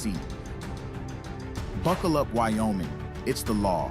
seat. Buckle up, Wyoming. It's the law.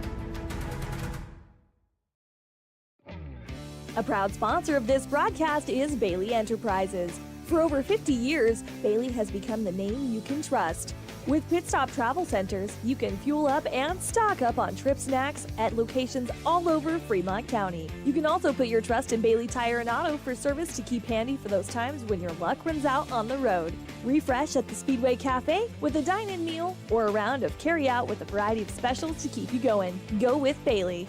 A proud sponsor of this broadcast is Bailey Enterprises. For over 50 years, Bailey has become the name you can trust. With Pit Stop Travel Centers, you can fuel up and stock up on trip snacks at locations all over Fremont County. You can also put your trust in Bailey Tire and Auto for service to keep handy for those times when your luck runs out on the road. Refresh at the Speedway Cafe with a dine-in meal or a round of carry-out with a variety of specials to keep you going. Go with Bailey.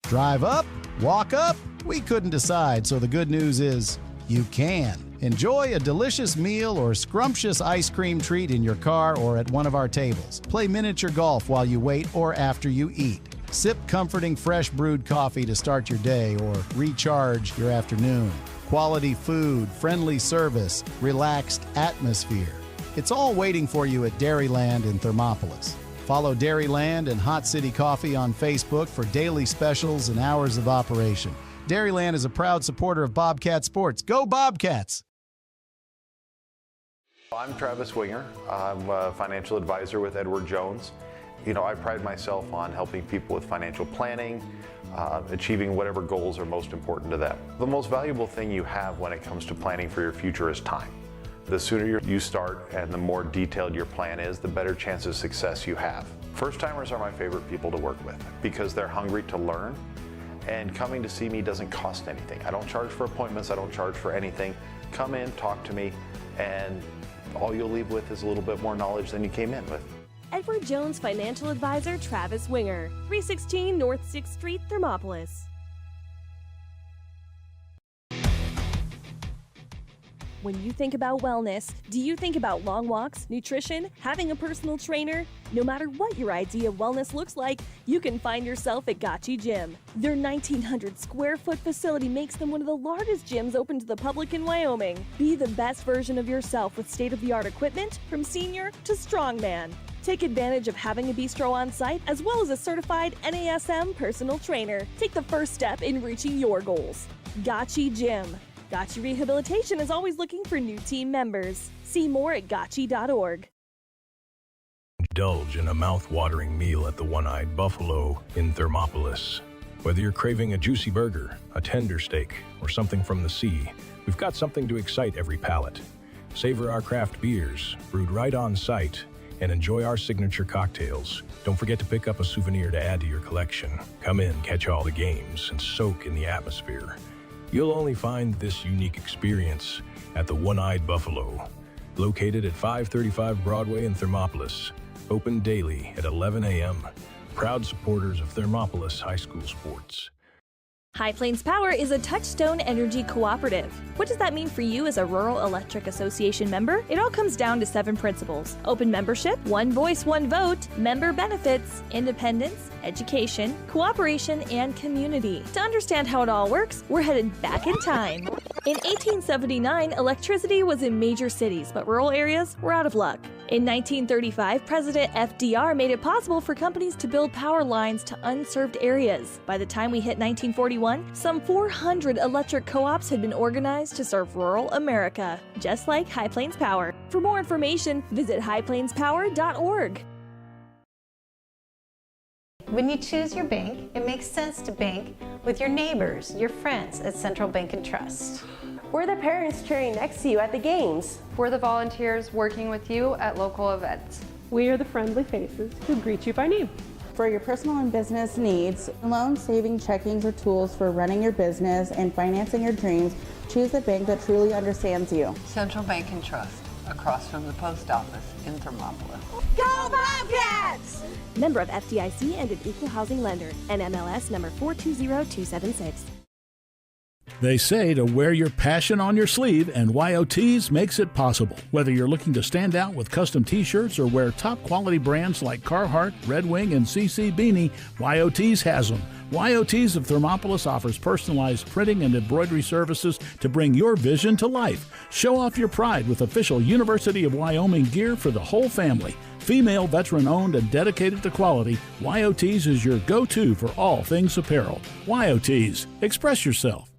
Drive up? Walk up? We couldn't decide, so the good news is you can. Enjoy a delicious meal or scrumptious ice cream treat in your car or at one of our tables. Play miniature golf while you wait or after you eat. Sip comforting fresh brewed coffee to start your day or recharge your afternoon. Quality food, friendly service, relaxed atmosphere. It's all waiting for you at Dairyland in Thermopolis. Follow Dairyland and Hot City Coffee on Facebook for daily specials and hours of operation. Dairyland is a proud supporter of Bobcat sports. Go Bobcats! I'm Travis Winger. I'm a financial advisor with Edward Jones. I pride myself on helping people with financial planning, achieving whatever goals are most important to them. The most valuable thing you have when it comes to planning for your future is time. The sooner you start and the more detailed your plan is, the better chance of success you have. First-timers are my favorite people to work with because they're hungry to learn, and coming to see me doesn't cost anything. I don't charge for appointments, I don't charge for anything. Come in, talk to me, and all you'll leave with is a little bit more knowledge than you came in with. Edward Jones Financial Advisor Travis Winger, 316 North 6th Street, Thermopolis. When you think about wellness, do you think about long walks, nutrition, having a personal trainer? No matter what your idea of wellness looks like, you can find yourself at Gotchi Gym. Their 1,900 square foot facility makes them one of the largest gyms open to the public in Wyoming. Be the best version of yourself with state-of-the-art equipment from senior to strongman. Take advantage of having a bistro on site as well as a certified NASM personal trainer. Take the first step in reaching your goals. Gotchi Gym. Gotchi Rehabilitation is always looking for new team members. See more at gotchi.org. Indulge in a mouth-watering meal at the One-Eyed Buffalo in Thermopolis. Whether you're craving a juicy burger, a tender steak, or something from the sea, we've got something to excite every palate. Savor our craft beers, brewed right on site, and enjoy our signature cocktails. Don't forget to pick up a souvenir to add to your collection. Come in, catch all the games, and soak in the atmosphere. You'll only find this unique experience at the One-Eyed Buffalo, located at 535 Broadway in Thermopolis, open daily at 11 a.m. Proud supporters of Thermopolis High School sports. High Plains Power is a Touchstone Energy cooperative. What does that mean for you as a Rural Electric Association member? It all comes down to 7 principles: open membership, one voice, one vote, member benefits, independence, education, cooperation, and community. To understand how it all works, we're headed back in time. In 1879, electricity was in major cities, but rural areas were out of luck. In 1935, President FDR made it possible for companies to build power lines to unserved areas. By the time we hit 1941, some 400 electric co-ops had been organized to serve rural America, just like High Plains Power. For more information, visit highplainspower.org. When you choose your bank, it makes sense to bank with your neighbors, your friends at Central Bank and Trust. We're the parents cheering next to you at the games. We're the volunteers working with you at local events. We are the friendly faces who greet you by name. For your personal and business needs, loan, saving, checkings, or tools for running your business and financing your dreams, choose a bank that truly understands you. Central Bank and Trust, across from the post office in Thermopolis. Go Bobcats! Member of FDIC and an equal housing lender. NMLS number 420276. They say to wear your passion on your sleeve, and YOTs makes it possible. Whether you're looking to stand out with custom t-shirts or wear top quality brands like Carhartt, Red Wing, and CC Beanie, YOTs has them. YOTs of Thermopolis offers personalized printing and embroidery services to bring your vision to life. Show off your pride with official University of Wyoming gear for the whole family. Female, veteran-owned, and dedicated to quality, YOTs is your go-to for all things apparel. YOTs, express yourself.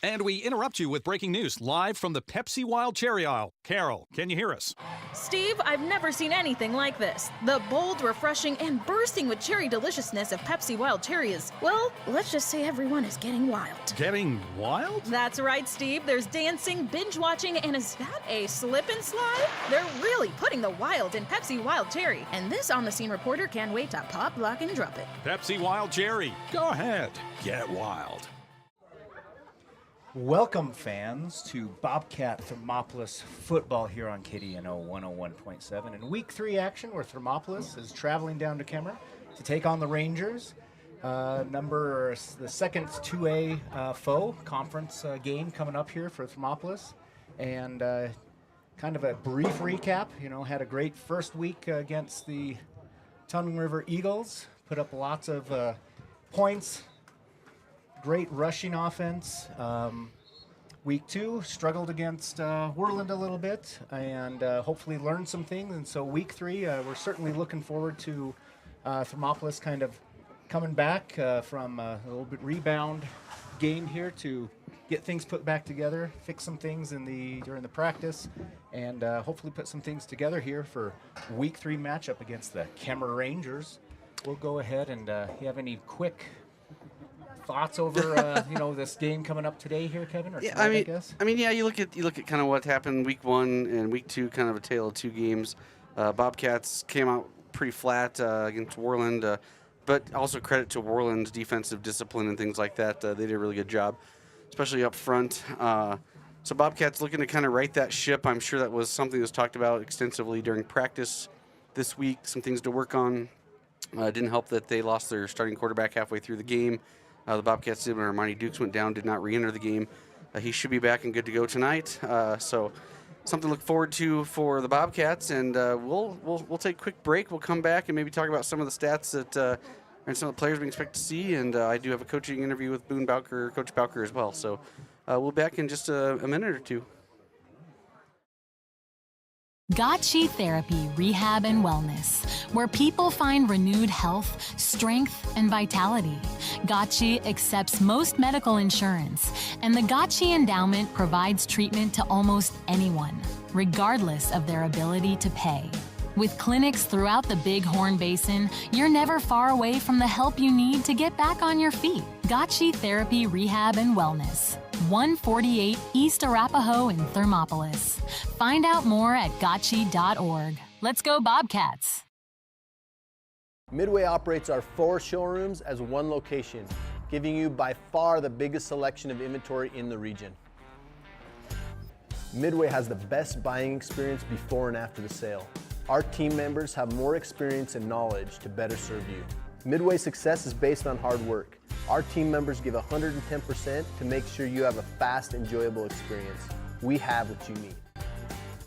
And we interrupt you with breaking news live from the Pepsi Wild Cherry aisle. Carol, can you hear us? Steve, I've never seen anything like this. The bold, refreshing, and bursting with cherry deliciousness of Pepsi Wild Cherry is, well, let's just say everyone is getting wild. Getting wild? That's right, Steve. There's dancing, binge-watching, and is that a slip and slide? They're really putting the wild in Pepsi Wild Cherry. And this on-the-scene reporter can't wait to pop, lock, and drop it. Pepsi Wild Cherry. Go ahead. Get wild. Welcome, fans, to Bobcat Thermopolis football here on KDNO 101.7. In Week 3 action, where Thermopolis is traveling down to Kemmerer to take on the Rangers. The second 2A foe conference game coming up here for Thermopolis. And kind of a brief recap, had a great first week against the Tongue River Eagles. Put up lots of points. Great rushing offense. Week 2 struggled against Worland a little bit and hopefully learned some things. And so week 3, we're certainly looking forward to Thermopolis kind of coming back from a little bit rebound game here to get things put back together, fix some things during the practice, and hopefully put some things together here for week 3 matchup against the Kemmerer Rangers. We'll go ahead and you have any quick thoughts over this game coming up today here, Kevin? Or yeah, tonight, I guess. You look at kind of what happened week 1 and week 2, kind of a tale of two games. Bobcats came out pretty flat against Worland, but also credit to Worland's defensive discipline and things like that. They did a really good job, especially up front. So Bobcats looking to kind of right that ship. I'm sure that was something that was talked about extensively during practice this week. Some things to work on. It didn't help that they lost their starting quarterback halfway through the game. The Bobcats did when Armani Dukes went down, did not re-enter the game. He should be back and good to go tonight. So something to look forward to for the Bobcats. And we'll take a quick break. We'll come back and maybe talk about some of the stats that and some of the players we expect to see. And I do have a coaching interview with Coach Bowker as well. So we'll be back in just a minute or two. Gotchi Therapy, Rehab and Wellness, where people find renewed health, strength, and vitality. Gotchi accepts most medical insurance, and the Gotchi Endowment provides treatment to almost anyone, regardless of their ability to pay. With clinics throughout the Bighorn Basin, you're never far away from the help you need to get back on your feet. Gotchi Therapy, Rehab and Wellness, 148 East Arapahoe in Thermopolis. Find out more at gotchi.org. Let's go Bobcats! Midway operates our 4 showrooms as one location, giving you by far the biggest selection of inventory in the region. Midway has the best buying experience before and after the sale. Our team members have more experience and knowledge to better serve you. Midway's success is based on hard work. Our team members give 110% to make sure you have a fast, enjoyable experience. We have what you need.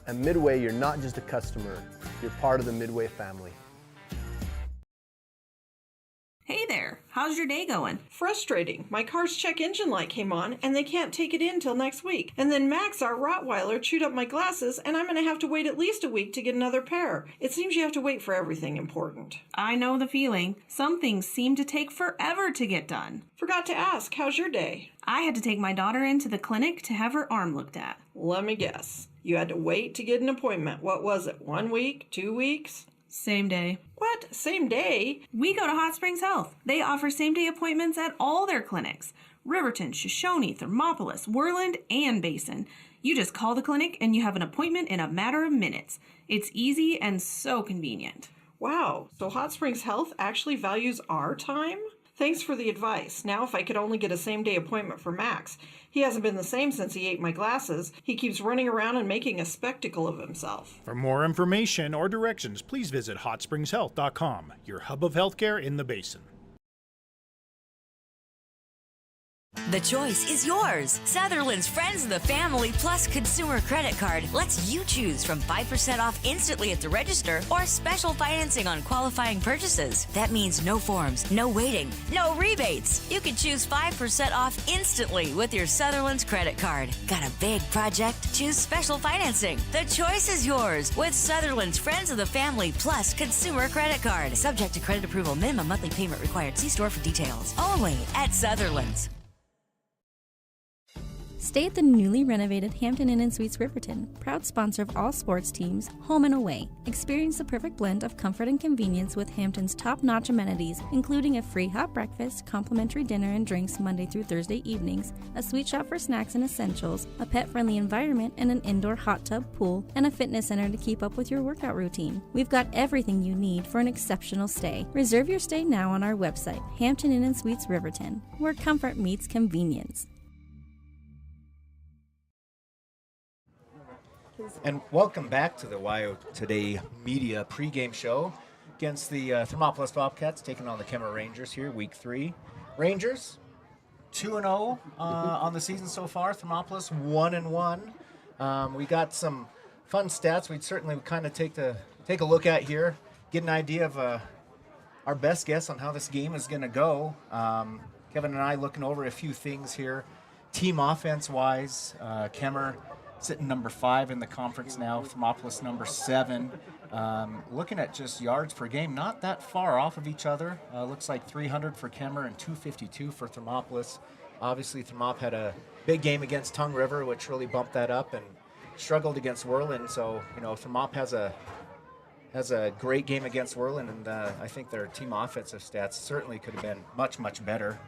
At Midway, you're not just a customer, you're part of the Midway family. Hey there, how's your day going? Frustrating. My car's check engine light came on and they can't take it in till next week. And then Max, our Rottweiler, chewed up my glasses and I'm going to have to wait at least a week to get another pair. It seems you have to wait for everything important. I know the feeling. Some things seem to take forever to get done. Forgot to ask, how's your day? I had to take my daughter into the clinic to have her arm looked at. Let me guess. You had to wait to get an appointment. What was it, 1 week, 2 weeks? Same day. What? Same day? We go to Hot Springs Health. They offer same-day appointments at all their clinics. Riverton, Shoshone, Thermopolis, Worland, and Basin. You just call the clinic and you have an appointment in a matter of minutes. It's easy and so convenient. Wow, so Hot Springs Health actually values our time? Thanks for the advice. Now if I could only get a same-day appointment for Max. He hasn't been the same since he ate my glasses. He keeps running around and making a spectacle of himself. For more information or directions, please visit hotspringshealth.com, your hub of healthcare in the Basin. The choice is yours. Sutherland's Friends of the Family Plus Consumer Credit Card lets you choose from 5% off instantly at the register or special financing on qualifying purchases. That means no forms, no waiting, no rebates. You can choose 5% off instantly with your Sutherland's credit card. Got a big project? Choose special financing. The choice is yours with Sutherland's Friends of the Family Plus Consumer Credit Card. Subject to credit approval. Minimum monthly payment required. See store for details. Only at Sutherland's. Stay at the newly renovated Hampton Inn & Suites Riverton, proud sponsor of all sports teams, home and away. Experience the perfect blend of comfort and convenience with Hampton's top-notch amenities, including a free hot breakfast, complimentary dinner and drinks Monday through Thursday evenings, a sweet shop for snacks and essentials, a pet-friendly environment, and an indoor hot tub, pool, and a fitness center to keep up with your workout routine. We've got everything you need for an exceptional stay. Reserve your stay now on our website, Hampton Inn & Suites Riverton, where comfort meets convenience. And welcome back to the WYO Today Media pregame show against the Thermopolis Bobcats, taking on the Kemmerer Rangers here, Week 3. Rangers, 2-0 on the season so far. Thermopolis, 1-1. We got some fun stats we'd certainly kind of take a look at here, get an idea of our best guess on how this game is going to go. Kevin and I looking over a few things here. Team offense-wise, Kemmerer sitting number 5 in the conference now, Thermopolis number 7. Looking at just yards per game, not that far off of each other. Looks like 300 for Kemmerer and 252 for Thermopolis. Obviously, Thermop had a big game against Tongue River, which really bumped that up, and struggled against Whirland. So, Thermop has a great game against Whirland, and I think their team offensive stats certainly could have been much, much better.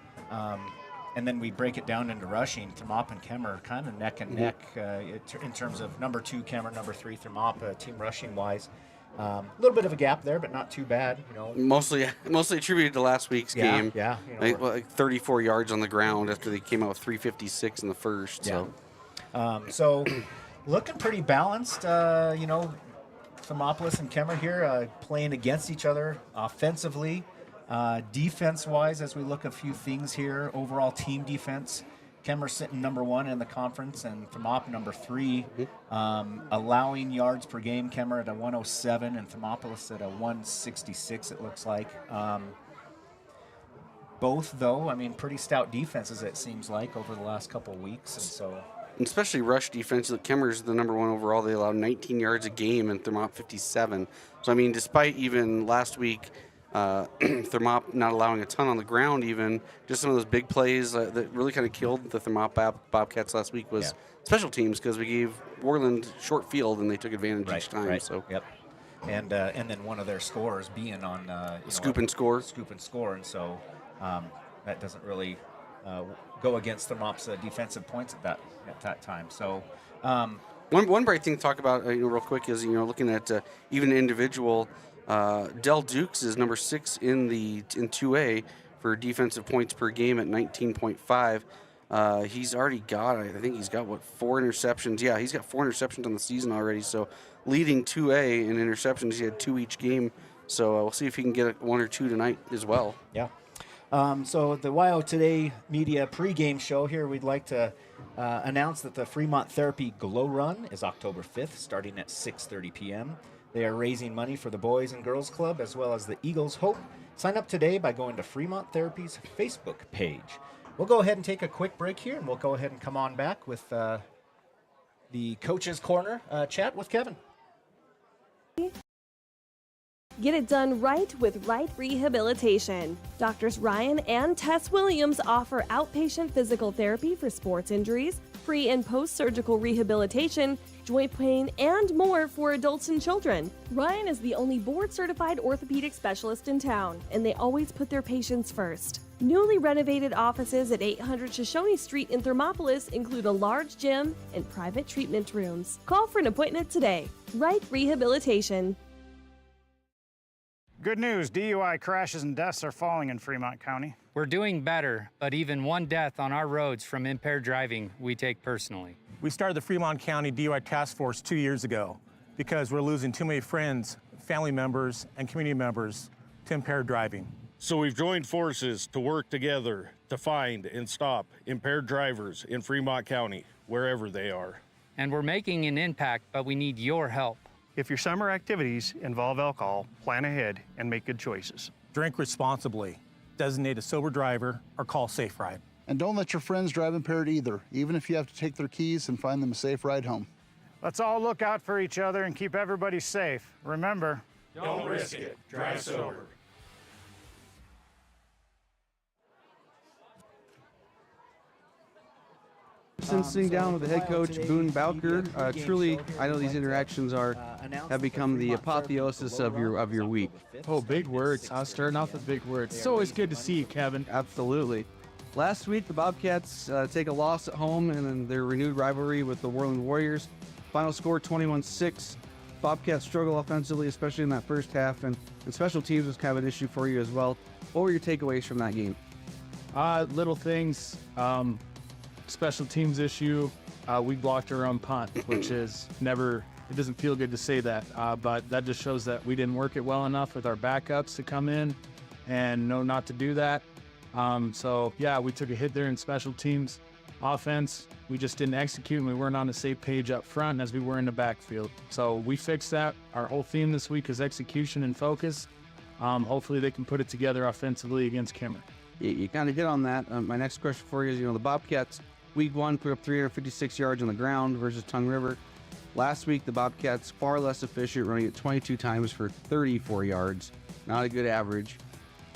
And then we break it down into rushing. Thermop and Kemmerer kind of neck and neck in terms of number 2 Kemmerer, number 3 Thermop, team rushing wise. A little bit of a gap there, but not too bad. Mostly attributed to last week's game. Yeah. Like 34 yards on the ground after they came out with 356 in the first. Yeah. So, So looking pretty balanced. Thermopolis and Kemmerer here playing against each other offensively. Defense-wise, as we look at a few things here, overall team defense, Kemmerer sitting number 1 in the conference and Thermop number 3. Allowing yards per game, Kemmerer at a 107 and Thermopolis at a 166, it looks like. Both, though, pretty stout defenses, it seems like, over the last couple of weeks. And so, especially rush defense. Kemmerer's the number 1 overall. They allow 19 yards a game and Thermop 57. So, despite even last week, Thermop not allowing a ton on the ground, even just some of those big plays that really kind of killed the Thermop Bobcats last week was special teams, because we gave Worland short field and they took advantage each time. Right. So yep. And then one of their scorers being on scoop and score, and so that doesn't really go against Thermop's defensive points at that time. So. One bright thing to talk about real quick is looking at even individual. Del Dukes is number 6 in 2A for defensive points per game at 19.5. He's already got, I think he's got 4 interceptions. Yeah, he's got 4 interceptions on the season already. So leading 2A in interceptions, he had 2 each game. So we'll see if he can get 1 or 2 tonight as well. Yeah. So the WYO Today Media pregame show here, we'd like to announce that the Fremont Therapy Glow Run is October 5th, starting at 6:30 p.m. They are raising money for the Boys and Girls Club as well as the Eagles Hope. Sign up today by going to Fremont Therapy's Facebook page. We'll go ahead and take a quick break here, and we'll go ahead and come on back with the Coach's Corner chat with Kevin. Get it done right with Right Rehabilitation. Doctors Ryan and Tess Williams offer outpatient physical therapy for sports injuries, pre- and post-surgical rehabilitation, joint pain, and more for adults and children. Ryan is the only board-certified orthopedic specialist in town, and they always put their patients first. Newly renovated offices at 800 Shoshone Street in Thermopolis include a large gym and private treatment rooms. Call for an appointment today. Right Rehabilitation. Good news, DUI crashes and deaths are falling in Fremont County. We're doing better, but even one death on our roads from impaired driving, we take personally. We started the Fremont County DUI Task Force 2 years ago because we're losing too many friends, family members, and community members to impaired driving. So we've joined forces to work together to find and stop impaired drivers in Fremont County, wherever they are. And we're making an impact, but we need your help. If your summer activities involve alcohol, plan ahead and make good choices. Drink responsibly, designate a sober driver, or call Safe Ride. And don't let your friends drive impaired either, even if you have to take their keys and find them a safe ride home. Let's all look out for each other and keep everybody safe. Remember, don't risk it. Drive sober. Since sitting down with the head coach, Boone Bowker, truly, I know these interactions have become the apotheosis of your week. Oh, big words. Starting off with big words. It's always good to see you, Kevin. Absolutely. Last week, the Bobcats take a loss at home and then their renewed rivalry with the Worland Warriors. Final score 21-6. Bobcats struggle offensively, especially in that first half, and special teams was kind of an issue for you as well. What were your takeaways from that game? Little things. Special teams issue. We blocked our own punt, which is never, it doesn't feel good to say that, but that just shows that we didn't work it well enough with our backups to come in and know not to do that. So yeah, we took a hit there in special teams. Offense, we just didn't execute, and we weren't on the same page up front as we were in the backfield. So we fixed that. Our whole theme this week is execution and focus. Hopefully they can put it together offensively against Kemmerer. You kind of hit on that. My next question for you is, the Bobcats, week 1, put up 356 yards on the ground versus Tongue River. Last week, the Bobcats, far less efficient, running it 22 times for 34 yards. Not a good average.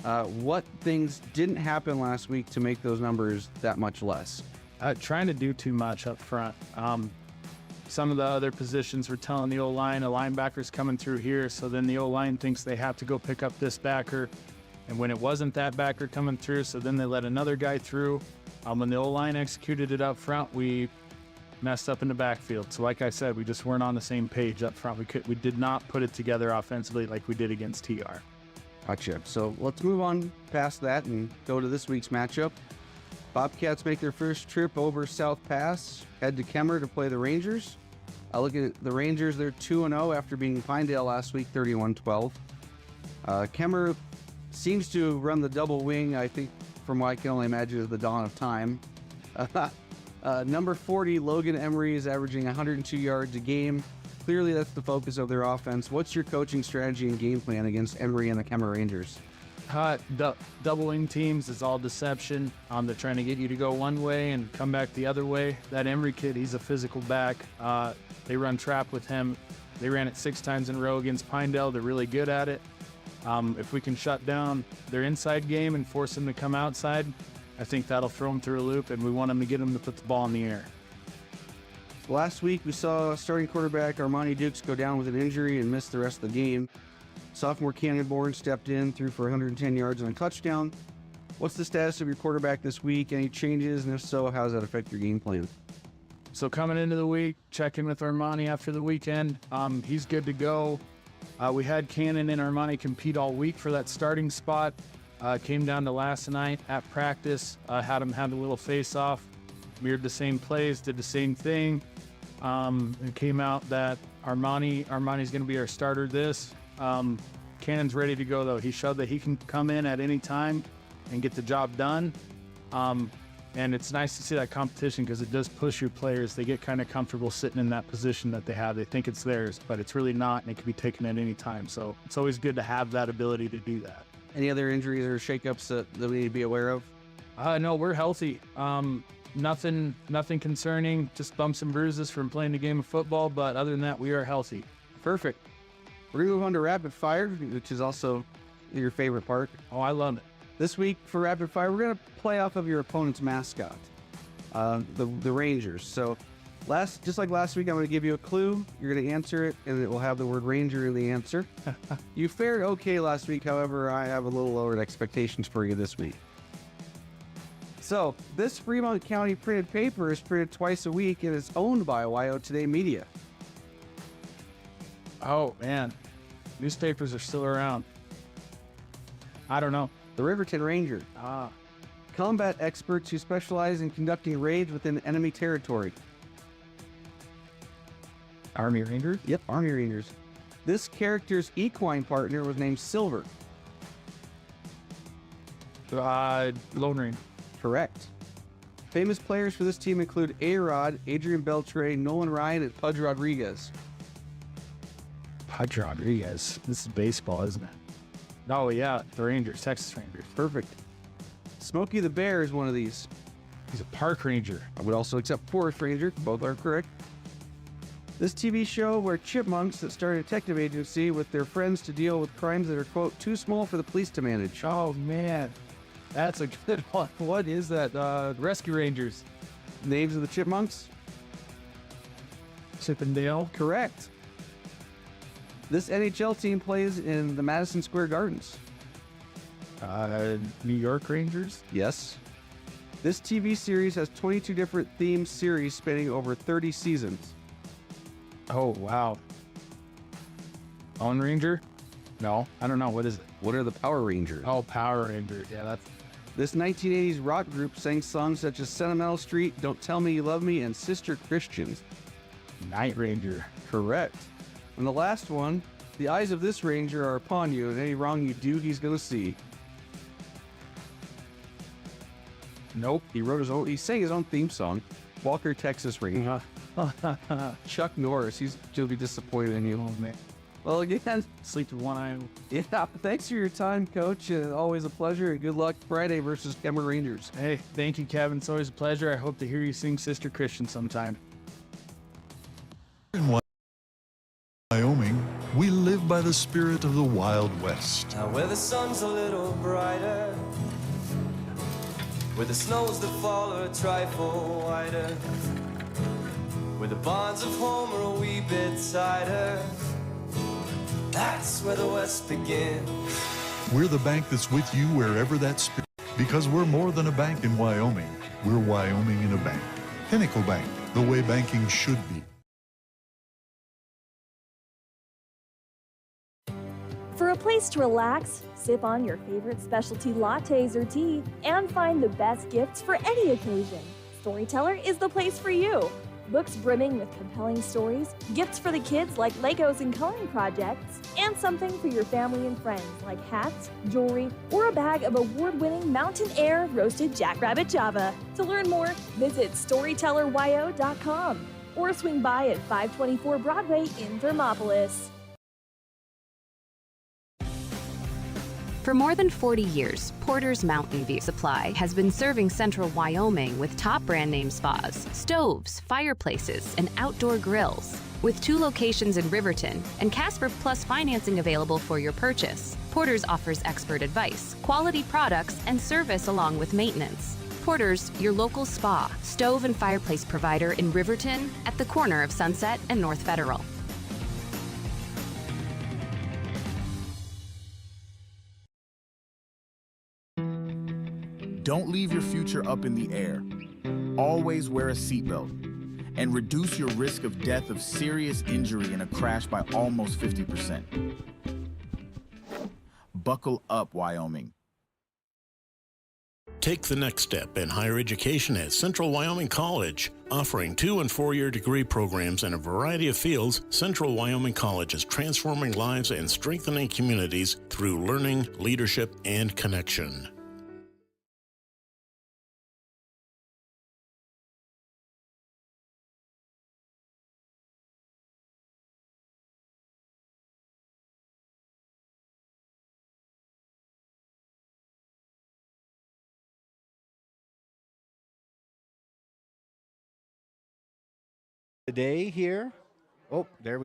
What things didn't happen last week to make those numbers that much less? Trying to do too much up front. Some of the other positions were telling the O-line, a linebacker's coming through here, so then the O-line thinks they have to go pick up this backer. And when it wasn't that backer coming through, so then they let another guy through. When the O-line executed it up front, we messed up in the backfield. So like I said, we just weren't on the same page up front. We did not put it together offensively like we did against TR. Gotcha. So let's move on past that and go to this week's matchup. Bobcats make their first trip over South Pass, head to Kemmerer to play the Rangers. Looking at the Rangers, they're 2-0 after beating Pinedale last week, 31-12. Kemmerer seems to run the double wing, I think, from what I can only imagine, is the dawn of time. Number 40, Logan Emery, is averaging 102 yards a game. Clearly, that's the focus of their offense. What's your coaching strategy and game plan against Emery and the Kemmerer Rangers? Doubling teams is all deception. They're trying to get you to go one way and come back the other way. That Emery kid, he's a physical back. They run trap with him. They ran it 6 times in a row against Pinedale. They're really good at it. If we can shut down their inside game and force them to come outside, I think that'll throw them through a loop, and we want them to get them to put the ball in the air. Last week, we saw starting quarterback Armani Dukes go down with an injury and miss the rest of the game. Sophomore Cannon Bourne stepped in, threw for 110 yards and a touchdown. What's the status of your quarterback this week? Any changes? And if so, how does that affect your game plan? So coming into the week, checking with Armani after the weekend. He's good to go. We had Cannon and Armani compete all week for that starting spot. Came down to last night at practice, had them have a little face-off, mirrored the same plays, did the same thing. It came out that Armani's going to be our starter this. Cannon's ready to go, though. He showed that he can come in at any time and get the job done. And it's nice to see that competition because it does push your players. They get kind of comfortable sitting in that position that they have. They think it's theirs, but it's really not, and it can be taken at any time. So it's always good to have that ability to do that. Any other injuries or shakeups that we need to be aware of? No, we're healthy. Nothing concerning, just bumps and bruises from playing the game of football, but other than that, we are healthy. Perfect. We're going to move on to Rapid Fire, which is also your favorite part. Oh, I love it. This week for Rapid Fire, we're going to play off of your opponent's mascot, the Rangers. So just like last week, I'm going to give you a clue. You're going to answer it, and it will have the word Ranger in the answer. You fared okay last week. However, I have a little lowered expectations for you this week. So this Fremont County printed paper is printed twice a week and is owned by WYO Today Media. Oh, man. Newspapers are still around. I don't know. The Riverton Ranger. Combat experts who specialize in conducting raids within enemy territory. Army Rangers? Yep, Army Rangers. This character's equine partner was named Silver. Lone Ranger. Correct. Famous players for this team include A-Rod, Adrian Beltre, Nolan Ryan, and Pudge Rodriguez. Pudge Rodriguez. This is baseball, isn't it? Oh, yeah. The Rangers. Texas Rangers. Perfect. Smokey the Bear is one of these. He's a park ranger. I would also accept forest ranger. Both are correct. This TV show where chipmunks that start a detective agency with their friends to deal with crimes that are, quote, too small for the police to manage. Oh, man. That's a good one. What is that? Rescue Rangers. names of the Chipmunks? Chip and Dale. Correct. This NHL team plays in the Madison Square Gardens. New York Rangers. Yes. This TV series has 22 different theme series spanning over 30 seasons. Oh, wow. Lone Ranger? No, I don't know. What is it? What are the Power Rangers? Oh, Power Rangers. Yeah, that's... This 1980s rock group sang songs such as Sentimental Street, Don't Tell Me You Love Me, and Sister Christians. Night Ranger. Correct. And the last one, the eyes of this ranger are upon you, and any wrong you do, he's going to see. Nope. He sang his own theme song, Walker, Texas Ranger. Chuck Norris, he'll be disappointed in you. Oh, man. Well, again, sleep with one eye. Yeah, thanks for your time, Coach. Always a pleasure. And good luck Friday versus Kemmerer Rangers. Hey, thank you, Kevin. It's always a pleasure. I hope to hear you sing Sister Christian sometime. In Wyoming, we live by the spirit of the Wild West. Now where the sun's a little brighter, where the snows that fall are a trifle wider, where the bonds of home are a wee bit tighter, that's where the West begins. We're the bank that's with you wherever that spirit, because we're more than a bank in Wyoming. We're Wyoming in a bank. Pinnacle Bank, the way banking should be. For a place to relax, sip on your favorite specialty lattes or tea, and find the best gifts for any occasion, Storyteller is the place for you. Books brimming with compelling stories, gifts for the kids like Legos and coloring projects, and something for your family and friends like hats, jewelry, or a bag of award-winning Mountain Air roasted jackrabbit java. To learn more, visit StorytellerYO.com or swing by at 524 Broadway in Thermopolis. For more than 40 years, Porter's Mountain View Supply has been serving central Wyoming with top brand name spas, stoves, fireplaces, and outdoor grills. With 2 locations in Riverton and Casper Plus financing available for your purchase, Porter's offers expert advice, quality products, and service along with maintenance. Porter's, your local spa, stove, and fireplace provider in Riverton at the corner of Sunset and North Federal. Don't leave your future up in the air. Always wear a seatbelt and reduce your risk of death of serious injury in a crash by almost 50%. Buckle up, Wyoming. Take the next step in higher education at Central Wyoming College. Offering 2- and 4-year degree programs in a variety of fields, Central Wyoming College is transforming lives and strengthening communities through learning, leadership, and connection. Today here. Oh, there we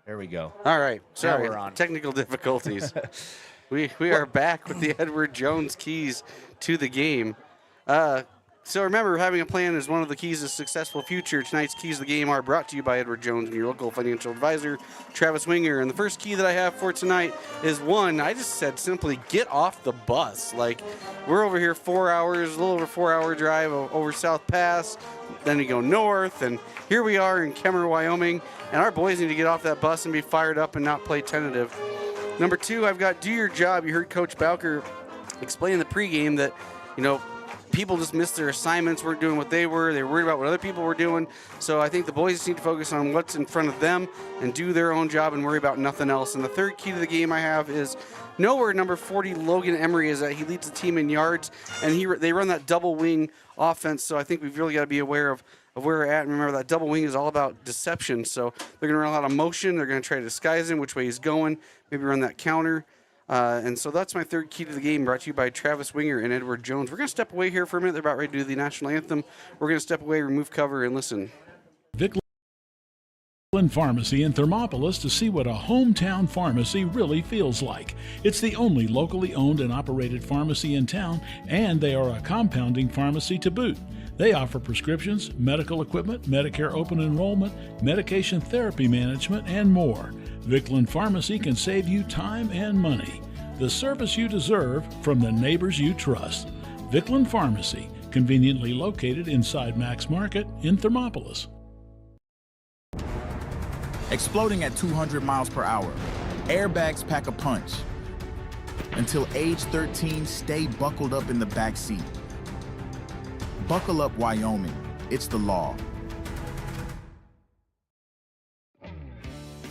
There we go. All right. Sorry. We're on. Technical difficulties. we are back with the Edward Jones keys to the game. So remember, having a plan is one of the keys to a successful future. Tonight's keys to the game are brought to you by Edward Jones and your local financial advisor, Travis Winger. And the first key that I have for tonight is one, I just said simply, get off the bus. Like, we're over here 4 hours, a little over 4-hour drive over South Pass. Then you go north, and here we are in Kemmerer, Wyoming. And our boys need to get off that bus and be fired up and not play tentative. Number 2, I've got do your job. You heard Coach Bowker explain in the pregame that, people just missed their assignments, weren't doing what they were. They were worried about what other people were doing. So I think the boys just need to focus on what's in front of them and do their own job and worry about nothing else. And the third key to the game I have is know where number 40, Logan Emery, is at. He leads the team in yards, and they run that double wing offense. So I think we've really got to be aware of where we're at. And remember, that double wing is all about deception. So they're going to run a lot of motion. They're going to try to disguise him, which way he's going, maybe run that counter. And so that's my third key to the game, brought to you by Travis Winger and Edward Jones. We're going to step away here for a minute. They're about ready to do the national anthem. We're going to step away, remove cover, and listen. Vic Pharmacy in Thermopolis to see what a hometown pharmacy really feels like. It's the only locally owned and operated pharmacy in town, and they are a compounding pharmacy to boot. They offer prescriptions, medical equipment, Medicare open enrollment, medication therapy management, and more. Vicklin Pharmacy can save you time and money. The service you deserve from the neighbors you trust. Vicklin Pharmacy, conveniently located inside Max Market in Thermopolis. Exploding at 200 miles per hour. Airbags pack a punch. Until age 13, stay buckled up in the back seat. Buckle up, Wyoming. It's the law.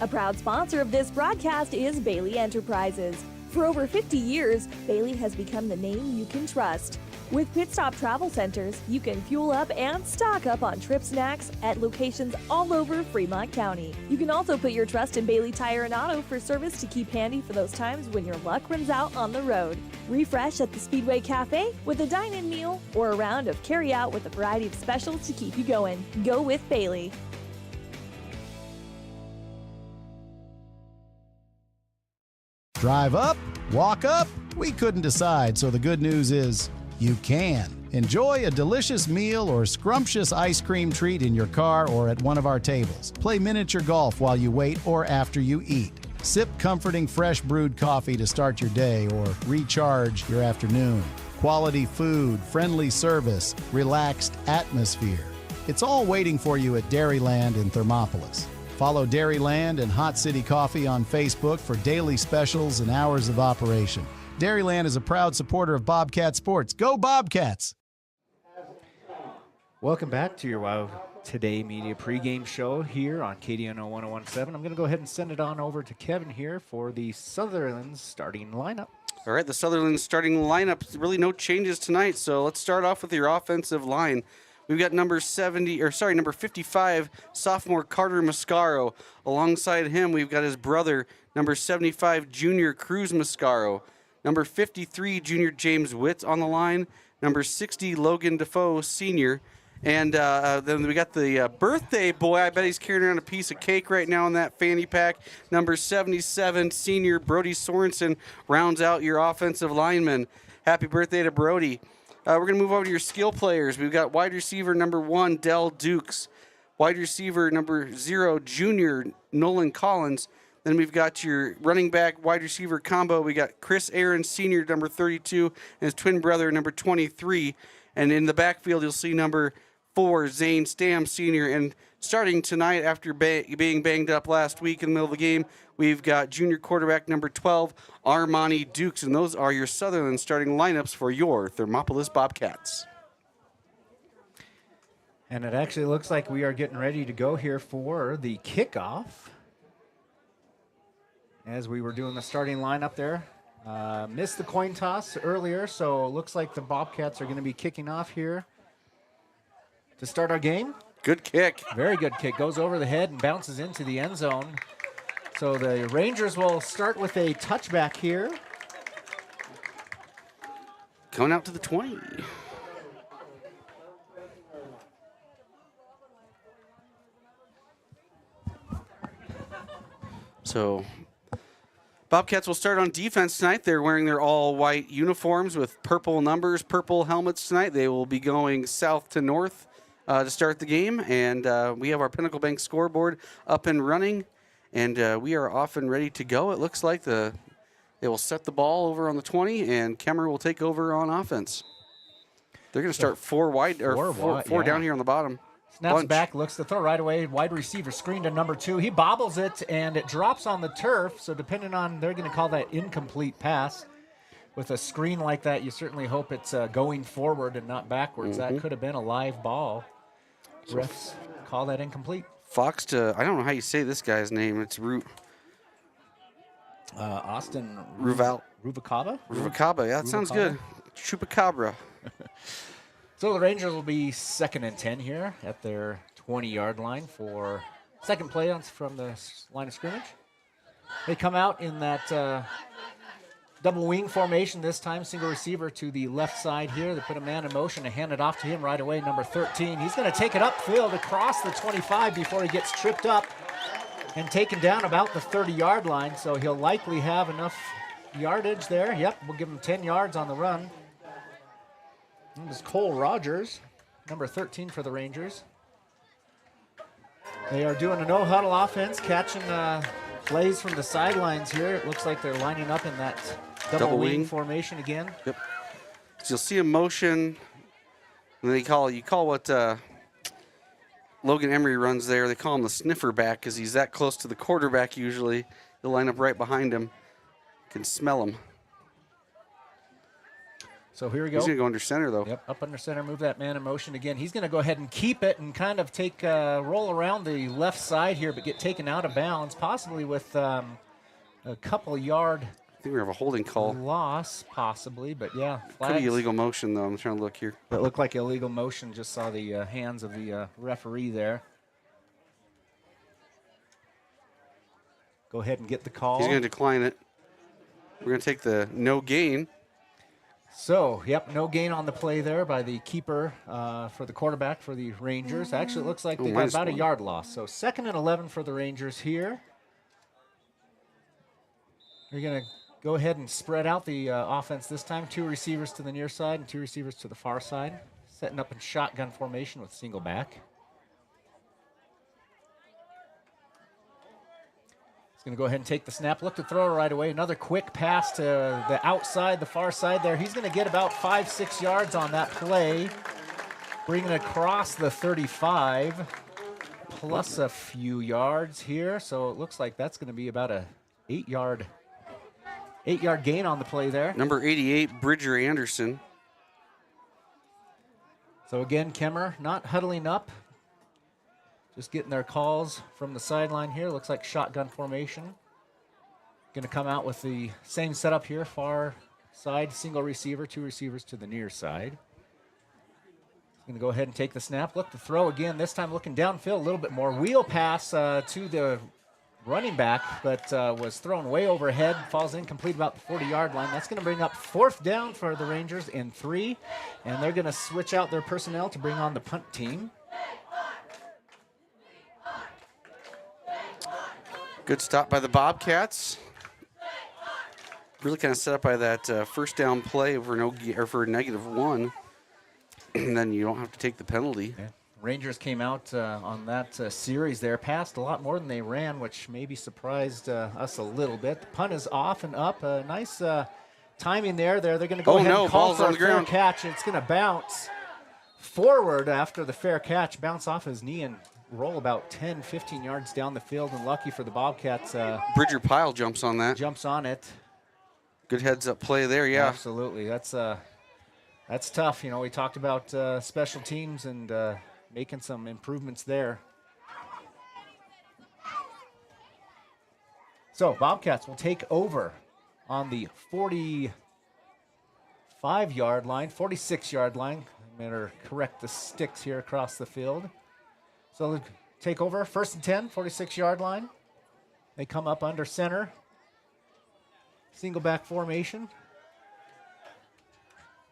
A proud sponsor of this broadcast is Bailey Enterprises. For over 50 years, Bailey has become the name you can trust. With Pit Stop Travel Centers, you can fuel up and stock up on trip snacks at locations all over Fremont County. You can also put your trust in Bailey Tire and Auto for service to keep handy for those times when your luck runs out on the road. Refresh at the Speedway Cafe with a dine-in meal or a round of carry-out with a variety of specials to keep you going. Go with Bailey. Drive up? Walk up? We couldn't decide, so the good news is you can. Enjoy a delicious meal or scrumptious ice cream treat in your car or at one of our tables. Play miniature golf while you wait or after you eat. Sip comforting fresh brewed coffee to start your day or recharge your afternoon. Quality food, friendly service, relaxed atmosphere. It's all waiting for you at Dairyland in Thermopolis. Follow Dairyland and Hot City Coffee on Facebook for daily specials and hours of operation. Dairyland is a proud supporter of Bobcat Sports. Go Bobcats! Welcome back to your Wow Today Media pregame show here on KDNO 1017. I'm going to go ahead and send it on over to Kevin here for the Sutherland starting lineup. All right, the Sutherland starting lineup, really no changes tonight. So let's start off with your offensive line. We've got number 55, sophomore Carter Mascaro. Alongside him, we've got his brother, number 75, junior Cruz Mascaro. Number 53, junior James Witt on the line. Number 60, Logan Defoe, senior. And then we got the birthday boy. I bet he's carrying around a piece of cake right now in that fanny pack. Number 77, senior Brody Sorensen rounds out your offensive lineman. Happy birthday to Brody. We're going to move over to your skill players. We've got wide receiver number 1, Dell Dukes. Wide receiver number 0, junior Nolan Collins. Then we've got your running back wide receiver combo. We got Chris Aaron, senior, number 32, and his twin brother, number 23. And in the backfield, you'll see number 4, Zane Stam, senior. And starting tonight after being banged up last week in the middle of the game, we've got junior quarterback number 12, Armani Dukes. And those are your Sutherland starting lineups for your Thermopolis Bobcats. And it actually looks like we are getting ready to go here for the kickoff. As we were doing the starting lineup there. Missed the coin toss earlier, so it looks like the Bobcats are going to be kicking off here to start our game. Good kick. Very good kick. Goes over the head and bounces into the end zone. So the Rangers will start with a touchback here. Going out to the 20. So Bobcats will start on defense tonight. They're wearing their all-white uniforms with purple numbers, purple helmets tonight. They will be going south to north to start the game. And we have our Pinnacle Bank scoreboard up and running. And we are off and ready to go. It looks like they will set the ball over on the 20, and Kemmerer will take over on offense. They're going to start four down here on the bottom. Snaps back, looks to throw right away. Wide receiver screen to number 2. He bobbles it, and it drops on the turf. So depending on, they're going to call that incomplete pass. With a screen like that, you certainly hope it's going forward and not backwards. That could have been a live ball. Refs call that incomplete. Fox to, I don't know how you say this guy's name. It's Austin Ruvacaba? Ruvacaba, yeah, that sounds good. Chupacabra. So the Rangers will be 2nd and 10 here at their 20-yard line for second play from the line of scrimmage. They come out in that double wing formation this time, single receiver to the left side here. They put a man in motion and hand it off to him right away, number 13. He's going to take it upfield across the 25 before he gets tripped up and taken down about the 30-yard line, so he'll likely have enough yardage there. Yep, we'll give him 10 yards on the run. This is Cole Rogers, number 13 for the Rangers. They are doing a no-huddle offense, catching plays from the sidelines here. It looks like they're lining up in that double wing formation again. Yep. So you'll see a motion, and they you call what Logan Emery runs there. They call him the sniffer back because he's that close to the quarterback usually. He'll line up right behind him. You can smell him. So here we go. He's going to go under center, though. Yep, up under center, move that man in motion again. He's going to go ahead and keep it and kind of roll around the left side here, but get taken out of bounds, possibly with a couple yard. I think we have a holding call. Loss, possibly, but yeah. Could be illegal motion, though. I'm trying to look here. It looked like illegal motion. Just saw the hands of the referee there. Go ahead and get the call. He's going to decline it. We're going to take the no gain. So, yep, no gain on the play there by the keeper for the quarterback for the Rangers. Actually, it looks like they got about a yard loss. So 2nd and 11 for the Rangers here. They're going to go ahead and spread out the offense this time. 2 receivers to the near side and 2 receivers to the far side. Setting up in shotgun formation with single back. Going to go ahead and take the snap. Look to throw right away. Another quick pass to the outside, the far side there. He's going to get about 5-6 yards on that play. Bringing it across the 35, plus a few yards here. So it looks like that's going to be about a 8-yard gain on the play there. Number 88, Bridger Anderson. So again, Kemmerer not huddling up. Just getting their calls from the sideline here. Looks like shotgun formation. Going to come out with the same setup here. Far side, single receiver, 2 receivers to the near side. Going to go ahead and take the snap. Look to throw again. This time looking downfield a little bit more. Wheel pass to the running back, but was thrown way overhead. Falls incomplete about the 40-yard line. That's going to bring up 4th down for the Rangers in 3. And they're going to switch out their personnel to bring on the punt team. Good stop by the Bobcats. Really kind of set up by that first down play for -1, and then you don't have to take the penalty. Yeah. Rangers came out on that series there, passed a lot more than they ran, which maybe surprised us a little bit. The punt is off and up. Nice timing there. They're going to go ahead and call for a fair catch. It's going to bounce forward after the fair catch, bounce off his knee and roll about 10, 15 yards down the field, and lucky for the Bobcats. Bridger Pyle jumps on that. Jumps on it. Good heads-up play there, yeah. Absolutely. That's tough. You know, we talked about special teams and making some improvements there. So Bobcats will take over on the 45-yard line, 46-yard line. I better correct the sticks here across the field. So they'll take over, 1st and 10, 46-yard line. They come up under center. Single back formation.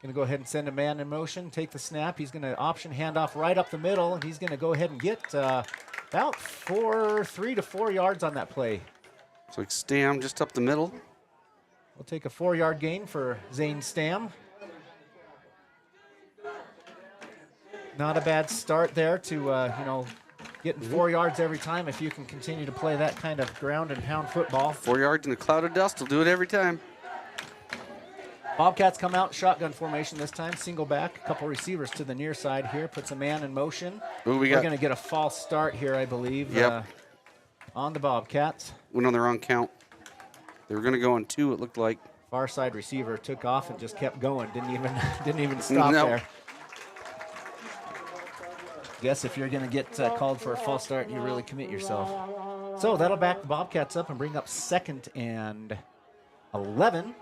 Going to go ahead and send a man in motion, take the snap. He's going to option handoff right up the middle, and he's going to go ahead and get about 3 to 4 yards on that play. So like Stam just up the middle. We'll take a 4-yard gain for Zane Stam. Not a bad start there to, getting 4 yards every time if you can continue to play that kind of ground and pound football. 4 yards in a cloud of dust will do it every time. Bobcats come out shotgun formation this time, single back, a couple receivers to the near side here, puts a man in motion. Ooh, We're going to get a false start here, I believe, on the Bobcats. Went on the wrong count. They were going to go on 2, it looked like. Far side receiver took off and just kept going, didn't even stop there. Guess if you're going to get called for a false start, you really commit yourself. So that'll back the Bobcats up and bring up 2nd and 11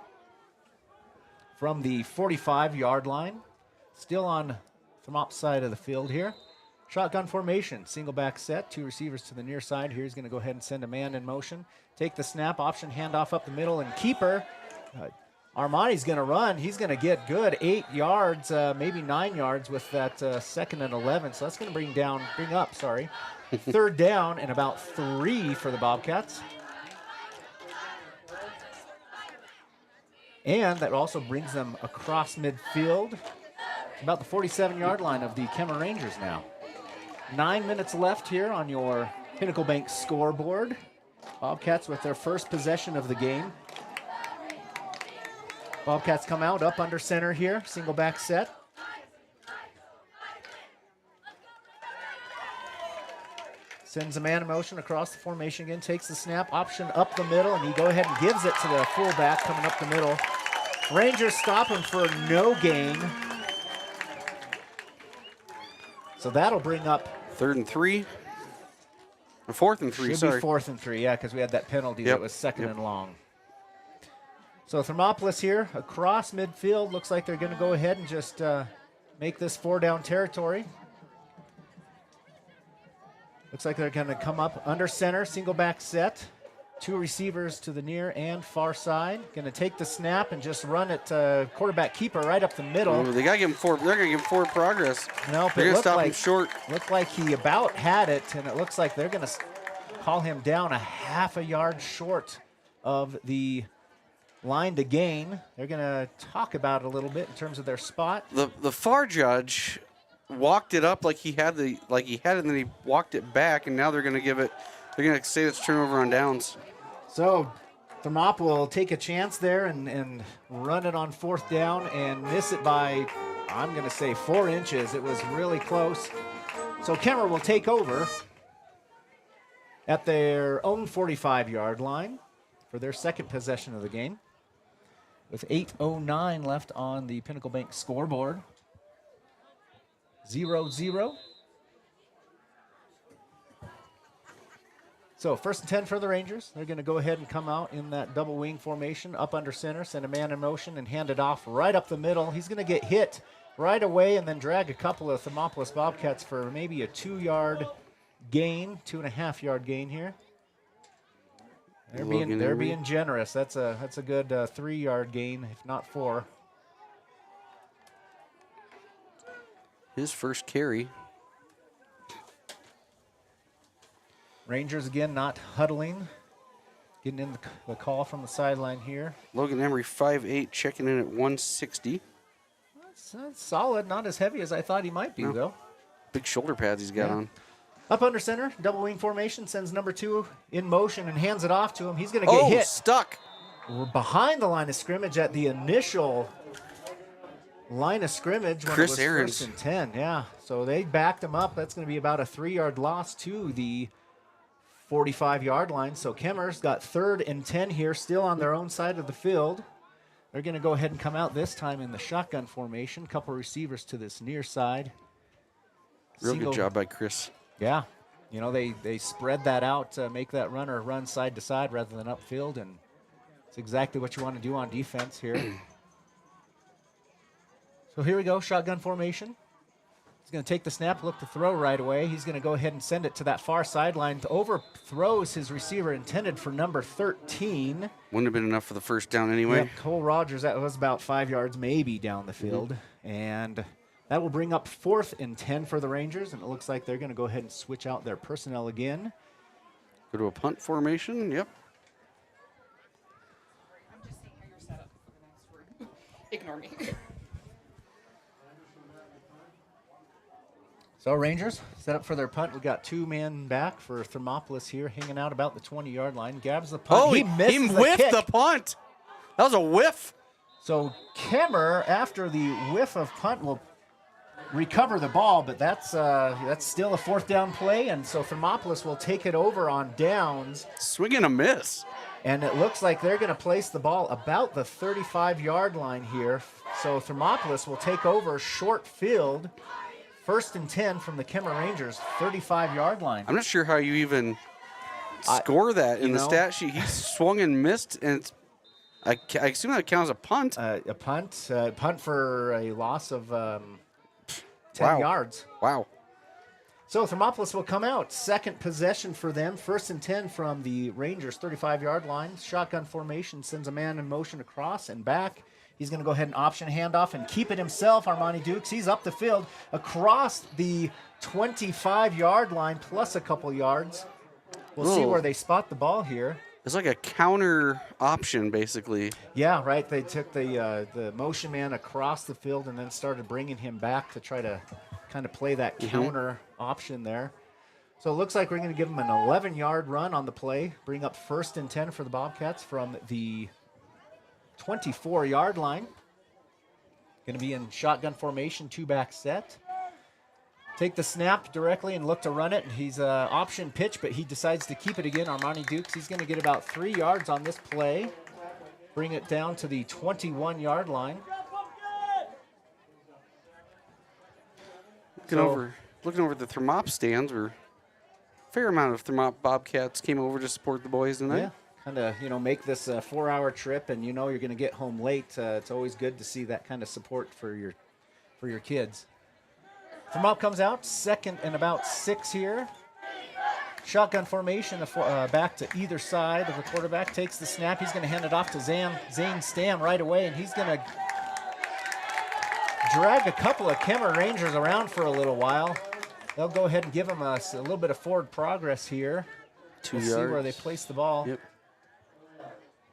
from the 45-yard line. Still on Thermopolis side of the field here. Shotgun formation, single back set, 2 receivers to the near side. Here he's going to go ahead and send a man in motion. Take the snap, option handoff up the middle, and keeper. Armani's going to run. He's going to get good 8 yards, maybe 9 yards with that 2nd and 11. So that's going to bring up Third down and about 3 for the Bobcats. And that also brings them across midfield, about the 47-yard line of the Kemmerer Rangers now. 9 minutes left here on your Pinnacle Bank scoreboard. Bobcats with their first possession of the game. Bobcats come out up under center here, single back set. Sends a man in motion across the formation again, takes the snap, option up the middle, and he go ahead and gives it to the fullback coming up the middle. Rangers stop him for no gain. So that'll bring up 3rd and 3. Or 4th and 3, should sorry. be 4th and 3, yeah, because we had that penalty that was second and long. So Thermopolis here across midfield. Looks like they're going to go ahead and just make this 4-down territory. Looks like they're going to come up under center, single back set. 2 receivers to the near and far side. Going to take the snap and just run it quarterback keeper right up the middle. Oh, they got to give him forward. They're going to give him forward progress. Nope, they're going to stop him short. Looked like he about had it, and it looks like they're going to call him down a half a yard short of the line to gain. They're going to talk about it a little bit in terms of their spot. The far judge walked it up like he had it, and then he walked it back, and now they're going to give it. They're going to say it's turnover on downs. So Thermop will take a chance there and run it on 4th down and miss it by, I'm going to say, 4 inches. It was really close. So Kemmerer will take over at their own 45-yard line for their second possession of the game, with 8:09 left on the Pinnacle Bank scoreboard. 0-0. So 1st and 10 for the Rangers. They're going to go ahead and come out in that double wing formation, up under center, send a man in motion, and hand it off right up the middle. He's going to get hit right away and then drag a couple of Thermopolis Bobcats for maybe a 2-yard gain, 2.5-yard gain here. They're being generous. That's a good 3-yard gain, if not 4. His first carry. Rangers again not huddling, getting in the call from the sideline here. Logan Emery 5'8", checking in at 160. That's solid. Not as heavy as I thought he might be, though. Big shoulder pads he's got on. Up under center, double wing formation, sends number 2 in motion and hands it off to him. He's going to get hit. Stuck. We're behind the line of scrimmage at the initial line of scrimmage when Chris it was Ahrens. 1st and 10. Yeah, so they backed him up. That's going to be about a 3-yard loss to the 45-yard line. So Kemmerer's got 3rd and 10 here, still on their own side of the field. They're going to go ahead and come out this time in the shotgun formation. Couple receivers to this near side. Real good job by Chris. Yeah. You know, they spread that out to make that runner run side to side rather than upfield, and it's exactly what you want to do on defense here. So here we go, shotgun formation. He's going to take the snap, look to throw right away. He's going to go ahead and send it to that far sideline. Overthrows his receiver intended for number 13. Wouldn't have been enough for the first down anyway. Yep, Cole Rogers, that was about 5 yards maybe down the field. And that will bring up 4th and 10 for the Rangers, and it looks like they're going to go ahead and switch out their personnel again. Go to a punt formation, yep. I'm just seeing how you're set up for the next word. Ignore me. So Rangers set up for their punt. We got 2 men back for Thermopolis here, hanging out about the 20-yard line. Grabs the punt. Oh, he whiffed the punt. That was a whiff. So Kemmerer, after the whiff of punt, will recover the ball, but that's still a 4th down play, and so Thermopolis will take it over on downs. Swing and a miss. And it looks like they're going to place the ball about the 35-yard line here. So Thermopolis will take over short field. 1st and 10 from the Kemmerer Rangers, 35-yard line. I'm not sure how you even score that in the stat sheet. He swung and missed, and I assume that counts as a punt. A punt for a loss of 10 yards. Wow. So Thermopolis will come out. Second possession for them. 1st and 10 from the Rangers' 35-yard line. Shotgun formation sends a man in motion across and back. He's going to go ahead and option handoff and keep it himself, Armani Dukes. He's up the field across the 25-yard line plus a couple yards. We'll see where they spot the ball here. It's like a counter option, basically. Yeah, right. They took the motion man across the field and then started bringing him back to try to kind of play that counter option there. So it looks like we're going to give him an 11-yard run on the play, bring up 1st and 10 for the Bobcats from the 24-yard line. Going to be in shotgun formation, 2-back set. Take the snap directly and look to run it. He's option pitch, but he decides to keep it again. Armani Dukes, he's going to get about 3 yards on this play. Bring it down to the 21-yard line. Looking over at the Thermop stands, where a fair amount of Thermop Bobcats came over to support the boys tonight. Yeah, kind of, make this a 4-hour trip, and you're going to get home late. It's always good to see that kind of support for your kids. Thermop comes out, 2nd and about 6 here. Shotgun formation, back to either side of the quarterback. Takes the snap. He's going to hand it off to Zane Stam right away, and he's going to drag a couple of Kemmerer Rangers around for a little while. They'll go ahead and give him a little bit of forward progress here. 2 we'll yards. See where they place the ball.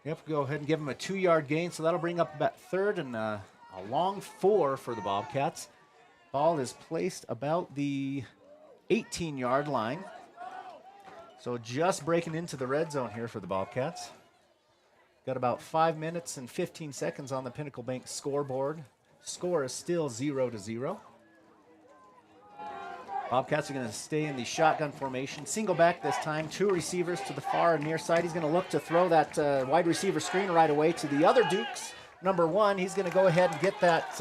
Yep, go ahead and give him a 2-yard gain, so that'll bring up about 3rd and a long 4 for the Bobcats. Ball is placed about the 18-yard line. So just breaking into the red zone here for the Bobcats. Got about 5 minutes and 15 seconds on the Pinnacle Bank scoreboard. Score is still 0-0. Bobcats are going to stay in the shotgun formation. Single back this time. 2 receivers to the far and near side. He's going to look to throw that wide receiver screen right away to the other Dukes. Number 1, he's going to go ahead and get that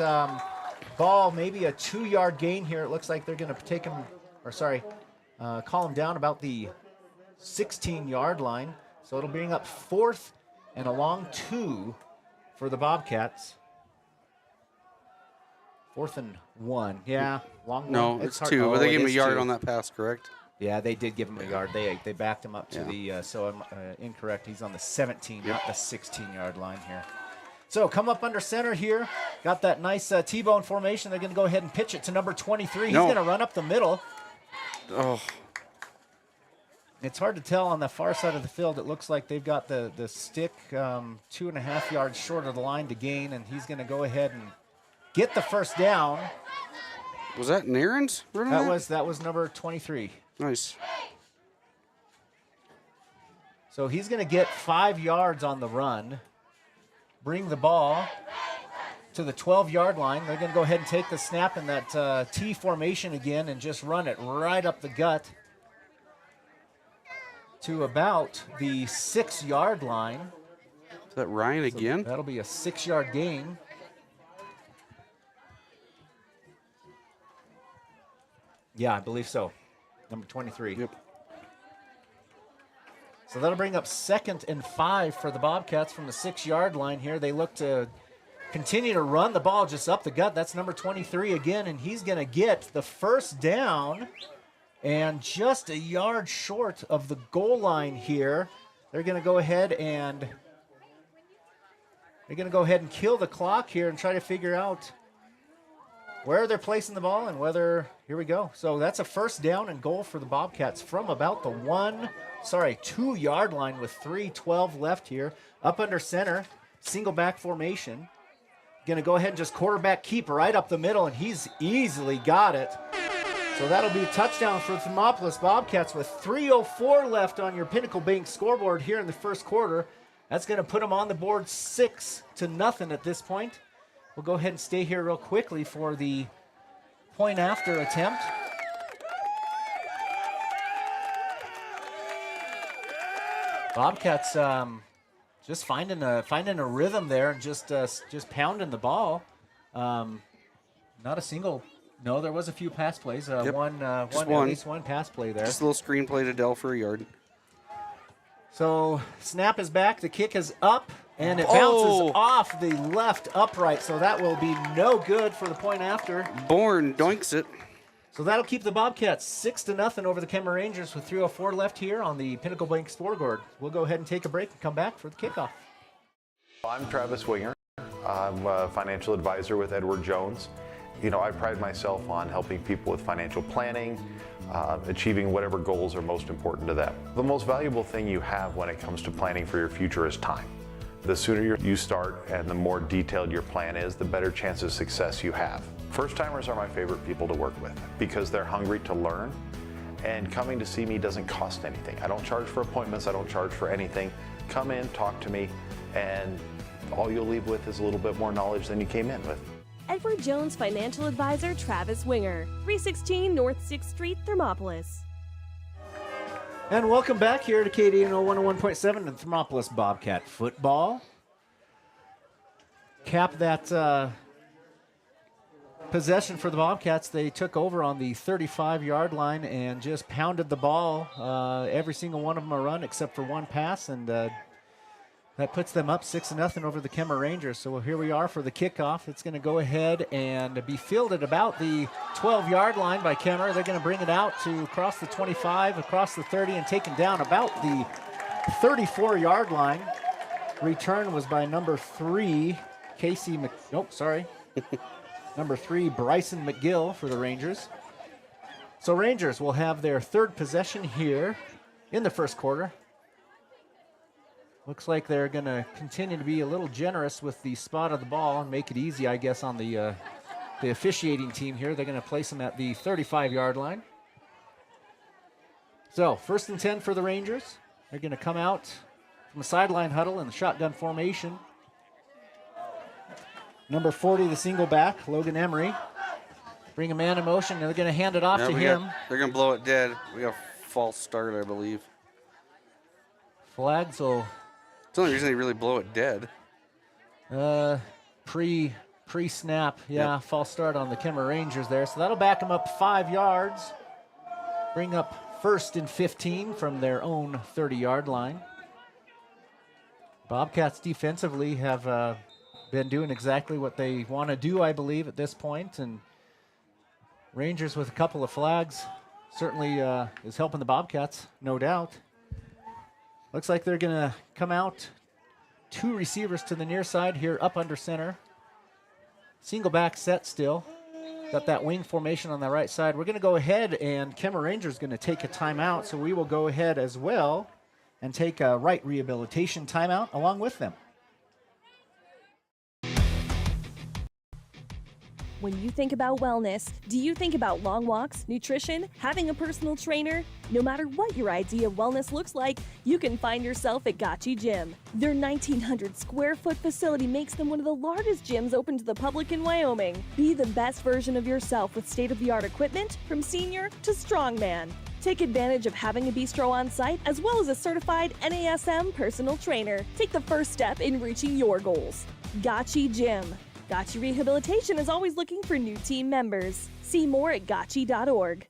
ball, maybe a 2-yard gain here. It looks like they're going to take him, call him down about the 16-yard line. So it'll bring up 4th and a long 2 for the Bobcats. 4th and 1. Yeah, long. No, it's 2. But they gave him a yard on that pass, correct? Yeah, they did give him a yard. They backed him up to the. So I'm incorrect. He's on the 17, not the 16-yard line here. So come up under center here. Got that nice T-bone formation. They're going to go ahead and pitch it to number 23. He's going to run up the middle. Oh. It's hard to tell on the far side of the field. It looks like they've got the stick 2.5 yards short of the line to gain, and he's going to go ahead and get the first down. Was that Nairns? That was number 23. Nice. So he's going to get 5 yards on the run. Bring the ball to the 12-yard line. They're going to go ahead and take the snap in that T formation again and just run it right up the gut to about the 6-yard line. Is that Ryan again? That'll be a 6-yard gain. Yeah, I believe so. Number 23. Yep. So that'll bring up 2nd and 5 for the Bobcats from the 6-yard line here. They look to continue to run the ball just up the gut. That's number 23 again, and he's going to get the first down and just a yard short of the goal line here. They're going to go ahead and kill the clock here and try to figure out where they're placing the ball and whether, here we go. So that's a first down and goal for the Bobcats from about the 2-yard line with 3:12 left here. Up under center, single back formation. Going to go ahead and just quarterback keep right up the middle, and he's easily got it. So that'll be a touchdown for the Thermopolis Bobcats with 3:04 left on your Pinnacle Bank scoreboard here in the first quarter. That's going to put them on the board 6-0 at this point. We'll go ahead and stay here real quickly for the point after attempt. Bobcats just finding a rhythm there and just pounding the ball. Not a single. No, there was a few pass plays. At least one pass play there. Just a little screen play to Dell for a yard. So snap is back. The kick is up. And it bounces off the left upright, so that will be no good for the point after. Bourne doinks it. So that'll keep the Bobcats 6-0 over the Kemmerer Rangers with 3:04 left here on the Pinnacle Bank scoreboard. We'll go ahead and take a break and come back for the kickoff. I'm Travis Winger. I'm a financial advisor with Edward Jones. You know, I pride myself on helping people with financial planning, achieving whatever goals are most important to them. The most valuable thing you have when it comes to planning for your future is time. The sooner you start and the more detailed your plan is, the better chance of success you have. First-timers are my favorite people to work with because they're hungry to learn, and coming to see me doesn't cost anything. I don't charge for appointments, I don't charge for anything. Come in, talk to me, and all you'll leave with is a little bit more knowledge than you came in with. Edward Jones Financial Advisor Travis Winger, 316 North 6th Street, Thermopolis. And welcome back here to KDNO 101.7 and Thermopolis Bobcat football. Cap that possession for the Bobcats. They took over on the 35-yard line and just pounded the ball. Every single one of them a run except for one pass, and that puts them up 6-0 over the Kemmerer Rangers. So here we are for the kickoff. It's going to go ahead and be fielded about the 12-yard line by Kemmerer. They're going to bring it out to across the 25, across the 30, and taken down about the 34-yard line. Return was by number 3, number 3, Bryson McGill for the Rangers. So Rangers will have their third possession here in the first quarter. Looks like they're going to continue to be a little generous with the spot of the ball and make it easy, I guess, on the officiating team here. They're going to place them at the 35-yard line. So, 1st and 10 for the Rangers. They're going to come out from a sideline huddle in the shotgun formation. Number 40, the single back, Logan Emery. Bring a man in motion, and they're going to hand it off to him. They're going to blow it dead. We got a false start, I believe. Flags will... It's the only reason they really blow it dead. Pre-snap, yeah, false start on the Kemmerer Rangers there. So that'll back them up 5 yards. Bring up 1st and 15 from their own 30-yard line. Bobcats defensively have been doing exactly what they want to do, I believe, at this point. And Rangers with a couple of flags certainly is helping the Bobcats, no doubt. Looks like they're going to come out. 2 receivers to the near side here, up under center. Single back set still. Got that wing formation on the right side. We're going to go ahead, and Kemmerer Rangers going to take a timeout, so we will go ahead as well and take a right rehabilitation timeout along with them. When you think about wellness, do you think about long walks, nutrition, having a personal trainer? No matter what your idea of wellness looks like, you can find yourself at Gotchi Gym. Their 1,900 square foot facility makes them one of the largest gyms open to the public in Wyoming. Be the best version of yourself with state-of-the-art equipment from senior to strongman. Take advantage of having a bistro on site as well as a certified NASM personal trainer. Take the first step in reaching your goals. Gotchi Gym. Gotchi Rehabilitation is always looking for new team members. See more at gotchi.org.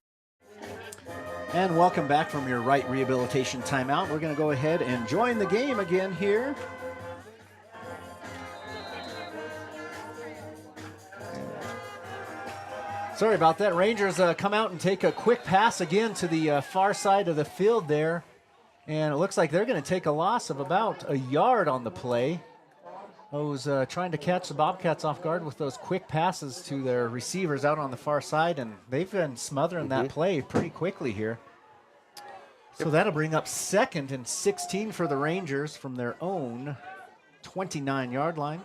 And welcome back from your right rehabilitation timeout. We're going to go ahead and join the game again here. Sorry about that. Rangers come out and take a quick pass again to the far side of the field there. And it looks like they're going to take a loss of about a yard on the play. I was trying to catch the Bobcats off guard with those quick passes to their receivers out on the far side, and they've been smothering that play pretty quickly here. So that'll bring up 2nd and 16 for the Rangers from their own 29-yard line.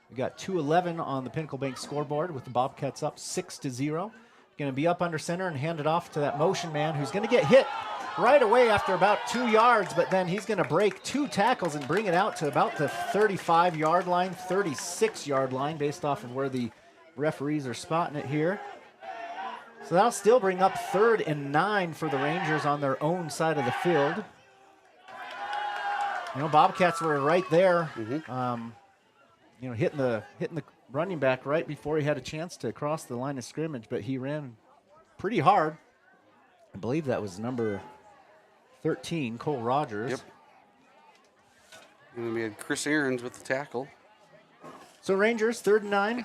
We got 2:11 on the Pinnacle Bank scoreboard with the Bobcats up 6-0. Going to be up under center and hand it off to that motion man who's going to get hit right away after about 2 yards, but then he's going to break 2 tackles and bring it out to about the 35-yard line, 36-yard line, based off of where the referees are spotting it here. So that'll still bring up 3rd and 9 for the Rangers on their own side of the field. You know, Bobcats were right there, you know, hitting the running back right before he had a chance to cross the line of scrimmage, but he ran pretty hard. I believe that was number 13, Cole Rogers. Yep. And then we had Chris Aarons with the tackle. So Rangers, 3rd and 9.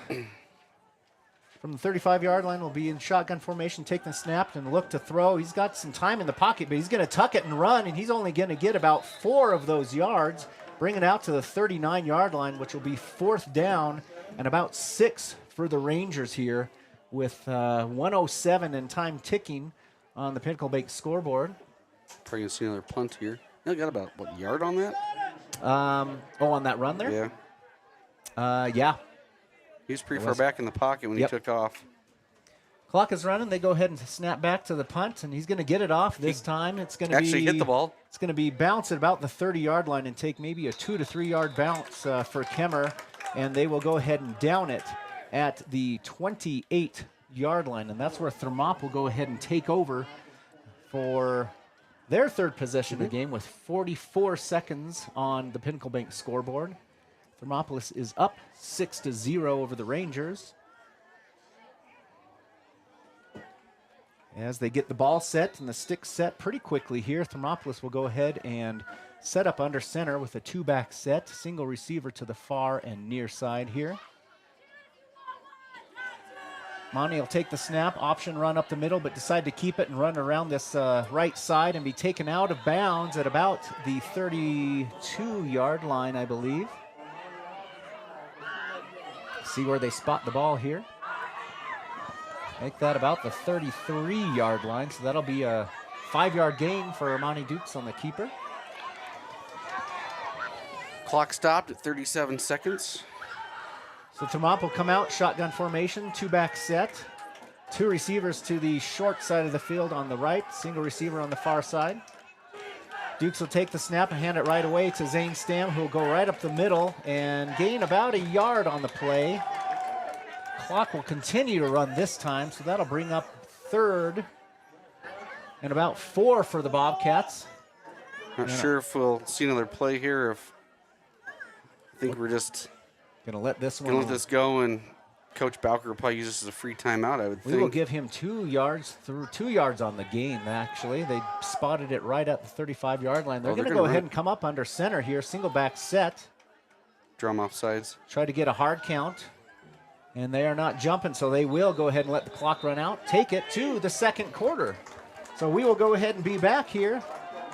From the 35-yard line will be in shotgun formation, take the snap and look to throw. He's got some time in the pocket, but he's going to tuck it and run, and he's only going to get about 4 of those yards. bring it out to the 39-yard line, which will be 4th down and about 6 for the Rangers here with 1:07 and time ticking on the Pinnacle Bank scoreboard. Probably going to see another punt here. They got about, what, yard on that? On that run there? Yeah. He was pretty far back in the pocket when he took off. Clock is running. They go ahead and snap back to the punt, and he's going to get it off this time. It's going to actually hit the ball. It's going to be bounce at about the 30-yard line and take maybe a 2 to 3 yard bounce for Kemmerer, and they will go ahead and down it at the 28-yard line, and that's where Thermop will go ahead and take over for their 3rd possession of the game with 44 seconds on the Pinnacle Bank scoreboard. Thermopolis is up 6-0 over the Rangers. As they get the ball set and the stick set pretty quickly here, Thermopolis will go ahead and set up under center with a 2-back set, single receiver to the far and near side here. Monty will take the snap, option run up the middle, but decide to keep it and run around this right side and be taken out of bounds at about the 32-yard line, I believe. See where they spot the ball here. Make that about the 33-yard line, so that'll be a 5-yard gain for Monty Dukes on the keeper. Clock stopped at 37 seconds. So Thermop will come out, shotgun formation, 2-back set. 2 receivers to the short side of the field on the right, single receiver on the far side. Dukes will take the snap and hand it right away to Zane Stam, who will go right up the middle and gain about a yard on the play. Clock will continue to run this time, so that'll bring up 3rd and about 4 for the Bobcats. Not sure if we'll see another play here. If I think we're just going to let this one. Going to let this go, and Coach Bowker will probably use this as a free timeout, I would think. We will give him 2 yards through 2 yards on the gain, actually. They spotted it right at the 35-yard line. They're going to go ahead and come up under center here, single back set. Drum off sides. Try to get a hard count. And they are not jumping, so they will go ahead and let the clock run out. Take it to the 2nd quarter. So we will go ahead and be back here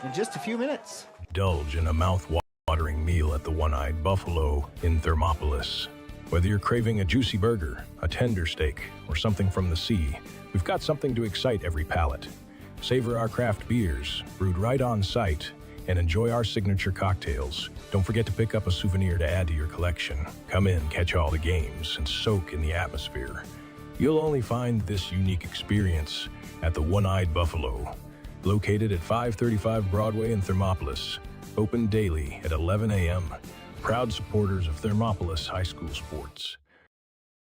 in just a few minutes. Indulge in a mouth-watering meal at the One-Eyed Buffalo in Thermopolis. Whether you're craving a juicy burger, a tender steak, or something from the sea, we've got something to excite every palate. Savor our craft beers, brewed right on site, and enjoy our signature cocktails. Don't forget to pick up a souvenir to add to your collection. Come in, catch all the games, and soak in the atmosphere. You'll only find this unique experience at the One-Eyed Buffalo, located at 535 Broadway in Thermopolis, open daily at 11 a.m. Proud supporters of Thermopolis High School sports.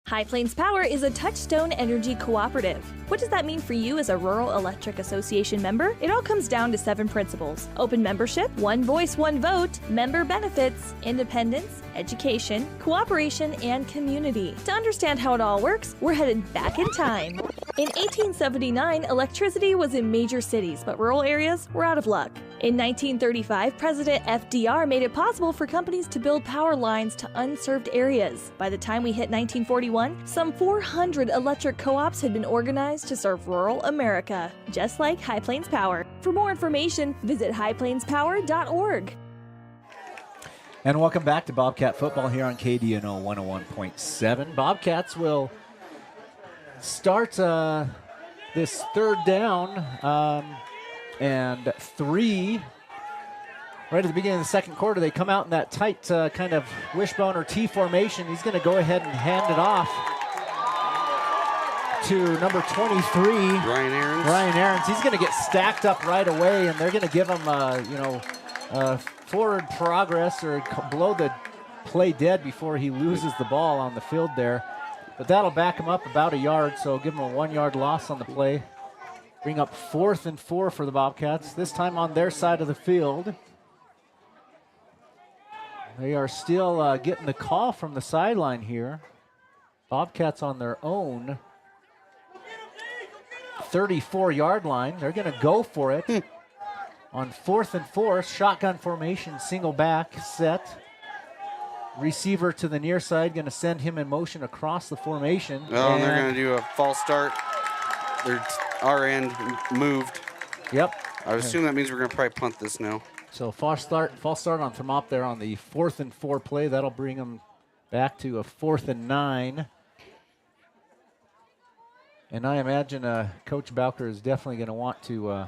High Plains Power is a Touchstone Energy Cooperative. What does that mean for you as a Rural Electric Association member? It all comes down to 7 principles: open membership, one voice, one vote, member benefits, independence, education, cooperation, and community. To understand how it all works, we're headed back in time. In 1879, electricity was in major cities, but rural areas were out of luck. In 1935, President FDR made it possible for companies to build power lines to unserved areas. By the time we hit 1941, some 400 electric co-ops had been organized to serve rural America, just like High Plains Power. For more information, visit highplainspower.org. And welcome back to Bobcat Football here on KDNO 101.7. Bobcats will start this 3rd down and 3. Right at the beginning of the 2nd quarter, they come out in that tight kind of wishbone or T formation. He's going to go ahead and hand it off to number 23, Ryan Aarons. Ryan Aarons. He's going to get stacked up right away, and they're going to give him, forward progress or blow the play dead before he loses the ball on the field there. But that'll back him up about a yard, so give him a 1-yard loss on the play. Bring up 4th and 4 for the Bobcats, this time on their side of the field. They are still getting the call from the sideline here. Bobcats on their own 34-yard line. They're going to go for it. On 4th and 4, shotgun formation, single back set. Receiver to the near side, going to send him in motion across the formation. Oh, and they're going to do a false start. Our end moved. Yep. I would assume that means we're going to probably punt this now. So false start on Thermop there on the 4th and 4 play. That'll bring them back to a 4th and 9. And I imagine Coach Bowker is definitely going to want to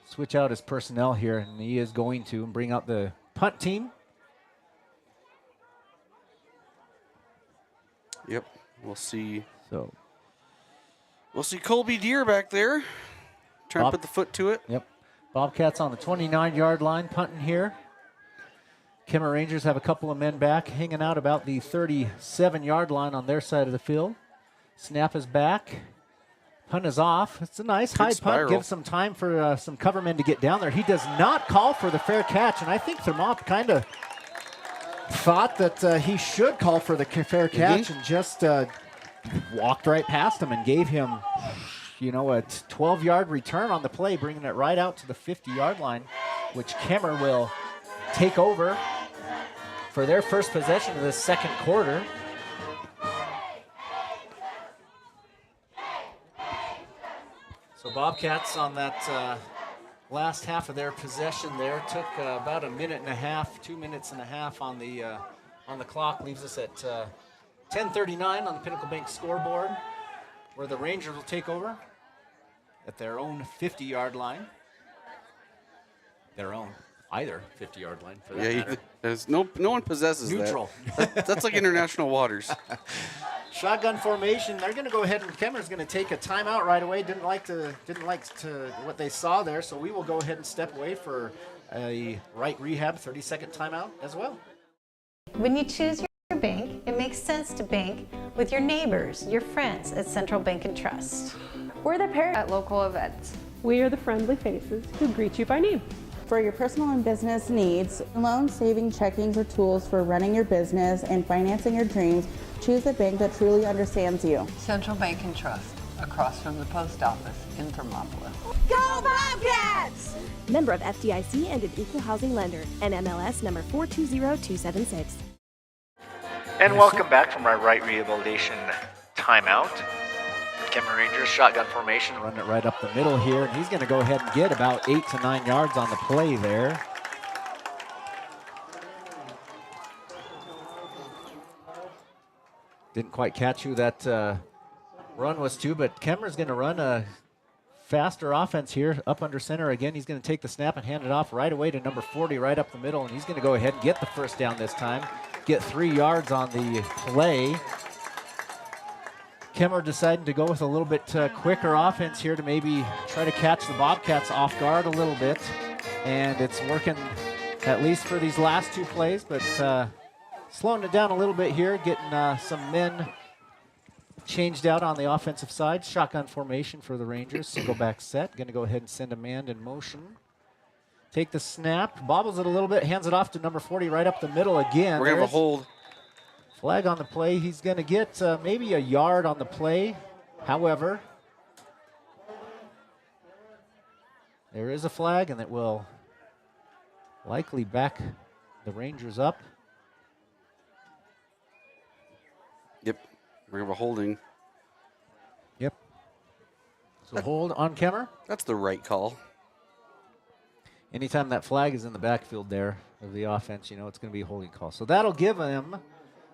switch out his personnel here, and he is going to, and bring out the punt team. Yep, we'll see. So we'll see Colby Deere back there. Trying to put the foot to it. Yep. Bobcats on the 29-yard line, punting here. Kemmerer Rangers have a couple of men back, hanging out about the 37-yard line on their side of the field. Snap is back. Punt is off. It's a nice high punt. Gives some time for some cover men to get down there. He does not call for the fair catch, and I think Thermop kind of thought that he should call for the fair catch and just walked right past him and gave him, you know, a 12-yard return on the play, bringing it right out to the 50-yard line, which Kemmerer will take over for their first possession of the second quarter. So Bobcats on that last half of their possession there took about a minute and a half, 2 minutes and a half on the clock. Leaves us at 10:39 on the Pinnacle Bank scoreboard, where the Rangers will take over at their own 50-yard line. Their own, either 50-yard line for that matter. There's no one possesses Neutral. that. That's like international waters. Shotgun formation. They're going to go ahead, and Kemmerer's going to take a timeout right away. Didn't like to what they saw there, so we will go ahead and step away for a right rehab 30-second timeout as well. When you choose your bank, it makes sense to bank with your neighbors, your friends at Central Bank and Trust. We're the parents at local events. We are the friendly faces who greet you by name. For your personal and business needs, loan, saving, checkings, or tools for running your business and financing your dreams, choose a bank that truly understands you. Central Bank and Trust, across from the post office in Thermopolis. Go Bobcats! Member of FDIC and an equal housing lender. NMLS number 420276. And welcome back from our right rehabilitation timeout. Kemmerer Rangers shotgun formation. Run it right up the middle here, and he's going to go ahead and get about 8 to 9 yards on the play there. Didn't quite catch who that run was to, but Kemmerer's going to run a faster offense here, up under center again. He's going to take the snap and hand it off right away to number 40, right up the middle, and he's going to go ahead and get the first down this time, get 3 yards on the play. Kemmerer deciding to go with a little bit quicker offense here to maybe try to catch the Bobcats off guard a little bit, and it's working at least for these last 2 plays, but slowing it down a little bit here, getting some men changed out on the offensive side. Shotgun formation for the Rangers. Single back set. Going to go ahead and send a man in motion. Take the snap. Bobbles it a little bit. Hands it off to number 40 right up the middle again. We're going to have a hold. Flag on the play. He's going to get maybe a yard on the play. However, there is a flag, and it will likely back the Rangers up. Yep. We're going to have a holding. Yep. So hold on Kemmerer. That's the right call. Anytime that flag is in the backfield there of the offense, you know it's going to be a holding call. So that'll give them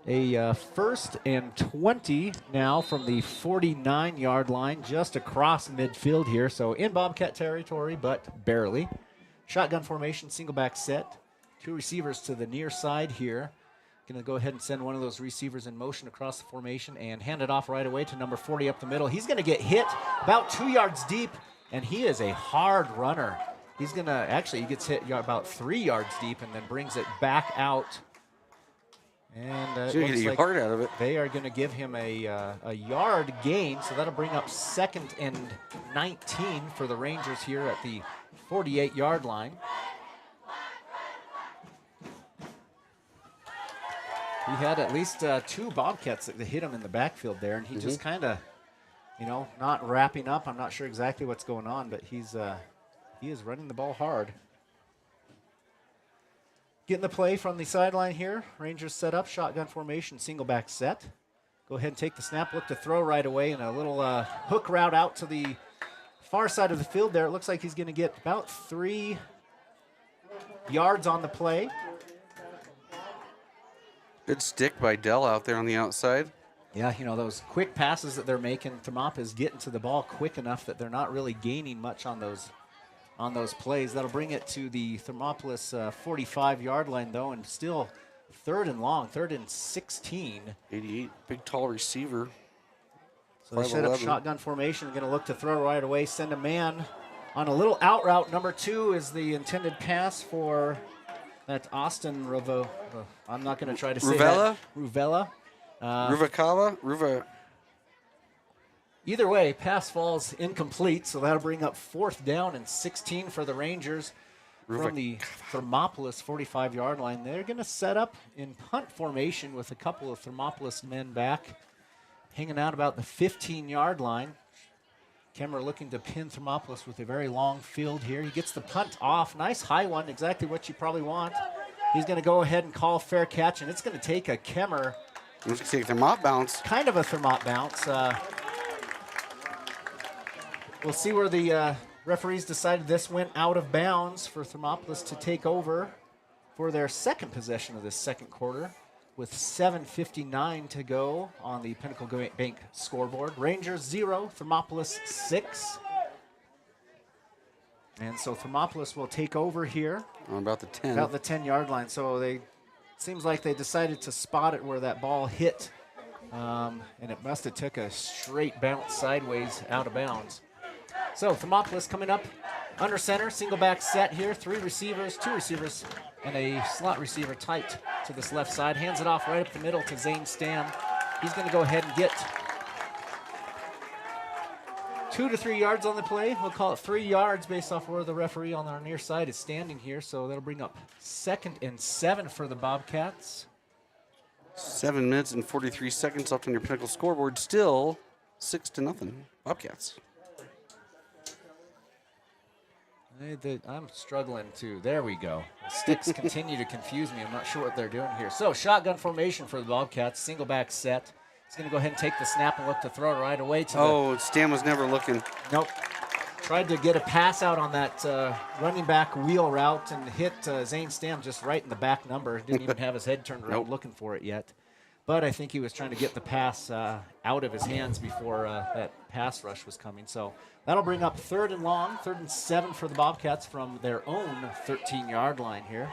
a 1st and 20 now from the 49-yard line, just across midfield here. So in Bobcat territory, but barely. Shotgun formation, single back set. 2 receivers to the near side here. Going to go ahead and send one of those receivers in motion across the formation and hand it off right away to number 40 up the middle. He's going to get hit about 2 yards deep, and he is a hard runner. He's going to, actually, he gets hit about 3 yards deep and then brings it back out. And He's going to get a yard out of it. They are going to give him a yard gain, so that'll bring up 2nd and 19 for the Rangers here at the 48-yard line. He had at least 2 Bobcats that hit him in the backfield there, and he just kind of, you know, not wrapping up. I'm not sure exactly what's going on, but he is running the ball hard. Getting the play from the sideline here. Rangers set up, shotgun formation, single back set. Go ahead and take the snap, look to throw right away, and a little hook route out to the far side of the field there. It looks like he's going to get about 3 yards on the play. Good stick by Dell out there on the outside. Yeah, you know, those quick passes that they're making, Thermopolis getting to the ball quick enough that they're not really gaining much on those plays. That'll bring it to the Thermopolis 45-yard line, though, and still third and long, 3rd and 16. 88, big, tall receiver. So they set up shotgun formation. Going to look to throw right away, send a man on a little out route. Number 2 is the intended pass for that Austin Revo. I'm not going to try to say that. Ruvella. Ruvacava? Either way, pass falls incomplete, so that'll bring up 4th down and 16 for the Rangers from the Thermopolis 45-yard line. They're going to set up in punt formation with a couple of Thermopolis men back, hanging out about the 15-yard line. Kemmerer looking to pin Thermopolis with a very long field here. He gets the punt off. Nice high one, exactly what you probably want. He's going to go ahead and call fair catch, and it's going to take a Kemmerer. It's going to take a Thermop bounce. Kind of a Thermop bounce. We'll see where the referees decided this went out of bounds for Thermopolis to take over for their second possession of this second quarter with 7:59 to go on the Pinnacle Bank scoreboard. Rangers 0, Thermopolis 6. And so Thermopolis will take over here. On about the 10. About the 10-yard line. So seems like they decided to spot it where that ball hit. And it must have took a straight bounce sideways out of bounds. So Thermopolis coming up under center, single back set here, 3 receivers, 2 receivers, and a slot receiver tight to this left side. Hands it off right up the middle to Zane Stam. He's going to go ahead and get 2 to 3 yards on the play. We'll call it 3 yards based off where the referee on our near side is standing here. So that'll bring up 2nd and 7 for the Bobcats. 7 minutes and 43 seconds left on your Pinnacle scoreboard. Still 6-0 Bobcats. I'm struggling to. There we go. The sticks continue to confuse me. I'm not sure what they're doing here. So shotgun formation for the Bobcats. Single back set. He's going to go ahead and take the snap and look to throw it right away to Stam was never looking. Nope. Tried to get a pass out on that running back wheel route and hit Zane Stam just right in the back number. Didn't even have his head turned around looking for it yet. But I think he was trying to get the pass out of his hands before that pass rush was coming. So that'll bring up 3rd and long, 3rd and 7 for the Bobcats from their own 13-yard line here.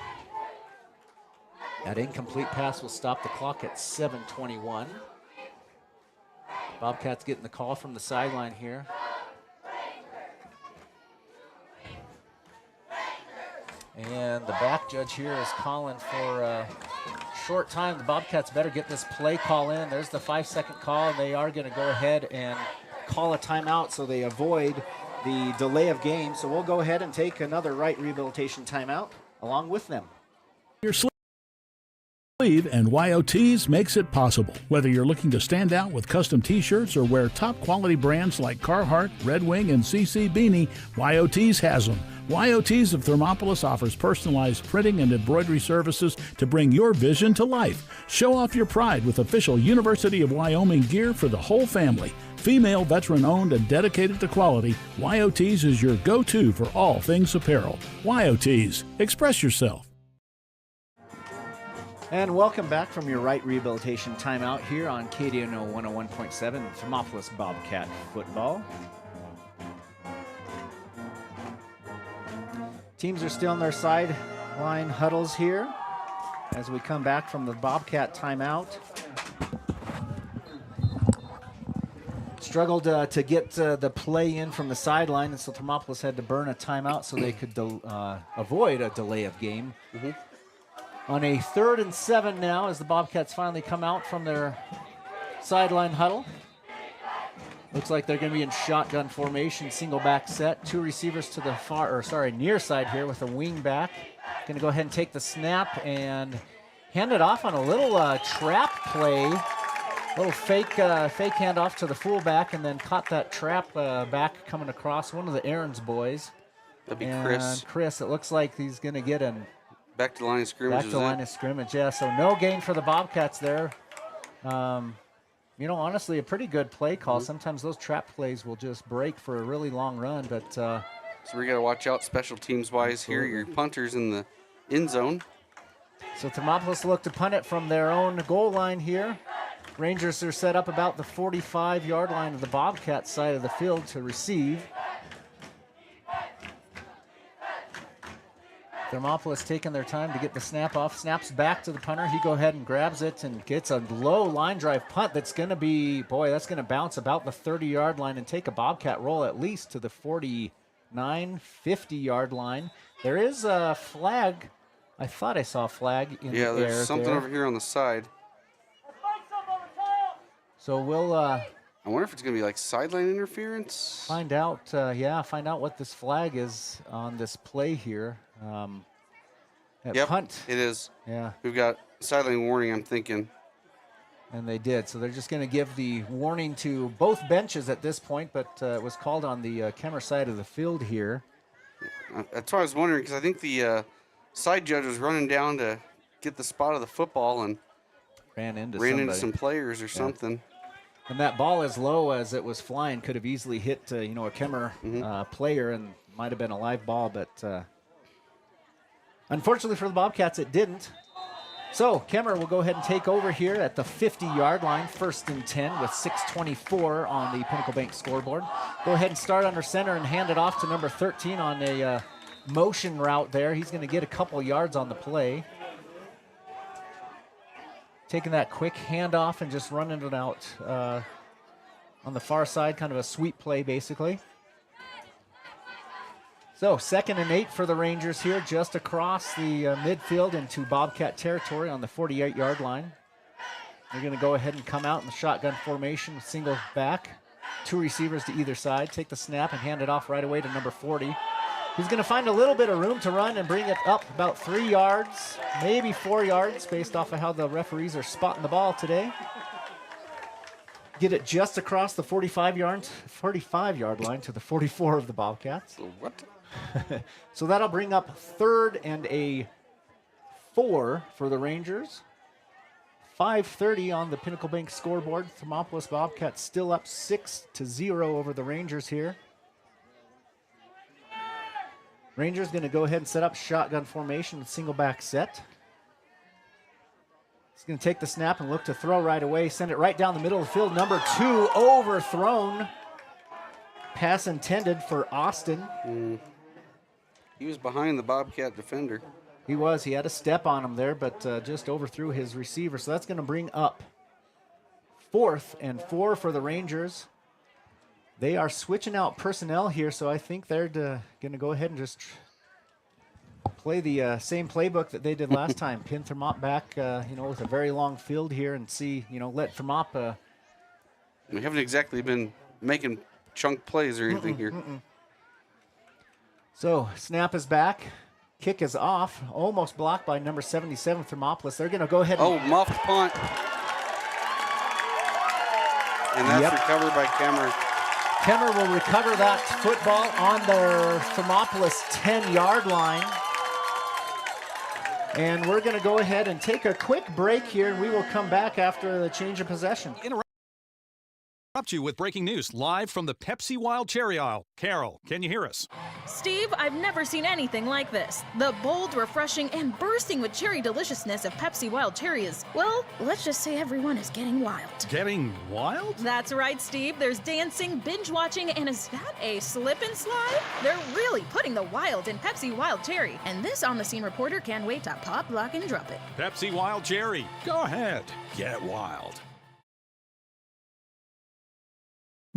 That incomplete pass will stop the clock at 7:21. Bobcats getting the call from the sideline here. And the back judge here is calling for a short time. The Bobcats better get this play call in. There's the 5-second call. They are going to go ahead and call a timeout so they avoid the delay of game. So we'll go ahead and take another right rehabilitation timeout along with them. Your sleeve and YOTs makes it possible. Whether you're looking to stand out with custom t-shirts or wear top quality brands like Carhartt, Red Wing, and CC Beanie, YOTs has them. YOTs of Thermopolis offers personalized printing and embroidery services to bring your vision to life. Show off your pride with official University of Wyoming gear for the whole family. Female, veteran-owned, and dedicated to quality, YOTs is your go-to for all things apparel. YOTs, express yourself. And welcome back from your right rehabilitation timeout here on KDNO 101.7, Thermopolis Bobcat football. Teams are still in their sideline huddles here as we come back from the Bobcat timeout. Struggled to get the play in from the sideline, and so Thermopolis had to burn a timeout so they could avoid a delay of game. On a 3rd and 7 now as the Bobcats finally come out from their sideline huddle. Looks like they're going to be in shotgun formation, single back set. 2 receivers to the near side here with a wing back. Going to go ahead and take the snap and hand it off on a little trap play. Little fake handoff to the fullback, and then caught that trap back coming across one of the Aaron's boys. That'd be Chris. Chris, it looks like he's going to get an back to the line of scrimmage. Back to the line of scrimmage, yeah. So no gain for the Bobcats there. Honestly, a pretty good play call. Sometimes those trap plays will just break for a really long run, but so we got to watch out special teams wise here. Your punters in the end zone. So Thermopolis look to punt it from their own goal line here. Rangers are set up about the 45-yard line of the Bobcats side of the field to receive. Thermopolis taking their time to get the snap off. Snaps back to the punter. He go ahead and grabs it and gets a low line drive punt that's going to be, boy, that's going to bounce about the 30-yard line and take a Bobcat roll at least to the 49, 50-yard line. There is a flag. I thought I saw a flag in the air. Yeah, there's something over here on the side. So we'll I wonder if it's going to be like sideline interference. find out, find out what this flag is on this play here. Yep, punt. it is. Yeah. We've got sideline warning, I'm thinking. And they did. So they're just going to give the warning to both benches at this point, but it was called on the Kemmerer side of the field here. That's why I was wondering, because I think the side judge was running down to get the spot of the football and ran into some players or something. And that ball, as low as it was flying, could have easily hit a Kemmerer player and might have been a live ball, but unfortunately for the Bobcats, it didn't. So Kemmerer will go ahead and take over here at the 50-yard line, 1st and 10 with 6:24 on the Pinnacle Bank scoreboard. Go ahead and start under center and hand it off to number 13 on a motion route there. He's going to get a couple yards on the play. Taking that quick handoff and just running it out on the far side, kind of a sweep play basically. So 2nd and 8 for the Rangers here, just across the midfield into Bobcat territory on the 48-yard line. They're going to go ahead and come out in the shotgun formation with single back. 2 receivers to either side. Take the snap and hand it off right away to number 40. He's going to find a little bit of room to run and bring it up about 3 yards, maybe 4 yards, based off of how the referees are spotting the ball today. Get it just across the 45-yard line to the 44 of the Bobcats. What? So that'll bring up 3rd and 4 for the Rangers. 5:30 on the Pinnacle Bank scoreboard. Thermopolis Bobcats still up 6-0 over the Rangers here. Rangers going to go ahead and set up shotgun formation with single back set. He's going to take the snap and look to throw right away. Send it right down the middle of the field. Number 2 overthrown. Pass intended for Austin. He was behind the Bobcat defender. He was. He had a step on him there, but just overthrew his receiver. So that's going to bring up 4th and 4 for the Rangers. They are switching out personnel here, so I think they're going to go ahead and just play the same playbook that they did last time. Pin Thermop back, with a very long field here and see, let Thermop. We haven't exactly been making chunk plays or anything here. So snap is back. Kick is off. Almost blocked by number 77, Thermopolis. They're going to go ahead and... muffed punt. And that's recovered by Kemmerer. Kemmerer will recover that football on their Thermopolis 10-yard line. And we're going to go ahead and take a quick break here, and we will come back after the change of possession. Interrupt you with breaking news live from the Pepsi Wild Cherry aisle. Carol, can you hear us? Steve, I've never seen anything like this. The bold, refreshing, and bursting with cherry deliciousness of Pepsi Wild Cherry is, well, let's just say everyone is getting wild. Getting wild? That's right, Steve. There's dancing, binge-watching, and is that a slip and slide? They're really putting the wild in Pepsi Wild Cherry, and this on-the-scene reporter can't wait to pop, lock, and drop it. Pepsi Wild Cherry. Go ahead. Get wild.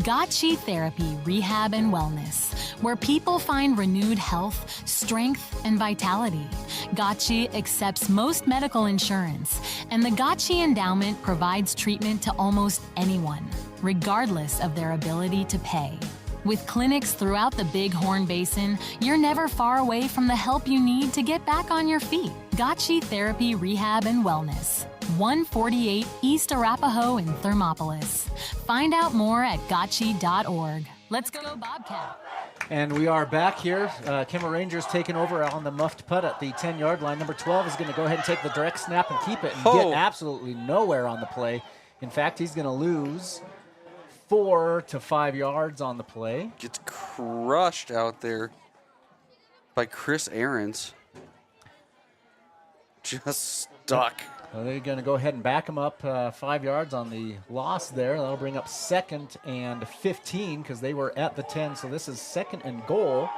Gotchi Therapy, Rehab, and Wellness, where people find renewed health, strength, and vitality. Gotchi accepts most medical insurance, and the Gotchi Endowment provides treatment to almost anyone, regardless of their ability to pay. With clinics throughout the Bighorn Basin, you're never far away from the help you need to get back on your feet. Gotchi Therapy, Rehab, and Wellness, 148 East Arapahoe in Thermopolis. Find out more at gotchi.org. Let's go Bobcat. And we are back here. Kemmerer Rangers taking over on the muffed putt at the 10-yard line. Number 12 is going to go ahead and take the direct snap and keep it and get absolutely nowhere on the play. In fact, he's going to lose 4 to 5 yards on the play. Gets crushed out there by Chris Ahrens. just stuck. Well, they're going to go ahead and back him up 5 yards on the loss there. That'll bring up 2nd and 15 because they were at the 10. So this is 2nd and goal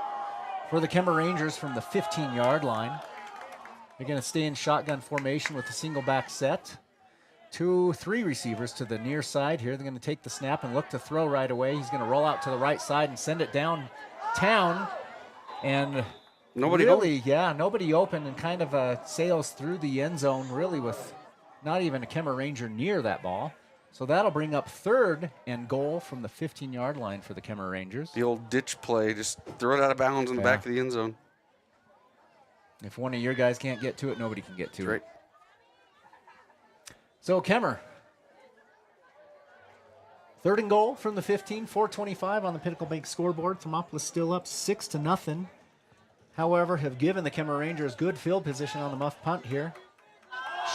for the Kemmerer Rangers from the 15-yard line. They're going to stay in shotgun formation with the single back set. 2-3 receivers to the near side here. They're going to take the snap and look to throw right away. He's going to roll out to the right side and send it downtown. And nobody open and kind of sails through the end zone really with not even a Kemmerer Ranger near that ball. So that'll bring up 3rd and goal from the 15-yard line for the Kemmerer Rangers. The old ditch play, just throw it out of bounds in the back of the end zone. If one of your guys can't get to it, nobody can get to That's it. Right. So Kemmerer. 3rd and goal from the 15, 4:25 on the Pinnacle Bank scoreboard. Thermopolis still up 6-0. However, have given the Kemmerer Rangers good field position on the muff punt here.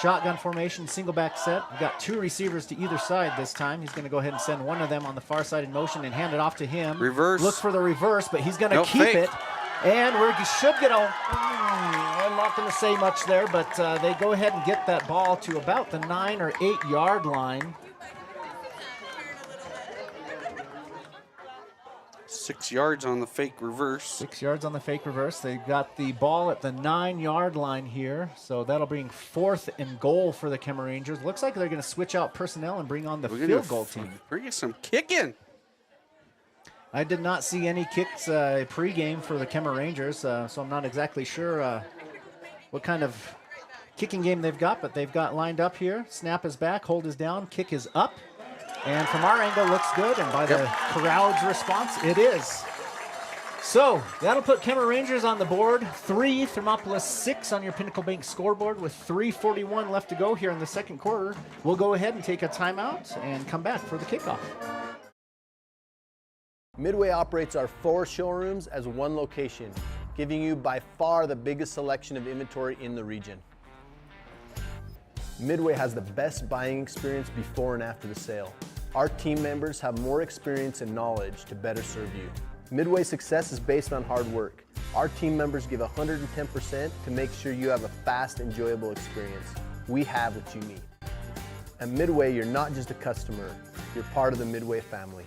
Shotgun formation, single back set. We've got 2 receivers to either side this time. He's going to go ahead and send one of them on the far side in motion and hand it off to him. Reverse. Look for the reverse, but he's going to keep it. And we should get a... I'm not going to say much there, but they go ahead and get that ball to about the 9 or 8 yard line. 6 yards on the fake reverse. 6 yards on the fake reverse. They've got the ball at the 9 yard line here, so that'll bring 4th and goal for the Kemmerer Rangers. Looks like they're going to switch out personnel and bring on the field goal team. Bring some kicking. I did not see any kicks pregame for the Kemmerer Rangers, so I'm not exactly sure what kind of kicking game they've got, but they've got lined up here. Snap is back, hold is down, kick is up. And from our angle, looks good, and by the crowd's response, it is. So that'll put Kemmerer Rangers on the board. 3, Thermopolis 6 on your Pinnacle Bank scoreboard with 3:41 left to go here in the second quarter. We'll go ahead and take a timeout and come back for the kickoff. Midway operates our 4 showrooms as one location, giving you by far the biggest selection of inventory in the region. Midway has the best buying experience before and after the sale. Our team members have more experience and knowledge to better serve you. Midway's success is based on hard work. Our team members give 110% to make sure you have a fast, enjoyable experience. We have what you need. At Midway, you're not just a customer, you're part of the Midway family.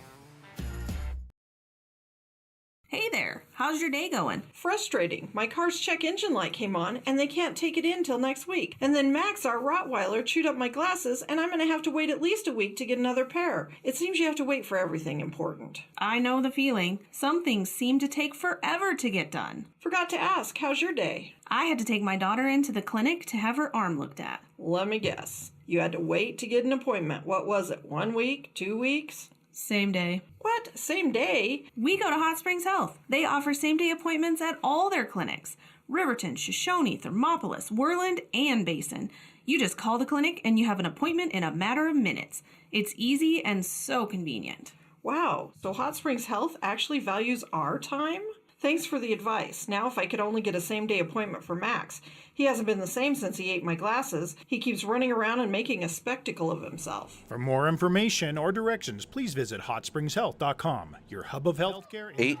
Hey there, how's your day going? Frustrating. My car's check engine light came on and they can't take it in till next week. And then Max, our Rottweiler, chewed up my glasses and I'm going to have to wait at least a week to get another pair. It seems you have to wait for everything important. I know the feeling. Some things seem to take forever to get done. Forgot to ask, how's your day? I had to take my daughter into the clinic to have her arm looked at. Let me guess. You had to wait to get an appointment. What was it, 1 week, 2 weeks? Same day. What? Same day? We go to Hot Springs Health. They offer same-day appointments at all their clinics. Riverton, Shoshone, Thermopolis, Worland, and Basin. You just call the clinic and you have an appointment in a matter of minutes. It's easy and so convenient. Wow, so Hot Springs Health actually values our time? Thanks for the advice. Now if I could only get a same-day appointment for Max. He hasn't been the same since he ate my glasses. He keeps running around and making a spectacle of himself. For more information or directions, please visit hotspringshealth.com, your hub of healthcare. 8.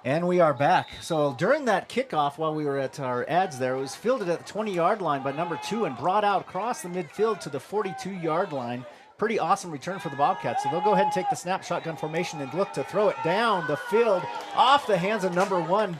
And we are back. So during that kickoff, while we were at our ads there, it was fielded at the 20-yard line by number 2 and brought out across the midfield to the 42-yard line. Pretty awesome return for the Bobcats. So they'll go ahead and take the snap, shotgun formation, and look to throw it down the field off the hands of number 1,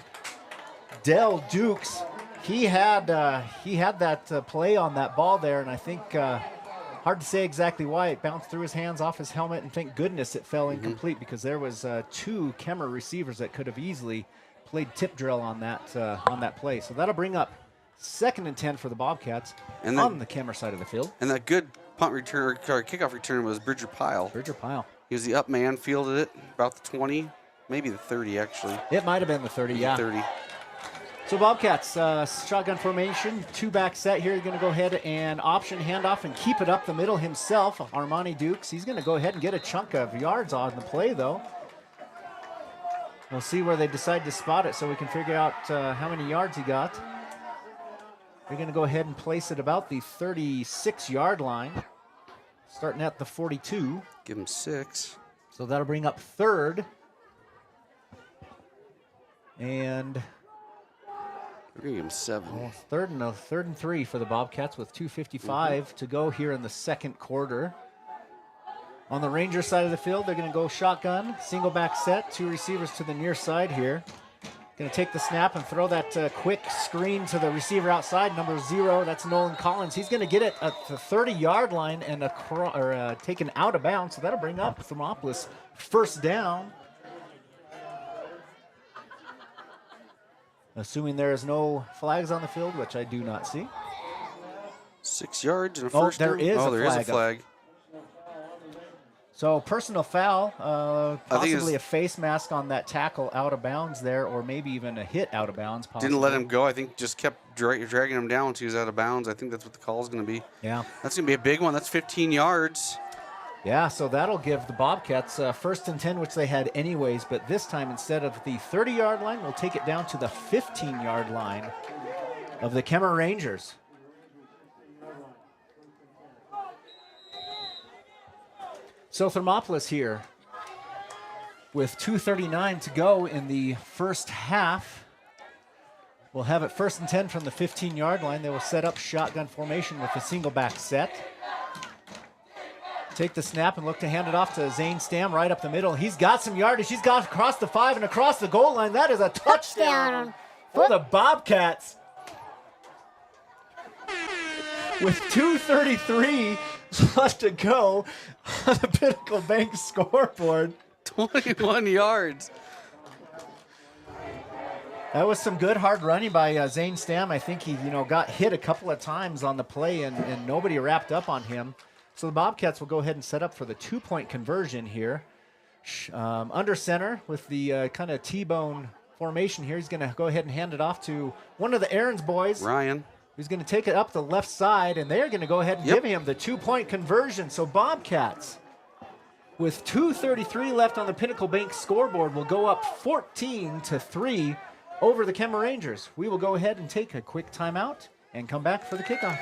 Dell Dukes. He had that play on that ball there, and I think hard to say exactly why it bounced through his hands off his helmet, and thank goodness it fell incomplete because there was 2 Kemmerer receivers that could have easily played tip drill on that play. So that'll bring up 2nd and 10 for the Bobcats on the Kemmerer side of the field. And that good punt return or kickoff return was Bridger Pyle. Bridger Pyle. He was the up man, fielded it about the 20, maybe the 30 actually. It might have been the 30, yeah. 30. So Bobcats, shotgun formation, 2 back set here. He's going to go ahead and option handoff and keep it up the middle himself. Armani Dukes, he's going to go ahead and get a chunk of yards on the play though. We'll see where they decide to spot it so we can figure out how many yards he got. They're going to go ahead and place it about the 36-yard line, starting at the 42. Give him 6. So that'll bring up 3rd. And 3 7. Well, third and 3 for the Bobcats with 2:55 to go here in the second quarter. On the Rangers side of the field, they're going to go shotgun, single back set, 2 receivers to the near side here. Going to take the snap and throw that quick screen to the receiver outside, number 0. That's Nolan Collins. He's going to get it at the 30-yard line and taken out of bounds. So that'll bring up Thermopolis first down. Assuming there is no flags on the field, which I do not see. 6 yards and a first there down. is a there flag. is a flag. So personal foul, possibly a face mask on that tackle out of bounds there, or maybe even a hit out of bounds. Possibly. Didn't let him go. I think just kept dragging him down until he was out of bounds. I think that's what the call is going to be. Yeah. That's going to be a big one. That's 15 yards. Yeah, so that'll give the Bobcats first and 10, which they had anyways, but this time instead of the 30-yard line, we'll take it down to the 15-yard line of the Kemmerer Rangers. So Thermopolis here with 2:39 to go in the first half. We'll have it first and 10 from the 15-yard line. They will set up shotgun formation with a single back set. Take the snap and look to hand it off to Zane Stam right up the middle. He's got some yardage. He's got across the 5 and across the goal line. That is a touchdown for the Bobcats. With 2:33 left to go on the Pinnacle Bank scoreboard. 21 yards. That was some good hard running by Zane Stam. I think he got hit a couple of times on the play and nobody wrapped up on him. So the Bobcats will go ahead and set up for the 2-point conversion here. Under center with the kind of T-bone formation here. He's going to go ahead and hand it off to one of the Aaron's boys. Ryan. Who's going to take it up the left side, and they're going to go ahead and give him the 2-point conversion. So Bobcats, with 2:33 left on the Pinnacle Bank scoreboard, will go up 14-3 over the Kemmerer Rangers. We will go ahead and take a quick timeout and come back for the kickoff.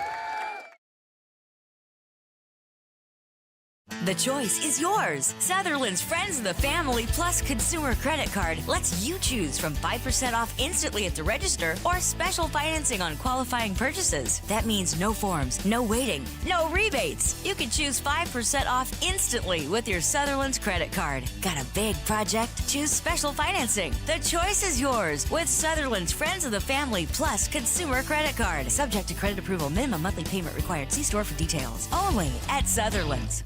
The choice is yours. Sutherland's Friends of the Family Plus Consumer Credit Card lets you choose from 5% off instantly at the register or special financing on qualifying purchases. That means no forms, no waiting, no rebates. You can choose 5% off instantly with your Sutherland's credit card. Got a big project? Choose special financing. The choice is yours with Sutherland's Friends of the Family Plus Consumer Credit Card. Subject to credit approval. Minimum monthly payment required. See store for details. Only at Sutherland's.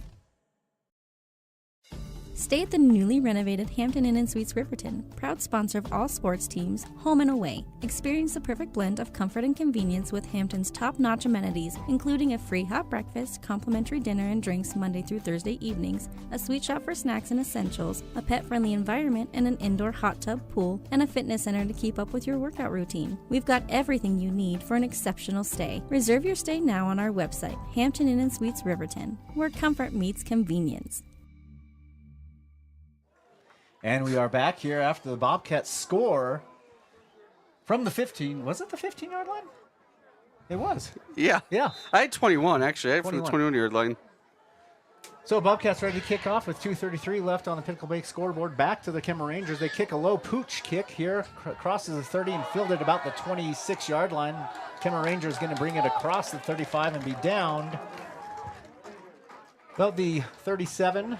Stay at the newly renovated Hampton Inn & Suites Riverton, proud sponsor of all sports teams, home and away. Experience the perfect blend of comfort and convenience with Hampton's top-notch amenities, including a free hot breakfast, complimentary dinner and drinks Monday through Thursday evenings, a sweet shop for snacks and essentials, a pet-friendly environment and an indoor hot tub pool, and a fitness center to keep up with your workout routine. We've got everything you need for an exceptional stay. Reserve your stay now on our website, Hampton Inn & Suites Riverton, where comfort meets convenience. And we are back here after the Bobcats score from the 15. Was it the 15-yard line? It was. Yeah. Yeah. I had 21, actually. I had from the 21-yard line. So Bobcats ready to kick off with 2:33 left on the Pinnacle Bank scoreboard. Back to the Kemmerer Rangers. They kick a low pooch kick here. Crosses the 30 and fielded about the 26-yard line. Kemmerer Rangers going to bring it across the 35 and be downed about the 37-yard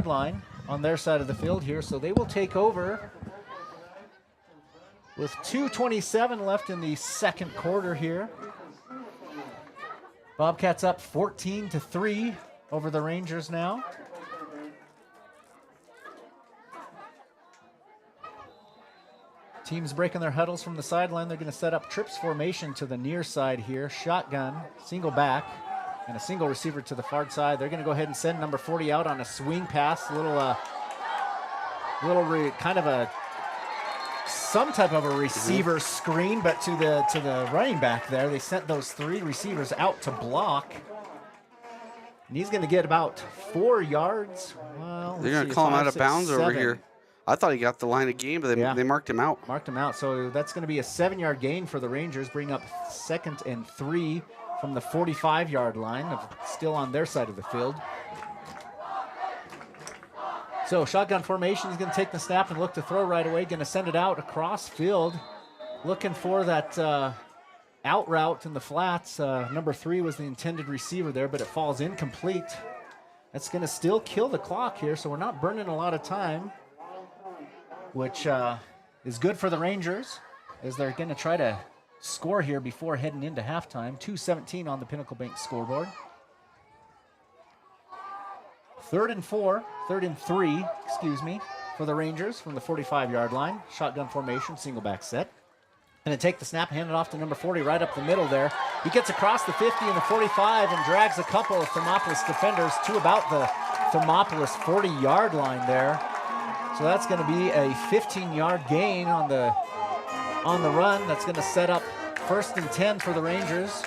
line on their side of the field here. So they will take over with 2:27 left in the second quarter here. Bobcats up 14-3 over the Rangers now. Teams breaking their huddles from the sideline. They're going to set up trips formation to the near side here. Shotgun, single back, and a single receiver to the far side. They're going to go ahead and send number 40 out on a swing pass. Some type of a receiver screen, but to the running back there. They sent those 3 receivers out to block. And he's going to get about 4 yards. Well, they're going to call him out of bounds over here. I thought he got the line of game, but they marked him out. Marked him out. So that's going to be a 7-yard gain for the Rangers. Bring up 2nd and 3 from the 45-yard line, still on their side of the field. So shotgun formation. He's going to take the snap and look to throw right away. Going to send it out across field. Looking for that out route in the flats. Number 3 was the intended receiver there, but it falls incomplete. That's going to still kill the clock here, so we're not burning a lot of time, which is good for the Rangers, as they're going to try to score here before heading into halftime. 2:17 on the Pinnacle Bank scoreboard. 3rd and 3, for the Rangers from the 45-yard line. Shotgun formation, single back set. Going to take the snap, hand it off to number 40 right up the middle there. He gets across the 50 and the 45 and drags a couple of Thermopolis defenders to about the Thermopolis 40-yard line there. So that's going to be a 15-yard gain on the run. That's going to set up 1st and 10 for the Rangers.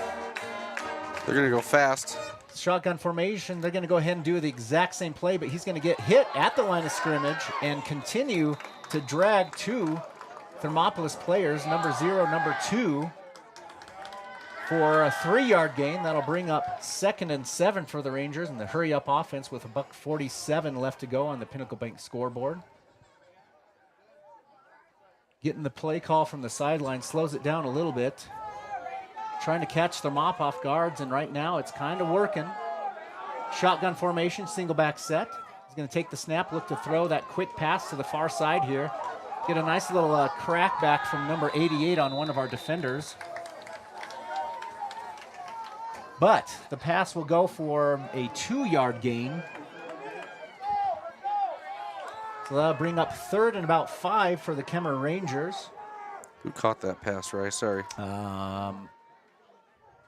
They're going to go fast. Shotgun formation. They're going to go ahead and do the exact same play, but he's going to get hit at the line of scrimmage and continue to drag 2 Thermopolis players, number 0, number 2, for a 3-yard gain. That'll bring up 2nd and 7 for the Rangers in the hurry-up offense with $1:47 left to go on the Pinnacle Bank scoreboard. Getting the play call from the sideline slows it down a little bit. Trying to catch Thermop off guards, and right now it's kind of working. Shotgun formation, single back set. He's going to take the snap, look to throw that quick pass to the far side here. Get a nice little crack back from number 88 on one of our defenders. But the pass will go for a 2-yard gain. So that'll bring up 3rd and about 5 for the Kemmerer Rangers. Who caught that pass, Rye? Sorry.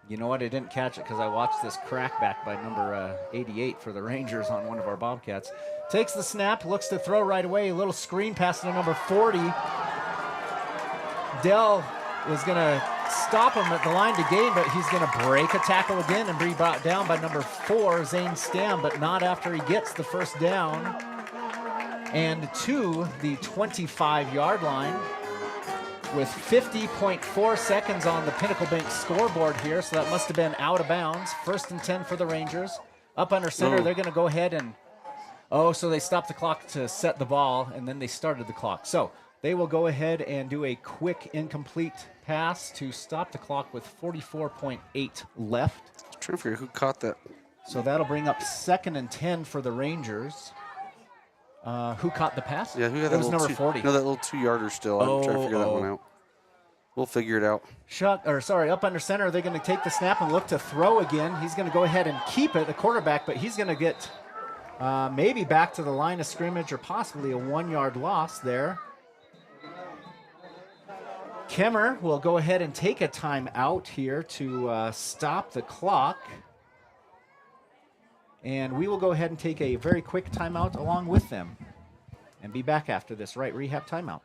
You know what? I didn't catch it because I watched this crackback by number 88 for the Rangers on one of our Bobcats. Takes the snap, looks to throw right away. A little screen pass to number 40. Dell was going to stop him at the line to gain, but he's going to break a tackle again and be brought down by number 4, Zane Stam, but not after he gets the first down. And to the 25-yard line with 50.4 seconds on the Pinnacle Bank scoreboard here, so that must have been out of bounds. 1st and 10 for the Rangers. Up under center, they're going to go ahead and... so they stopped the clock to set the ball, and then they started the clock. So they will go ahead and do a quick incomplete pass to stop the clock with 44.8 left. I'm trying to figure out who caught that. So that'll bring up 2nd and 10 for the Rangers. Who caught the pass? Yeah, who got that? It was number 40. No, that little 2-yarder still. I'm trying to figure that one out. We'll figure it out. Up under center, they're going to take the snap and look to throw again. He's going to go ahead and keep it, the quarterback, but he's going to get maybe back to the line of scrimmage or possibly a 1-yard loss there. Kemmerer will go ahead and take a timeout here to stop the clock. And we will go ahead and take a very quick timeout along with them and be back after this right rehab timeout.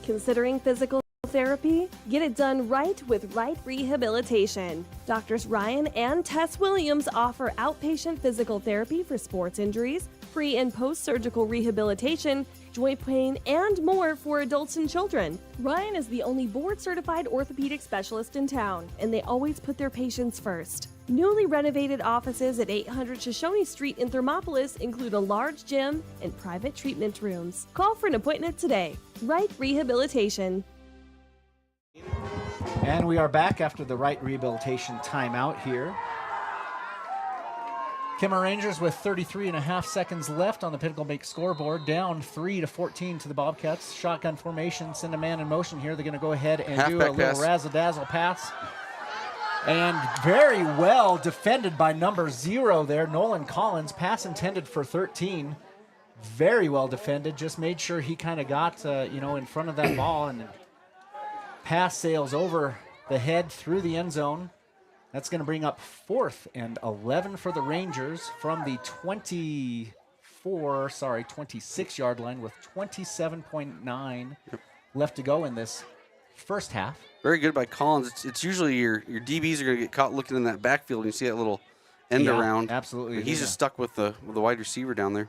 Considering physical therapy? Get it done right with Right Rehabilitation. Doctors Ryan and Tess Williams offer outpatient physical therapy for sports injuries, pre- and post-surgical rehabilitation, joint pain, and more for adults and children. Ryan is the only board-certified orthopedic specialist in town, and they always put their patients first. Newly renovated offices at 800 Shoshone Street in Thermopolis include a large gym and private treatment rooms. Call for an appointment today. Right Rehabilitation. And we are back after the Right Rehabilitation timeout here. Kemmerer Rangers with 33.5 seconds left on the Pinnacle Bank scoreboard, down 3-14 to the Bobcats. Shotgun formation, send a man in motion here. They're going to go ahead and do a little razzle-dazzle pass. And very well defended by number 0 there, Nolan Collins. Pass intended for 13. Very well defended. Just made sure he kind of got, in front of that ball, and pass sails over the head through the end zone. That's going to bring up 4th and 11 for the Rangers from the 26-yard line with 27.9 left to go in this first half. Very good by Collins. It's usually your DBs are going to get caught looking in that backfield, and you see that little end around. Absolutely. But he's just stuck with the wide receiver down there.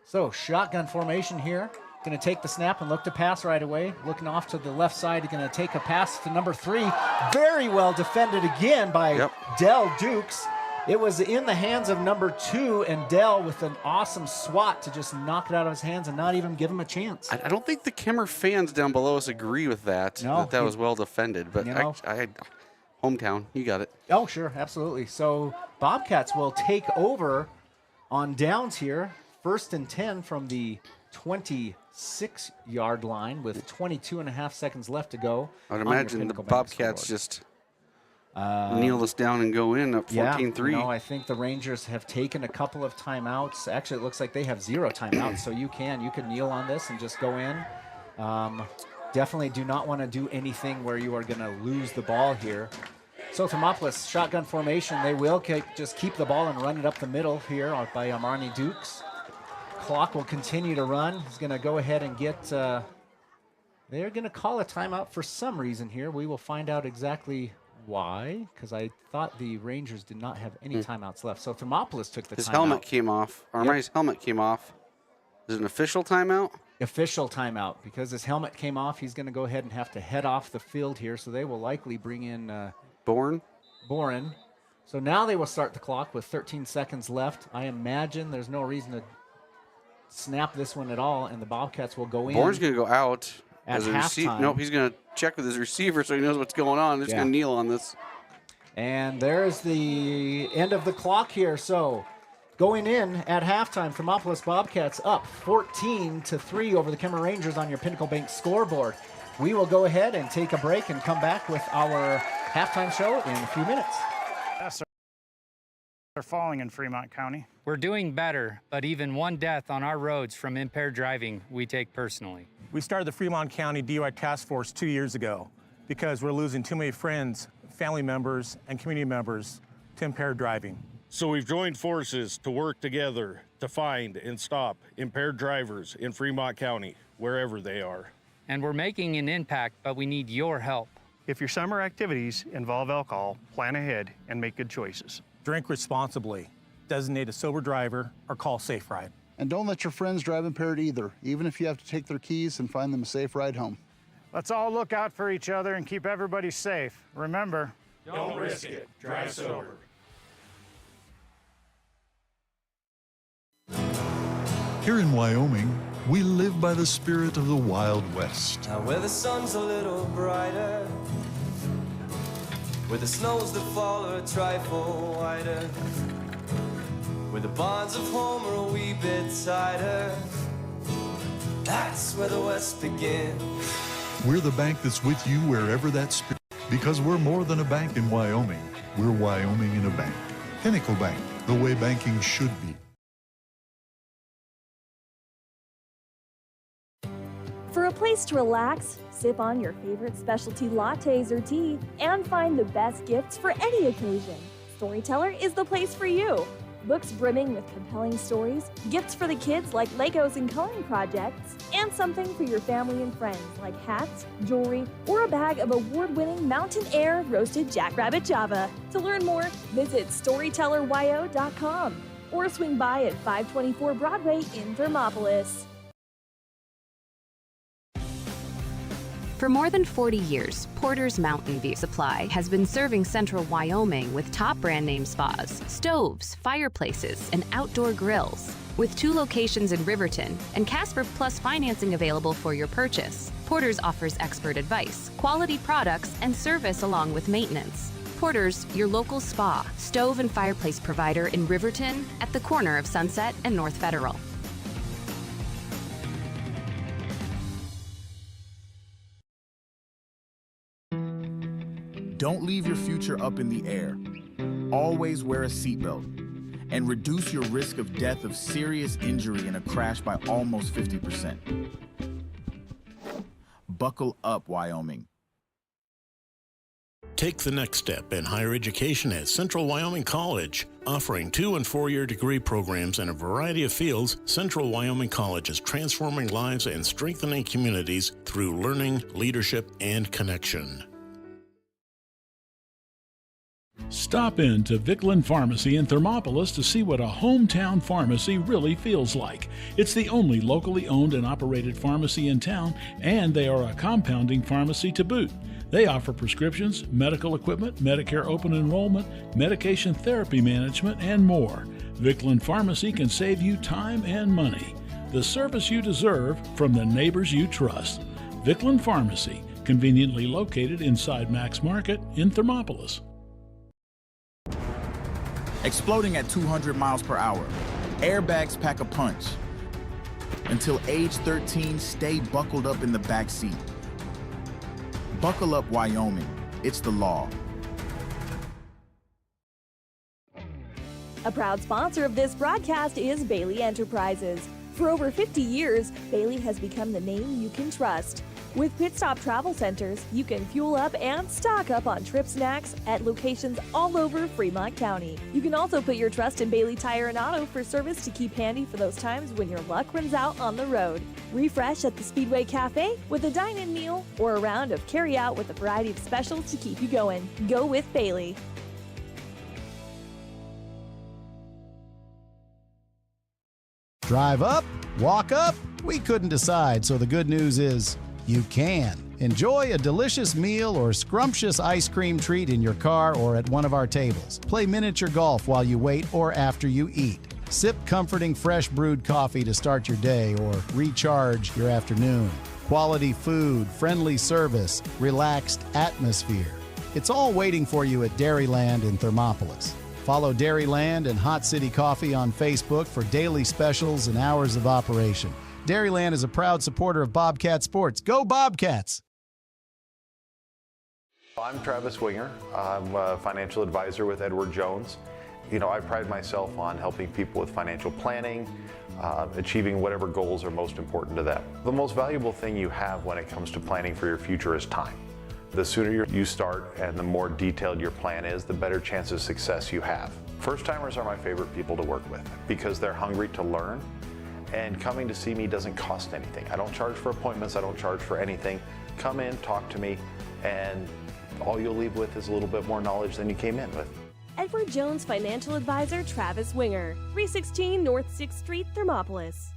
So shotgun formation here. Going to take the snap and look to pass right away. Looking off to the left side, going to take a pass to number 3. Very well defended again by Dell Dukes. It was in the hands of number 2, and Dell with an awesome swat to just knock it out of his hands and not even give him a chance. I don't think the Kemmerer fans down below us agree with that. No, that was well defended. But I hometown, you got it. Oh, sure, absolutely. So Bobcats will take over on downs here. 1st and 10 from the 26-yard line with 22.5 seconds left to go. I would imagine the Bobcats just kneel this down and go in up 14-3. Yeah, I think the Rangers have taken a couple of timeouts. Actually, it looks like they have 0 timeouts, so you could kneel on this and just go in. Definitely do not want to do anything where you are going to lose the ball here. So Thermopolis, shotgun formation. They will just keep the ball and run it up the middle here by Armani Dukes. Clock will continue to run. He's going to go ahead and get... they're going to call a timeout for some reason here. We will find out exactly why, because I thought the Rangers did not have any timeouts left. So Thermopolis took the timeout. His helmet came off. Armani's helmet came off. Is it an official timeout? Official timeout. Because his helmet came off, he's going to go ahead and have to head off the field here. So they will likely bring in Bourne. So now they will start the clock with 13 seconds left. I imagine there's no reason to snap this one at all, and the Bobcats will go in. Bourne's going to go out. At halftime. Nope, he's going to check with his receiver so he knows what's going on. He's going to kneel on this. And there's the end of the clock here. So going in at halftime, Thermopolis Bobcats up 14-3 over the Kemmerer Rangers on your Pinnacle Bank scoreboard. We will go ahead and take a break and come back with our halftime show in a few minutes. Yes, are falling in Fremont County. We're doing better, but even one death on our roads from impaired driving we take personally. We started the Fremont County DUI Task Force 2 years ago because we're losing too many friends, family members, and community members to impaired driving. So we've joined forces to work together to find and stop impaired drivers in Fremont County, wherever they are. And we're making an impact, but we need your help. If your summer activities involve alcohol, plan ahead and make good choices. Drink responsibly, designate a sober driver, or call Safe Ride. And don't let your friends drive impaired either, even if you have to take their keys and find them a safe ride home. Let's all look out for each other and keep everybody safe. Remember, don't risk it. Drive sober. Here in Wyoming, we live by the spirit of the Wild West. Now where the sun's a little brighter, where the snows that fall are a trifle wider, where the bonds of home are a wee bit tighter, that's where the West begins. We're the bank that's with you wherever that spirit, because we're more than a bank in Wyoming. We're Wyoming in a bank. Pinnacle Bank, the way banking should be. For a place to relax, sip on your favorite specialty lattes or tea, and find the best gifts for any occasion, Storyteller is the place for you. Books brimming with compelling stories, gifts for the kids like Legos and coloring projects, and something for your family and friends like hats, jewelry, or a bag of award-winning Mountain Air roasted Jackrabbit Java. To learn more, visit StorytellerYO.com or swing by at 524 Broadway in Thermopolis. For more than 40 years, Porter's Mountain View Supply has been serving central Wyoming with top brand name spas, stoves, fireplaces, and outdoor grills. With 2 locations in Riverton and Casper Plus financing available for your purchase, Porter's offers expert advice, quality products, and service along with maintenance. Porter's, your local spa, stove, and fireplace provider in Riverton at the corner of Sunset and North Federal. Don't leave your future up in the air. Always wear a seatbelt and reduce your risk of death of serious injury in a crash by almost 50%. Buckle up, Wyoming. Take the next step in higher education at Central Wyoming College. Offering 2- and 4-year degree programs in a variety of fields, Central Wyoming College is transforming lives and strengthening communities through learning, leadership, and connection. Stop in to Vicklin Pharmacy in Thermopolis to see what a hometown pharmacy really feels like. It's the only locally owned and operated pharmacy in town, and they are a compounding pharmacy to boot. They offer prescriptions, medical equipment, Medicare open enrollment, medication therapy management, and more. Vickland Pharmacy can save you time and money. The service you deserve from the neighbors you trust. Vickland Pharmacy, conveniently located inside Max Market in Thermopolis. Exploding at 200 miles per hour. Airbags pack a punch. Until age 13, stay buckled up in the back seat. Buckle up, Wyoming. It's the law. A proud sponsor of this broadcast is Bailey Enterprises. For over 50 years, Bailey has become the name you can trust. With Pit Stop Travel Centers, you can fuel up and stock up on trip snacks at locations all over Fremont County. You can also put your trust in Bailey Tire and Auto for service to keep handy for those times when your luck runs out on the road. Refresh at the Speedway Cafe with a dine-in meal or a round of carry-out with a variety of specials to keep you going. Go with Bailey. Drive up? Walk up? We couldn't decide, so the good news is you can. Enjoy a delicious meal or scrumptious ice cream treat in your car or at one of our tables. Play miniature golf while you wait or after you eat. Sip comforting fresh brewed coffee to start your day or recharge your afternoon. Quality food, friendly service, relaxed atmosphere. It's all waiting for you at Dairyland in Thermopolis. Follow Dairyland and Hot City Coffee on Facebook for daily specials and hours of operation. Dairyland is a proud supporter of Bobcat Sports. Go Bobcats! I'm Travis Winger. I'm a financial advisor with Edward Jones. You know, I pride myself on helping people with financial planning, achieving whatever goals are most important to them. The most valuable thing you have when it comes to planning for your future is time. The sooner you start and the more detailed your plan is, the better chance of success you have. First-timers are my favorite people to work with because they're hungry to learn, and coming to see me doesn't cost anything. I don't charge for appointments, I don't charge for anything. Come in, talk to me, and all you'll leave with is a little bit more knowledge than you came in with. Edward Jones Financial Advisor Travis Winger, 316 North 6th Street, Thermopolis.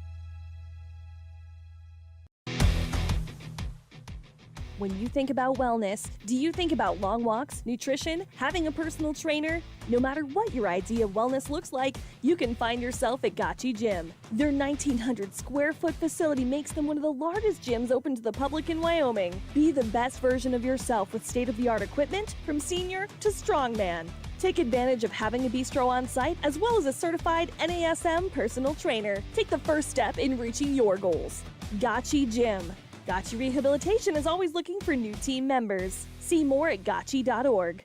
When you think about wellness, do you think about long walks, nutrition, having a personal trainer? No matter what your idea of wellness looks like, you can find yourself at Gotchi Gym. Their 1,900 square foot facility makes them one of the largest gyms open to the public in Wyoming. Be the best version of yourself with state-of-the-art equipment from senior to strongman. Take advantage of having a bistro on site as well as a certified NASM personal trainer. Take the first step in reaching your goals. Gotchi Gym. Gotchi Rehabilitation is always looking for new team members. See more at gotchi.org.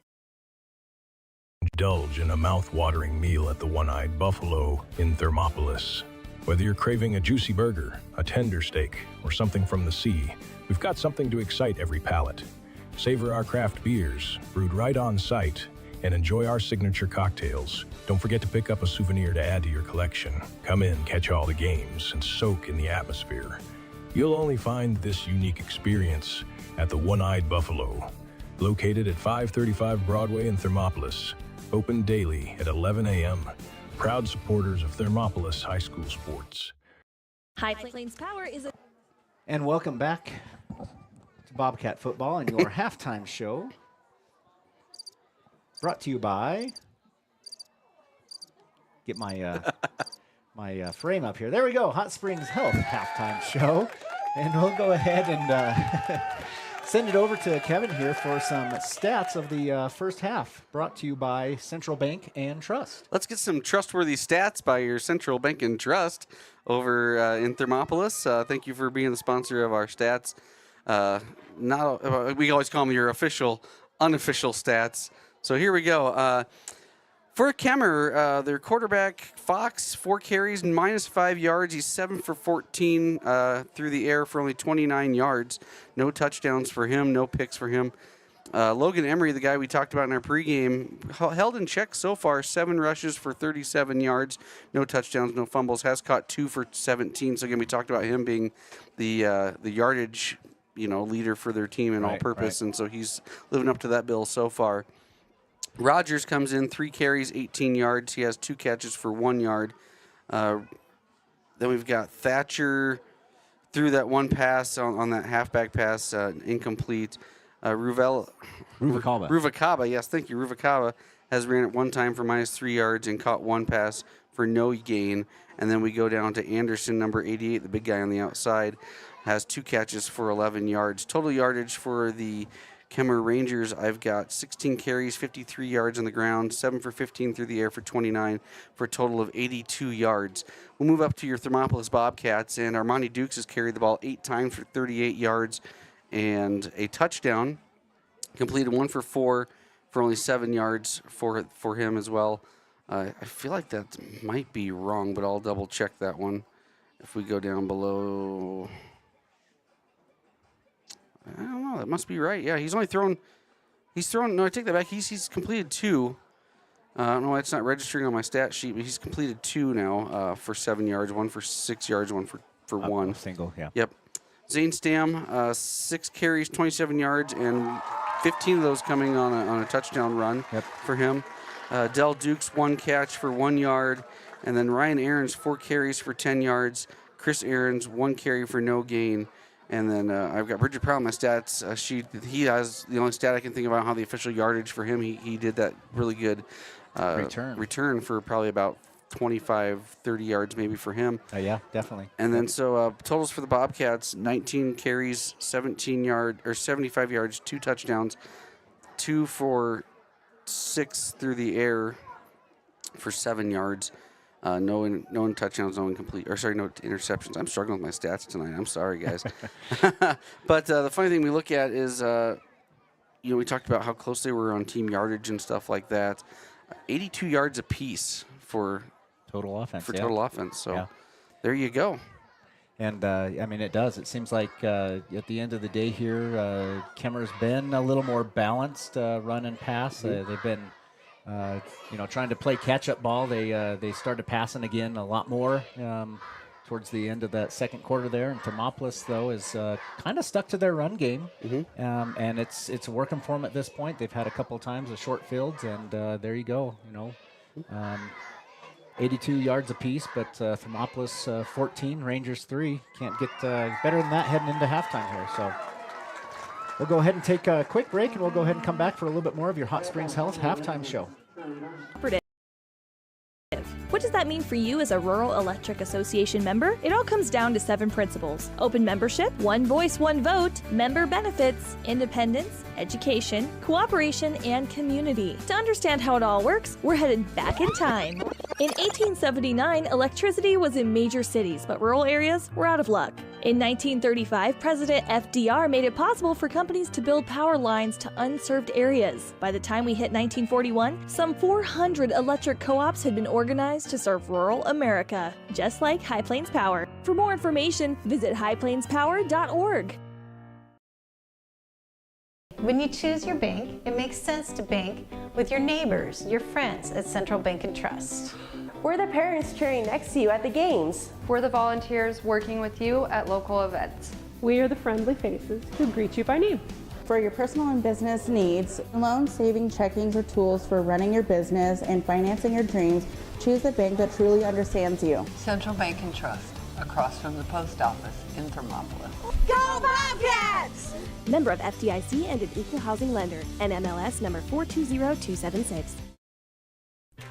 Indulge in a mouth-watering meal at the One-Eyed Buffalo in Thermopolis. Whether you're craving a juicy burger, a tender steak, or something from the sea, we've got something to excite every palate. Savor our craft beers, brewed right on site, and enjoy our signature cocktails. Don't forget to pick up a souvenir to add to your collection. Come in, catch all the games, and soak in the atmosphere. You'll only find this unique experience at the One-Eyed Buffalo, located at 535 Broadway in Thermopolis, open daily at 11 a.m. Proud supporters of Thermopolis High School sports. High Plains Power is a... And welcome back to Bobcat Football and your halftime show. Brought to you by... Get my... my frame up here. There we go. Hot Springs Health halftime show. And we'll go ahead and send it over to Kevin here for some stats of the first half, brought to you by Central Bank and Trust. Let's get some trustworthy stats by your Central Bank and Trust over in Thermopolis. Thank you for being the sponsor of our stats. We always call them your official, unofficial stats. So here we go. For Kemmerer, their quarterback, Fox, 4 carries and -5 yards. He's 7 for 14 through the air for only 29 yards. No touchdowns for him, no picks for him. Logan Emery, the guy we talked about in our pregame, held in check so far, 7 rushes for 37 yards. No touchdowns, no fumbles. Has caught 2 for 17. So, again, we talked about him being the yardage leader for their team in all-purpose. Right. And so he's living up to that bill so far. Rogers comes in, 3 carries, 18 yards. He has 2 catches for 1 yard. Then we've got Thatcher threw that one pass on that halfback pass, incomplete. Ruvalcaba, yes, thank you. Ruvalcaba has ran it one time for -3 yards and caught one pass for no gain. And then we go down to Anderson, number 88, the big guy on the outside, has 2 catches for 11 yards. Total yardage for the Kemmerer Rangers, I've got 16 carries, 53 yards on the ground, 7 for 15 through the air for 29, for a total of 82 yards. We'll move up to your Thermopolis Bobcats, and Armani Dukes has carried the ball 8 times for 38 yards and a touchdown. Completed 1 for 4 for only 7 yards for him as well. I feel like that might be wrong, but I'll double check that one. If we go down below, I don't know. That must be right. Yeah, he's thrown. No, I take that back. He's completed 2. I don't know why it's not registering on my stat sheet, but he's completed 2 now for 7 yards, 1 for 6 yards, 1 for 1. Single, yeah. Yep. Zane Stam, 6 carries, 27 yards, and 15 of those coming on a touchdown run for him. Dell Dukes, 1 catch for 1 yard. And then Ryan Aarons, 4 carries for 10 yards. Chris Aarons, 1 carry for no gain. And then I've got Bridget Prowl on my stats sheet. He has the only stat I can think about how the official yardage for him. He did that really good return for probably about 25, 30 yards maybe for him. Yeah, definitely. And then totals for the Bobcats, 19 carries, 75 yards, 2 touchdowns, 2 for 6 through the air for 7 yards. No touchdowns, no interceptions. I'm struggling with my stats tonight. I'm sorry, guys. But the funny thing we look at is, we talked about how close they were on team yardage and stuff like that. 82 yards apiece for total offense. So there you go. And, it does. It seems like at the end of the day here, Kemmerer's been a little more balanced run and pass. They've been, trying to play catch-up ball. They started passing again a lot more towards the end of that second quarter there. And Thermopolis, though, is kind of stuck to their run game. And it's working for them at this point. They've had a couple of times with short fields, and there you go, 82 yards apiece, but Thermopolis 14, Rangers 3. Can't get better than that heading into halftime here. So we'll go ahead and take a quick break, and we'll go ahead and come back for a little bit more of your Hot Springs Health halftime show. What does that mean for you as a Rural Electric Association member? It all comes down to 7 principles: open membership, one voice, one vote, member benefits, independence, education, cooperation, and community. To understand how it all works, we're headed back in time. In 1879, electricity was in major cities, but rural areas were out of luck. In 1935, President FDR made it possible for companies to build power lines to unserved areas. By the time we hit 1941, some 400 electric co-ops had been organized to serve rural America, just like High Plains Power. For more information, visit highplainspower.org. When you choose your bank, it makes sense to bank with your neighbors, your friends at Central Bank and Trust. We're the parents cheering next to you at the games. We're the volunteers working with you at local events. We are the friendly faces who greet you by name. For your personal and business needs, loan, saving, checkings, or tools for running your business and financing your dreams, choose a bank that truly understands you. Central Bank and Trust, across from the post office in Thermopolis. Go Bobcats! Member of FDIC and an equal housing lender. NMLS number 420276.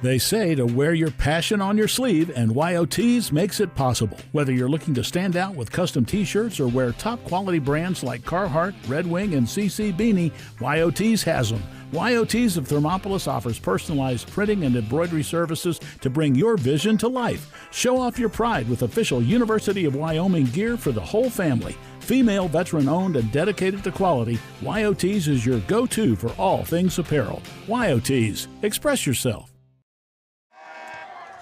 They say to wear your passion on your sleeve, and YOTs makes it possible. Whether you're looking to stand out with custom t-shirts or wear top quality brands like Carhartt, Red Wing, and CC Beanie, YOTs has them. YOTs of Thermopolis offers personalized printing and embroidery services to bring your vision to life. Show off your pride with official University of Wyoming gear for the whole family. Female, veteran-owned, and dedicated to quality, YOTs is your go-to for all things apparel. YOTs, express yourself.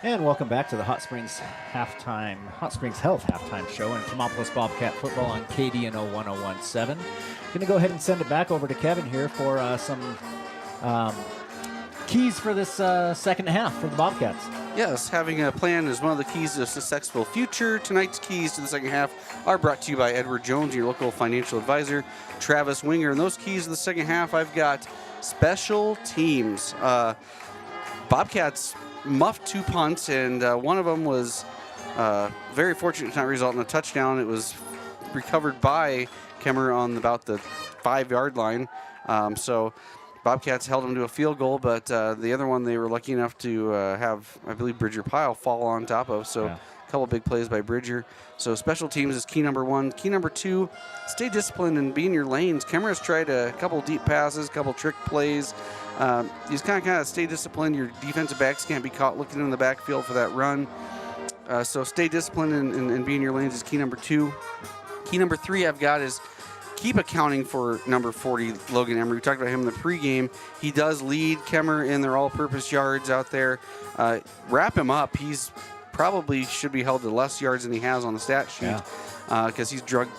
And welcome back to the Hot Springs Health halftime show and Thermopolis Bobcat football on KDNO 1017. Going to go ahead and send it back over to Kevin here for some keys for this second half for the Bobcats. Yes, having a plan is one of the keys to a successful future. Tonight's keys to the second half are brought to you by Edward Jones, your local financial advisor, Travis Winger. And those keys to the second half, I've got special teams. Bobcats muffed 2 punts, and one of them was very fortunate to not result in a touchdown. It was recovered by Kemmerer on about the 5-yard line. So Bobcats held them to a field goal, but the other one they were lucky enough to have, I believe, Bridger Pyle fall on top of. So a couple big plays by Bridger. So special teams is key number 1. Key number 2, stay disciplined and be in your lanes. Kemmerer's tried a couple deep passes, a couple trick plays. You just kind of stay disciplined. Your defensive backs can't be caught looking in the backfield for that run. So stay disciplined and be in your lanes is key number 2. Key number 3 I've got is keep accounting for number 40, Logan Emery. We talked about him in the pregame. He does lead Kemmerer in their all-purpose yards out there. Wrap him up. He's probably should be held to less yards than he has on the stat sheet because he's drugged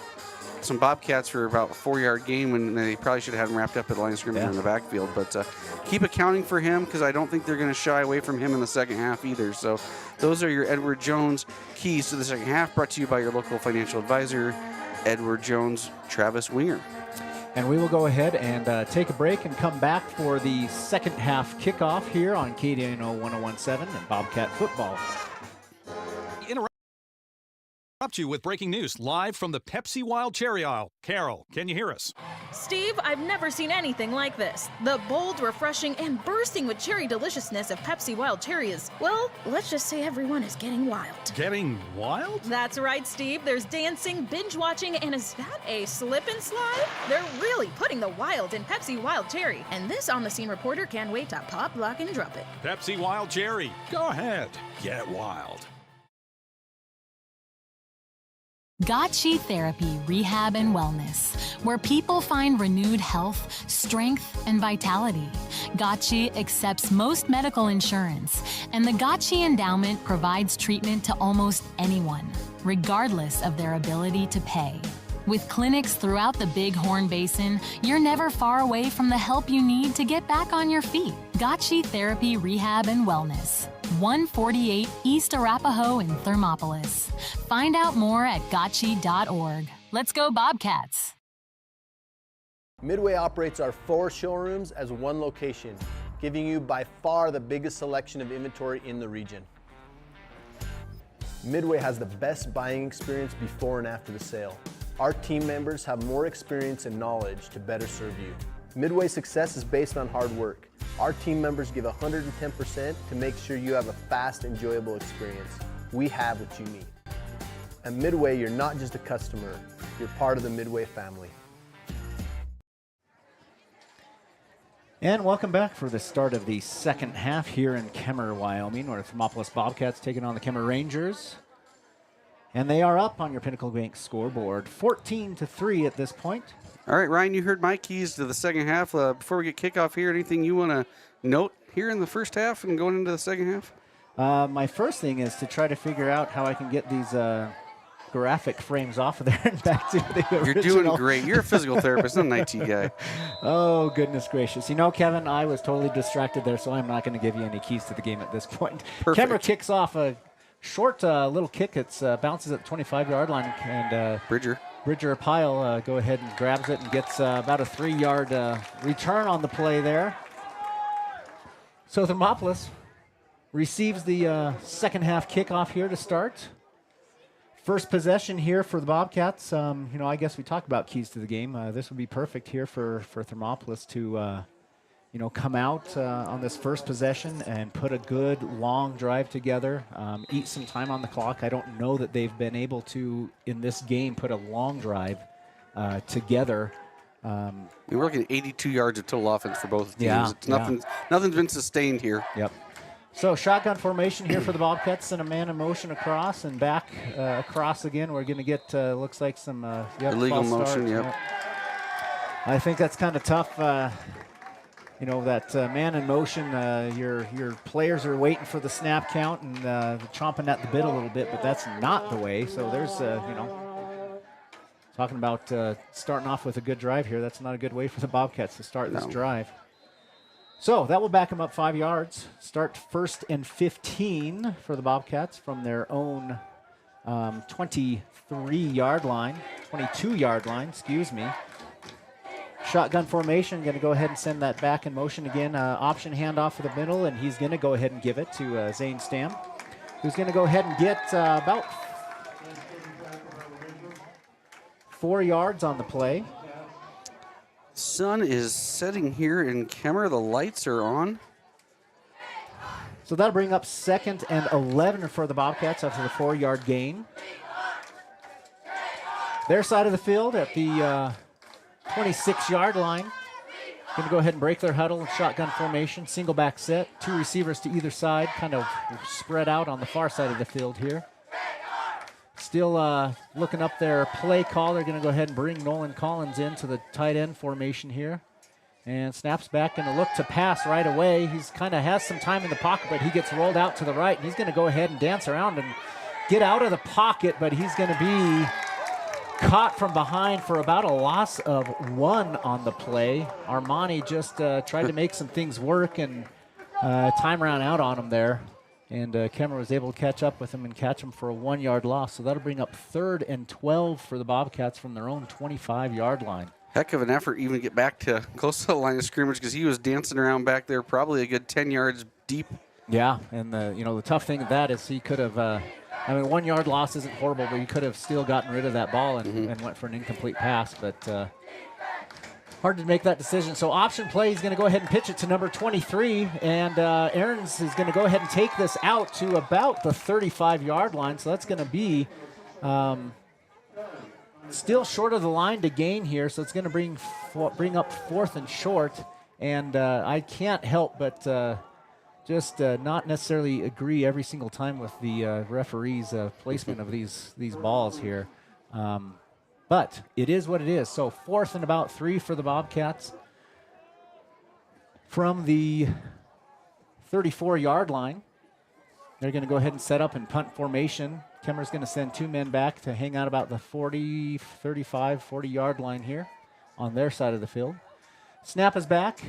some Bobcats for about a 4-yard gain when they probably should have had him wrapped up at the line of scrimmage in the backfield. But keep accounting for him because I don't think they're going to shy away from him in the second half either. So those are your Edward Jones keys to the second half, brought to you by your local financial advisor, Edward Jones, Travis Winger. And we will go ahead and take a break and come back for the second half kickoff here on KDNO 1017 and Bobcat Football. Interrupt you with breaking news live from the Pepsi Wild Cherry aisle. Carol, can you hear us? Steve, I've never seen anything like this. The bold, refreshing, and bursting with cherry deliciousness of Pepsi Wild Cherry is, well, let's just say everyone is getting wild. Getting wild? That's right, Steve. There's dancing, binge-watching, and is that a slip and slide? They're really putting the wild in Pepsi Wild Cherry, and this on-the-scene reporter can't wait to pop, lock, and drop it. Pepsi Wild Cherry. Go ahead. Get wild. Gotchi Therapy, Rehab, and Wellness, where people find renewed health, strength, and vitality. Gotchi accepts most medical insurance, and the Gotchi Endowment provides treatment to almost anyone, regardless of their ability to pay. With clinics throughout the Bighorn Basin, you're never far away from the help you need to get back on your feet. Gotchi Therapy, Rehab, and Wellness. 148 East Arapahoe in Thermopolis. Find out more at gotchi.org. Let's go Bobcats! Midway operates our 4 showrooms as one location, giving you by far the biggest selection of inventory in the region. Midway has the best buying experience before and after the sale. Our team members have more experience and knowledge to better serve you. Midway's success is based on hard work. Our team members give 110% to make sure you have a fast, enjoyable experience. We have what you need. At Midway, you're not just a customer, you're part of the Midway family. And welcome back for the start of the second half here in Kemmerer, Wyoming, where the Thermopolis Bobcats taking on the Kemmerer Rangers. And they are up on your Pinnacle Bank scoreboard, 14-3 at this point. All right, Ryan, you heard my keys to the second half. Before we get kickoff here, anything you want to note here in the first half and going into the second half? My first thing is to try to figure out how I can get these graphic frames off of there and back to the original. You're doing great. You're a physical therapist, not an IT guy. Oh, goodness gracious. You know, Kevin, I was totally distracted there, so I'm not going to give you any keys to the game at this point. Perfect. Kemmerer kicks off a short little kick. It bounces at the 25-yard line, and Bridger Pyle go ahead and grabs it and gets about a 3-yard return on the play there. So Thermopolis receives the second half kickoff here to start. First possession here for the Bobcats. You know, I guess we talked about keys to the game. This would be perfect here for Thermopolis to, you know, come out on this first possession and put a good long drive together, eat some time on the clock. I don't know that they've been able to, in this game, put a long drive together. We're looking at 82 yards of total offense for both teams. Yeah, Nothing's been sustained here. Yep. So shotgun formation here for the Bobcats, and a man in motion across and back across again. We're going to get, looks like some illegal motion, yep. I think that's kind of tough. You know, that man in motion, your players are waiting for the snap count and chomping at the bit a little bit, but that's not the way. So there's, you know, talking about starting off with a good drive here. That's not a good way for the Bobcats to start this drive. So that will back them up 5 yards. Start 1st and 15 for the Bobcats from their own 23-yard line, 22-yard line, excuse me. Shotgun formation, going to go ahead and send that back in motion again. Option handoff for the middle, and he's going to go ahead and give it to Zane Stam, who's going to go ahead and get about 4 yards on the play. Sun is setting here in Kemmerer. The lights are on. So that'll bring up 2nd and 11 for the Bobcats after the 4-yard gain. Their side of the field at the 26-yard line. Going to go ahead and break their huddle, shotgun formation, single back set, 2 receivers to either side, kind of spread out on the far side of the field here. Still looking up their play call. They're going to go ahead and bring Nolan Collins into the tight end formation here. And snaps back, going to look to pass right away. He's kind of has some time in the pocket, but he gets rolled out to the right. And he's going to go ahead and dance around and get out of the pocket, but he's going to be caught from behind for about a loss of 1 on the play. Armani just tried to make some things work, and time ran out on him there. And Kemmerer was able to catch up with him and catch him for a 1-yard loss. So that'll bring up 3rd and 12 for the Bobcats from their own 25-yard line. Heck of an effort even to get back to close to the line of scrimmage, because he was dancing around back there probably a good 10 yards deep. Yeah, and the tough thing of that is he could have, 1-yard loss isn't horrible, but he could have still gotten rid of that ball and went for an incomplete pass, but hard to make that decision. So option play, he's going to go ahead and pitch it to number 23, and Aarons is going to go ahead and take this out to about the 35-yard line, so that's going to be still short of the line to gain here, so it's going to bring up 4th and short, and I can't help but just not necessarily agree every single time with the referee's placement of these balls here. But it is what it is. So 4th and about 3 for the Bobcats from the 34-yard line. They're going to go ahead and set up in punt formation. Kemmerer's going to send 2 men back to hang out about the 40, 35, 40-yard line here on their side of the field. Snap is back.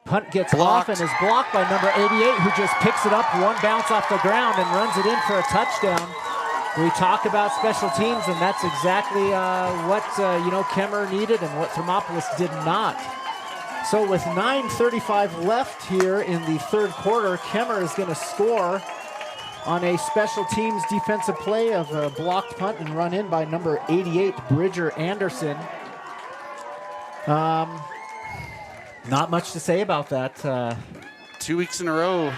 Punt gets off and is blocked by number 88, who just picks it up, 1 bounce off the ground and runs it in for a touchdown. We talk about special teams, and that's exactly what Kemmerer needed and what Thermopolis did not. So with 9:35 left here in the 3rd quarter, Kemmerer is going to score on a special teams defensive play of a blocked punt and run in by number 88, Bridger Anderson. Not much to say about that. 2 weeks in a row,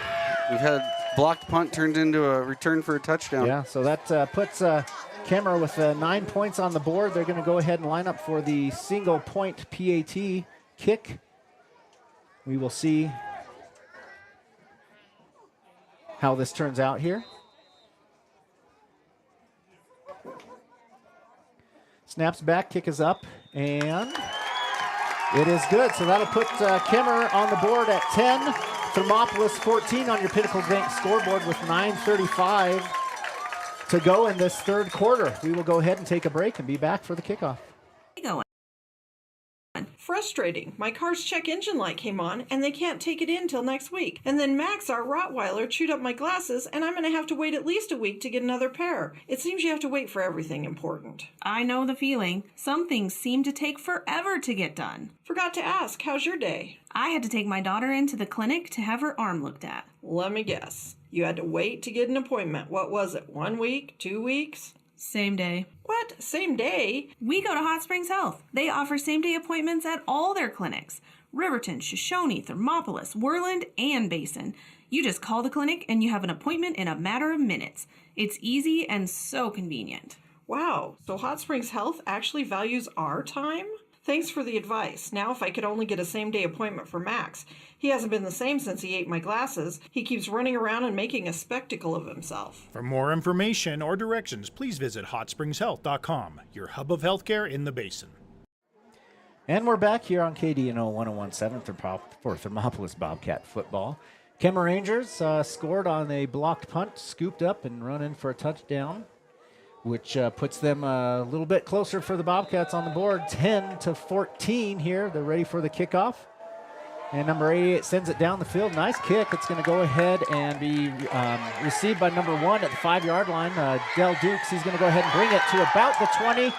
we've had blocked punt turned into a return for a touchdown. Yeah, so that puts Kemmerer with 9 points on the board. They're going to go ahead and line up for the single point PAT kick. We will see how this turns out here. Snaps back, kick is up, and it is good. So that'll put Kemmerer on the board at 10. Thermopolis 14 on your Pinnacle Bank scoreboard with 9:35 to go in this 3rd quarter. We will go ahead and take a break and be back for the kickoff. Frustrating. My car's check engine light came on and they can't take it in till next week. And then Max, our Rottweiler, chewed up my glasses and I'm going to have to wait at least a week to get another pair. It seems you have to wait for everything important. I know the feeling. Some things seem to take forever to get done. Forgot to ask, how's your day? I had to take my daughter into the clinic to have her arm looked at. Let me guess. You had to wait to get an appointment. What was it, 1 week, 2 weeks? Same day. What? Same day? We go to Hot Springs Health. They offer same-day appointments at all their clinics. Riverton, Shoshone, Thermopolis, Worland, and Basin. You just call the clinic and you have an appointment in a matter of minutes. It's easy and so convenient. Wow, so Hot Springs Health actually values our time? Thanks for the advice. Now if I could only get a same-day appointment for Max. He hasn't been the same since he ate my glasses. He keeps running around and making a spectacle of himself. For more information or directions, please visit hotspringshealth.com, your hub of healthcare in the Basin. And we're back here on KDNO 101.7 for Thermopolis Bobcat football. Kemmerer Rangers scored on a blocked punt, scooped up and run in for a touchdown, which puts them a little bit closer for the Bobcats on the board, 10-14 here. They're ready for the kickoff. And number 88 sends it down the field. Nice kick. It's going to go ahead and be received by number 1 at the 5-yard line. Del Dukes, he's going to go ahead and bring it to about the 20.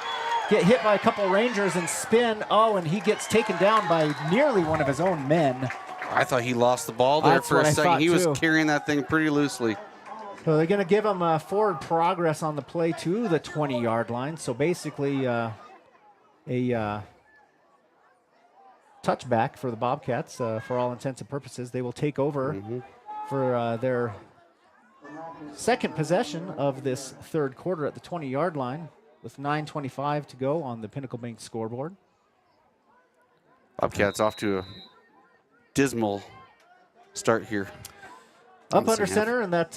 Get hit by a couple Rangers and spin. Oh, and he gets taken down by nearly one of his own men. I thought he lost the ball there for a second. He was carrying that thing pretty loosely. So they're going to give him forward progress on the play to the 20-yard line. So basically a touchback for the Bobcats. For all intents and purposes, they will take over for their second possession of this third quarter at the 20-yard line with 9:25 to go on the Pinnacle Bank scoreboard. Bobcats off to a dismal start here. Up under center in that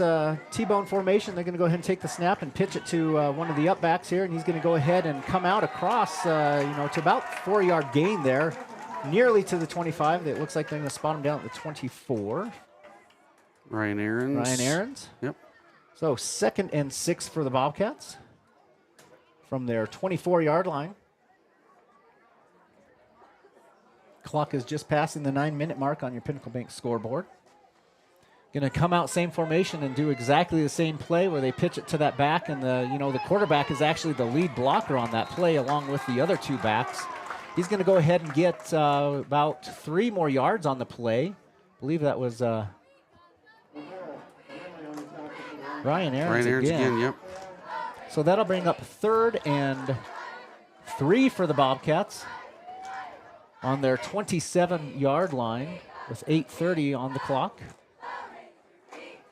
T-bone formation, they're going to go ahead and take the snap and pitch it to one of the up backs here, and he's going to go ahead and come out across, to about 4-yard gain there, nearly to the 25. It looks like they're going to spot him down at the 24. Ryan Aarons. Yep. So 2nd and 6 for the Bobcats from their 24-yard line. Clock is just passing the 9-minute mark on your Pinnacle Bank scoreboard. Going to come out same formation and do exactly the same play where they pitch it to that back, and the quarterback is actually the lead blocker on that play along with the other 2 backs. He's going to go ahead and get about 3 more yards on the play. I believe that was Ryan Aarons again. Yep. So that'll bring up 3rd and 3 for the Bobcats on their 27-yard line with 8:30 on the clock.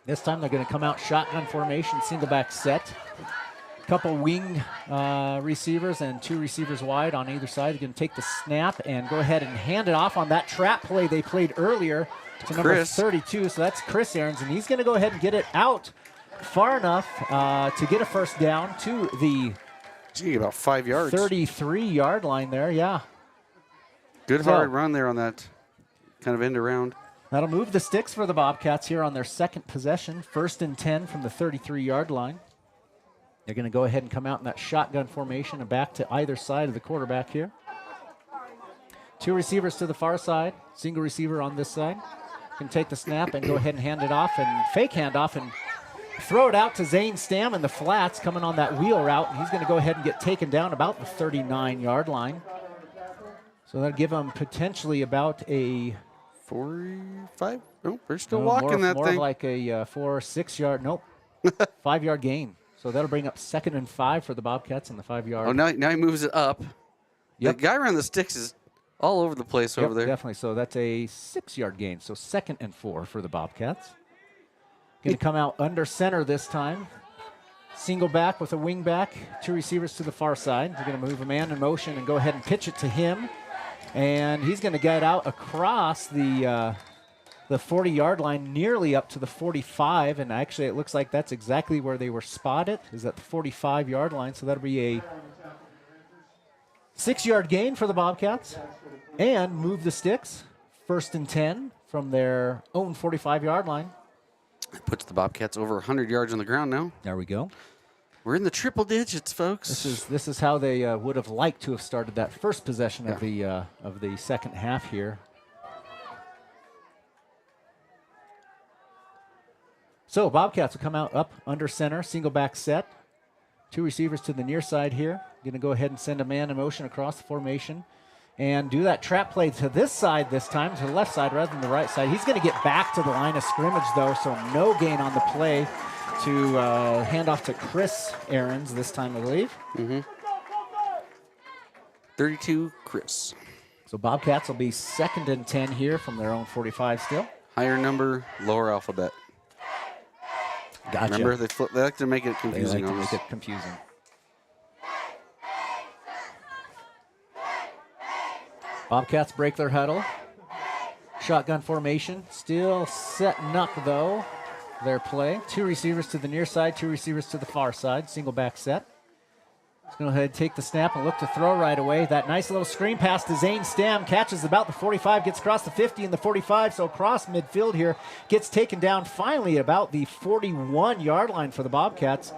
This time they're going to come out shotgun formation, single back set. Couple wing receivers and 2 receivers wide on either side. They're going to take the snap and go ahead and hand it off on that trap play they played earlier to number 32. So that's Chris Aarons, and he's going to go ahead and get it out far enough to get a first down to the about 5 yards. 33-yard line there, yeah. Good hard run there on that kind of end around. That'll move the sticks for the Bobcats here on their second possession. 1st and 10 from the 33-yard line. They're going to go ahead and come out in that shotgun formation and back to either side of the quarterback here. 2 receivers to the far side, single receiver on this side. Can take the snap and go ahead and hand it off and fake handoff and throw it out to Zane Stam in the flats coming on that wheel route. And he's going to go ahead and get taken down about the 39-yard line. So that'll give him potentially about a 45? Nope, they're still walking that more thing. More like a 4-6-yard, 5-yard gain. So that'll bring up 2nd and 5 for the Bobcats on the 5-yard. Oh, now he moves it up. Yep. The guy around the sticks is all over the place over there. Definitely. So that's a 6-yard gain. So 2nd and 4 for the Bobcats. Going to come out under center this time. Single back with a wing back. 2 receivers to the far side. They're going to move a man in motion and go ahead and pitch it to him. And he's going to get out across the 40-yard line, nearly up to the 45. And actually, it looks like that's exactly where they were spotted, is at the 45-yard line. So that'll be a 6-yard gain for the Bobcats. And move the sticks. 1st and 10 from their own 45-yard line. Puts the Bobcats over 100 yards on the ground now. There we go. We're in the triple digits, folks. This is how they would have liked to have started that first possession of the second half here. So Bobcats will come out up under center, single back set. 2 receivers to the near side here. Going to go ahead and send a man in motion across the formation and do that trap play to this side this time, to the left side rather than the right side. He's going to get back to the line of scrimmage though, so no gain on the play. To hand off to Chris Aarons this time, I believe. 32, Chris. So Bobcats will be 2nd and 10 here from their own 45 still. Higher number, lower alphabet. Gotcha. Remember, they like to make it confusing. They like to make it confusing. Bobcats break their huddle. Shotgun formation. Still setting up, though, their play. 2 receivers to the near side, 2 receivers to the far side. Single back set. Let's go ahead and take the snap and look to throw right away. That nice little screen pass to Zane Stam. Catches about the 45, gets across the 50 and the 45. So across midfield here. Gets taken down finally about the 41-yard line for the Bobcats.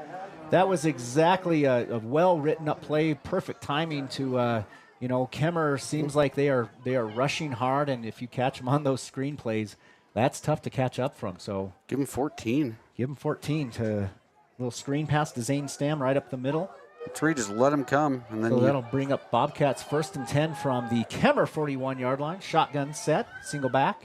That was exactly a well-written up play. Perfect timing to, Kemmerer seems like they are rushing hard. And if you catch them on those screen plays, that's tough to catch up from. So give him 14. Give him 14 to a little screen pass to Zane Stam right up the middle. 3, just let him come. And then so that'll bring up Bobcats 1st and 10 from the Kemmerer 41-yard line. Shotgun set, single back.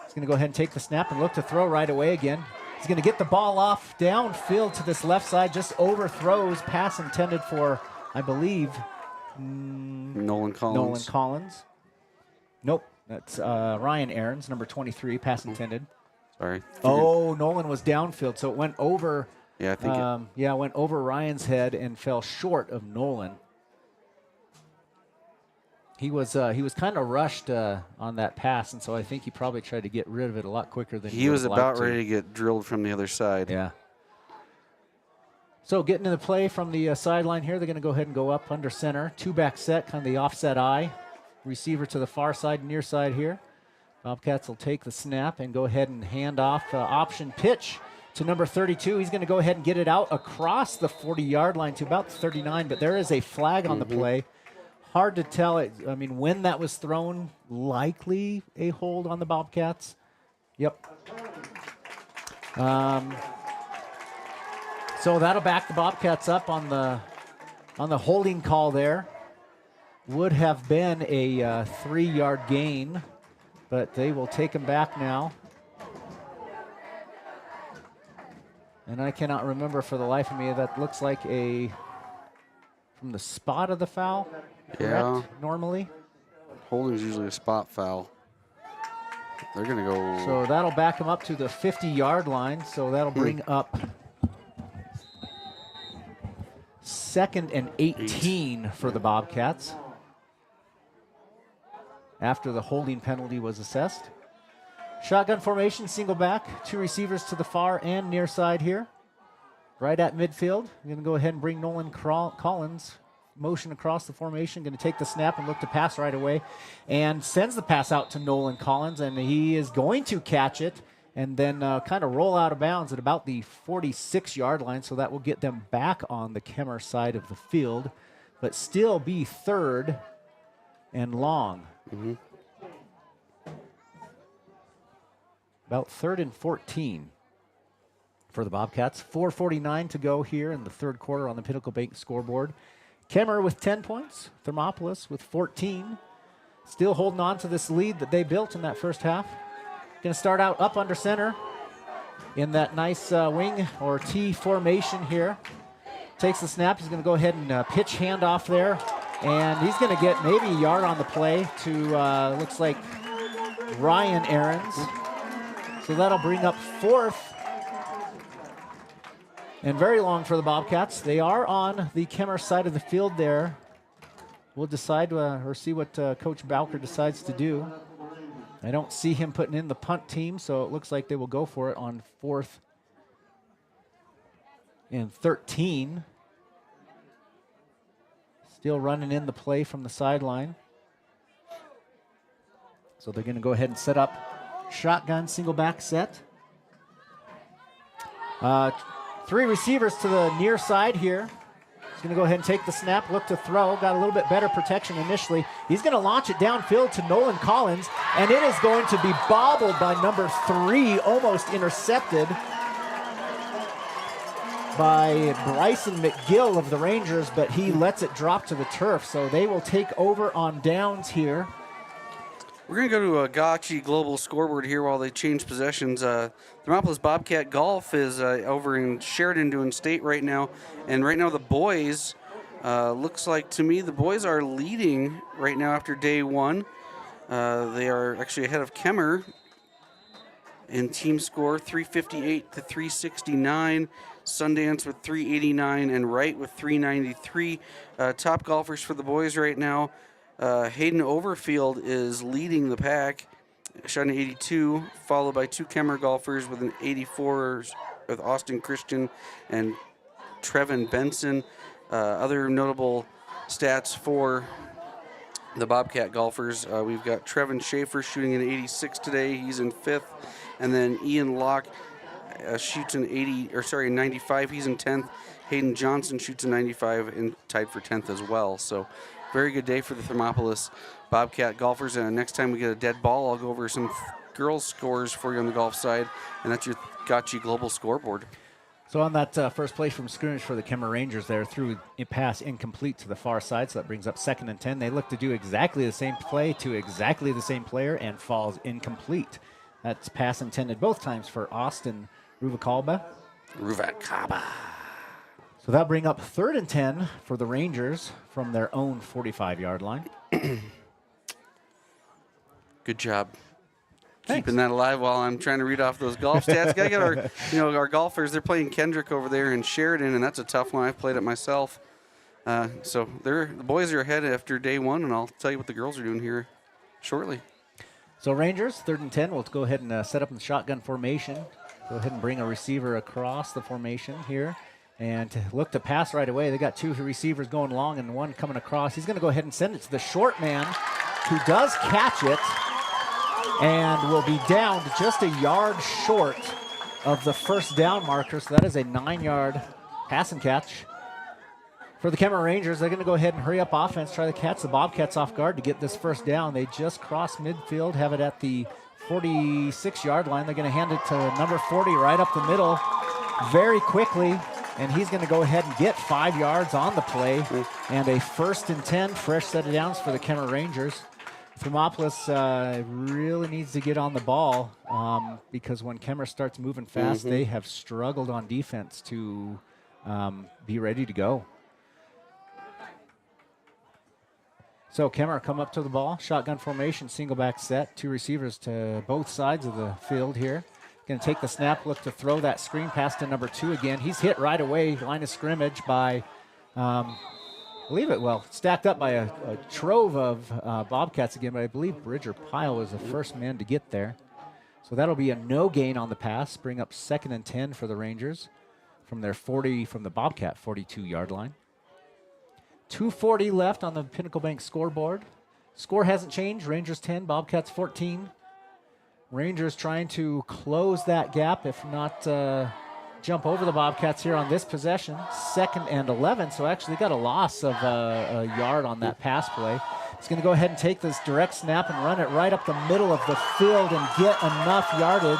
He's going to go ahead and take the snap and look to throw right away again. He's going to get the ball off downfield to this left side, just overthrows, pass intended for, I believe, Nolan Collins. Nolan Collins. Nope. That's Ryan Aarons, number 23, pass intended. Sorry. Oh, Nolan was downfield, so it went over. Yeah, I think it went over Ryan's head and fell short of Nolan. He was kind of rushed on that pass, and so I think he probably tried to get rid of it a lot quicker than he was about ready to get drilled from the other side. Yeah. So getting in the play from the sideline here, they're going to go ahead and go up under center. Two-back set, kind of the offset eye. Receiver to the far side, near side here. Bobcats will take the snap and go ahead and hand off option pitch to number 32. He's going to go ahead and get it out across the 40-yard line to about 39, but there is a flag on the play. Hard to tell. I mean, when that was thrown, likely a hold on the Bobcats. Yep. So that'll back the Bobcats up on the holding call there. Would have been a 3-yard gain, but they will take him back now. And I cannot remember for the life of me. That looks like from the spot of the foul. Yeah. Normally. Holding is usually a spot foul. They're going to go. So that'll back him up to the 50-yard line. So that'll bring up 2nd and 18 for the Bobcats after the holding penalty was assessed. Shotgun formation, single back, 2 receivers to the far and near side here. Right at midfield. We're going to go ahead and bring Nolan Collins. Motion across the formation, going to take the snap and look to pass right away, and sends the pass out to Nolan Collins, and he is going to catch it and then kind of roll out of bounds at about the 46-yard line, so that will get them back on the Kemmerer side of the field, but still be 3rd and long. About 3rd and 14 for the Bobcats. 4:49 to go here in the 3rd quarter on the Pinnacle Bank scoreboard. Kemmerer with 10 points, Thermopolis with 14. Still holding on to this lead that they built in that first half. Going to start out up under center in that nice wing or T formation here. Takes the snap. He's going to go ahead and pitch handoff there. And he's going to get maybe a yard on the play to, looks like, Ryan Aarons. So that'll bring up 4th. And very long for the Bobcats. They are on the Kemmerer side of the field there. We'll decide or see what Coach Bowker decides to do. I don't see him putting in the punt team, so it looks like they will go for it on 4th and 13. Still running in the play from the sideline. So they're going to go ahead and set up shotgun single back set. 3 receivers to the near side here. He's going to go ahead and take the snap, look to throw. Got a little bit better protection initially. He's going to launch it downfield to Nolan Collins, and it is going to be bobbled by number 3, almost intercepted by Bryson McGill of the Rangers, but he lets it drop to the turf. So they will take over on downs here. We're going to go to a Gotchi Global scoreboard here while they change possessions. Thermopolis Bobcat Golf is over in Sheridan doing state right now. And right now the boys, looks like to me the boys are leading right now after day 1. They are actually ahead of Kemmerer in team score, 358 to 369. Sundance with 389 and Wright with 393. Top golfers for the boys right now. Hayden Overfield is leading the pack, shot an 82, followed by 2 Kemmerer golfers with an 84 with Austin Christian and Trevin Benson. Other notable stats for the Bobcat golfers, we've got Trevin Schaefer shooting an 86 today. He's in 5th. And then Ian Locke shoots an 95. He's in 10th. Hayden Johnson shoots a 95 and tied for 10th as well. So very good day for the Thermopolis Bobcat golfers. And next time we get a dead ball, I'll go over some girls' scores for you on the golf side. And that's your Gotchi Global scoreboard. So on that first play from scrimmage for the Kemmerer Rangers there, threw a pass incomplete to the far side, so that brings up 2nd and 10. They look to do exactly the same play to exactly the same player and falls incomplete. That's pass intended both times for Austin Ruvacaba. So that'll bring up 3rd and 10 for the Rangers from their own 45-yard line. Good job. Thanks. Keeping that alive while I'm trying to read off those golf stats. I got our golfers. They're playing Kendrick over there in Sheridan, and that's a tough one. I've played it myself. So the boys are ahead after day one, and I'll tell you what the girls are doing here shortly. So Rangers, 3rd and 10. We'll go ahead and set up in the shotgun formation. Go ahead and bring a receiver across the formation here. And look to pass right away. They got 2 receivers going long and 1 coming across. He's going to go ahead and send it to the short man, who does catch it and will be down to just a yard short of the first down marker. So that is a 9-yard pass and catch for the Kemmerer Rangers. They're going to go ahead and hurry up offense, try to catch the Bobcats off guard to get this first down. They just crossed midfield, have it at the 46-yard line. They're going to hand it to number 40 right up the middle very quickly, and he's going to go ahead and get 5 yards on the play, and a 1st and 10, fresh set of downs for the Kemmerer Rangers. Thermopolis really needs to get on the ball because when Kemmerer starts moving fast, they have struggled on defense to be ready to go. So Kemmerer come up to the ball, shotgun formation, single back set, 2 receivers to both sides of the field here. Going to take the snap, look to throw that screen pass to number 2 again. He's hit right away, line of scrimmage by, stacked up by a trove of Bobcats again, but I believe Bridger Pyle was the first man to get there. So that'll be a no gain on the pass, bring up 2nd and 10 for the Rangers from the Bobcat 42-yard line. 2:40 left on the Pinnacle Bank scoreboard. Score hasn't changed. Rangers 10, Bobcats 14. Rangers trying to close that gap, if not jump over the Bobcats here on this possession. 2nd and 11, so actually got a loss of a yard on that pass play. He's going to go ahead and take this direct snap and run it right up the middle of the field and get enough yardage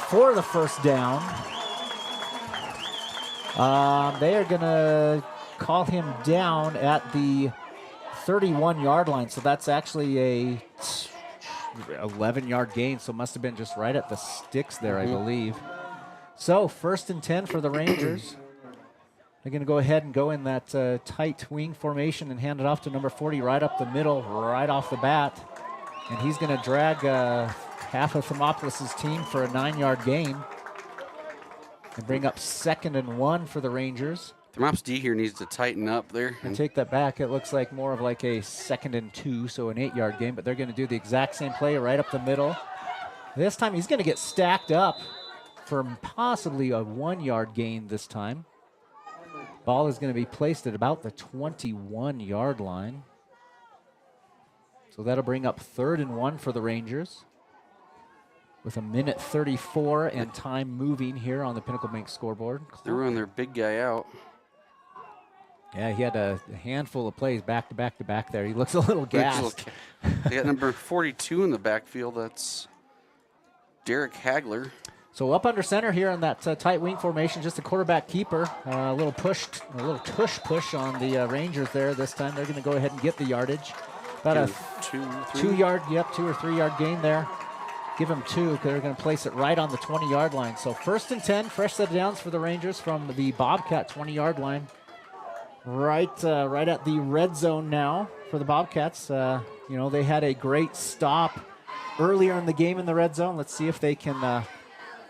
for the first down. They are going to call him down at the 31-yard line, so that's actually a 11-yard gain, so must have been just right at the sticks there, I believe. So 1st and 10 for the Rangers. They're going to go ahead and go in that tight wing formation and hand it off to number 40 right up the middle, right off the bat. And he's going to drag half of Thermopolis' team for a 9-yard gain and bring up 2nd and 1 for the Rangers. Thermopolis D here needs to tighten up there. And take that back. It looks like more of like a 2nd and 2, so an 8-yard gain, but they're going to do the exact same play right up the middle. This time he's going to get stacked up for possibly a 1-yard gain this time. Ball is going to be placed at about the 21-yard line. So that'll bring up 3rd and 1 for the Rangers with 1:34 and time moving here on the Pinnacle Bank scoreboard. They're running their big guy out. Yeah, he had a handful of plays back to back to back there. He looks a little gassed. They got number 42 in the backfield. That's Derek Hagler. So up under center here in that tight wing formation, just a quarterback keeper. A little tush push on the Rangers there this time. They're going to go ahead and get the yardage. About a 2 or 3 yard gain there. Give them 2 because they're going to place it right on the 20-yard line. So 1st and 10, fresh set of downs for the Rangers from the Bobcat 20-yard line. Right at the red zone now for the Bobcats. They had a great stop earlier in the game in the red zone. Let's see if they can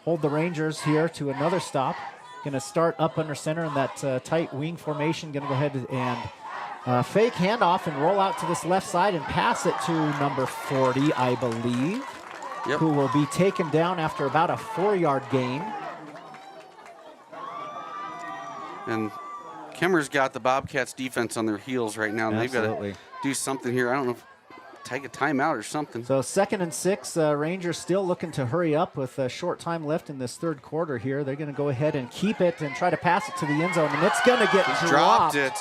hold the Rangers here to another stop. Going to start up under center in that tight wing formation. Going to go ahead and fake handoff and roll out to this left side and pass it to number 40, I believe, who will be taken down after about a 4-yard gain. And Kemmerer's got the Bobcats defense on their heels right now, and they've got to do something here. I don't know, take a timeout or something. So 2nd and 6, Rangers still looking to hurry up with a short time left in this 3rd quarter here. They're going to go ahead and keep it and try to pass it to the end zone, and it's going to get dropped. It.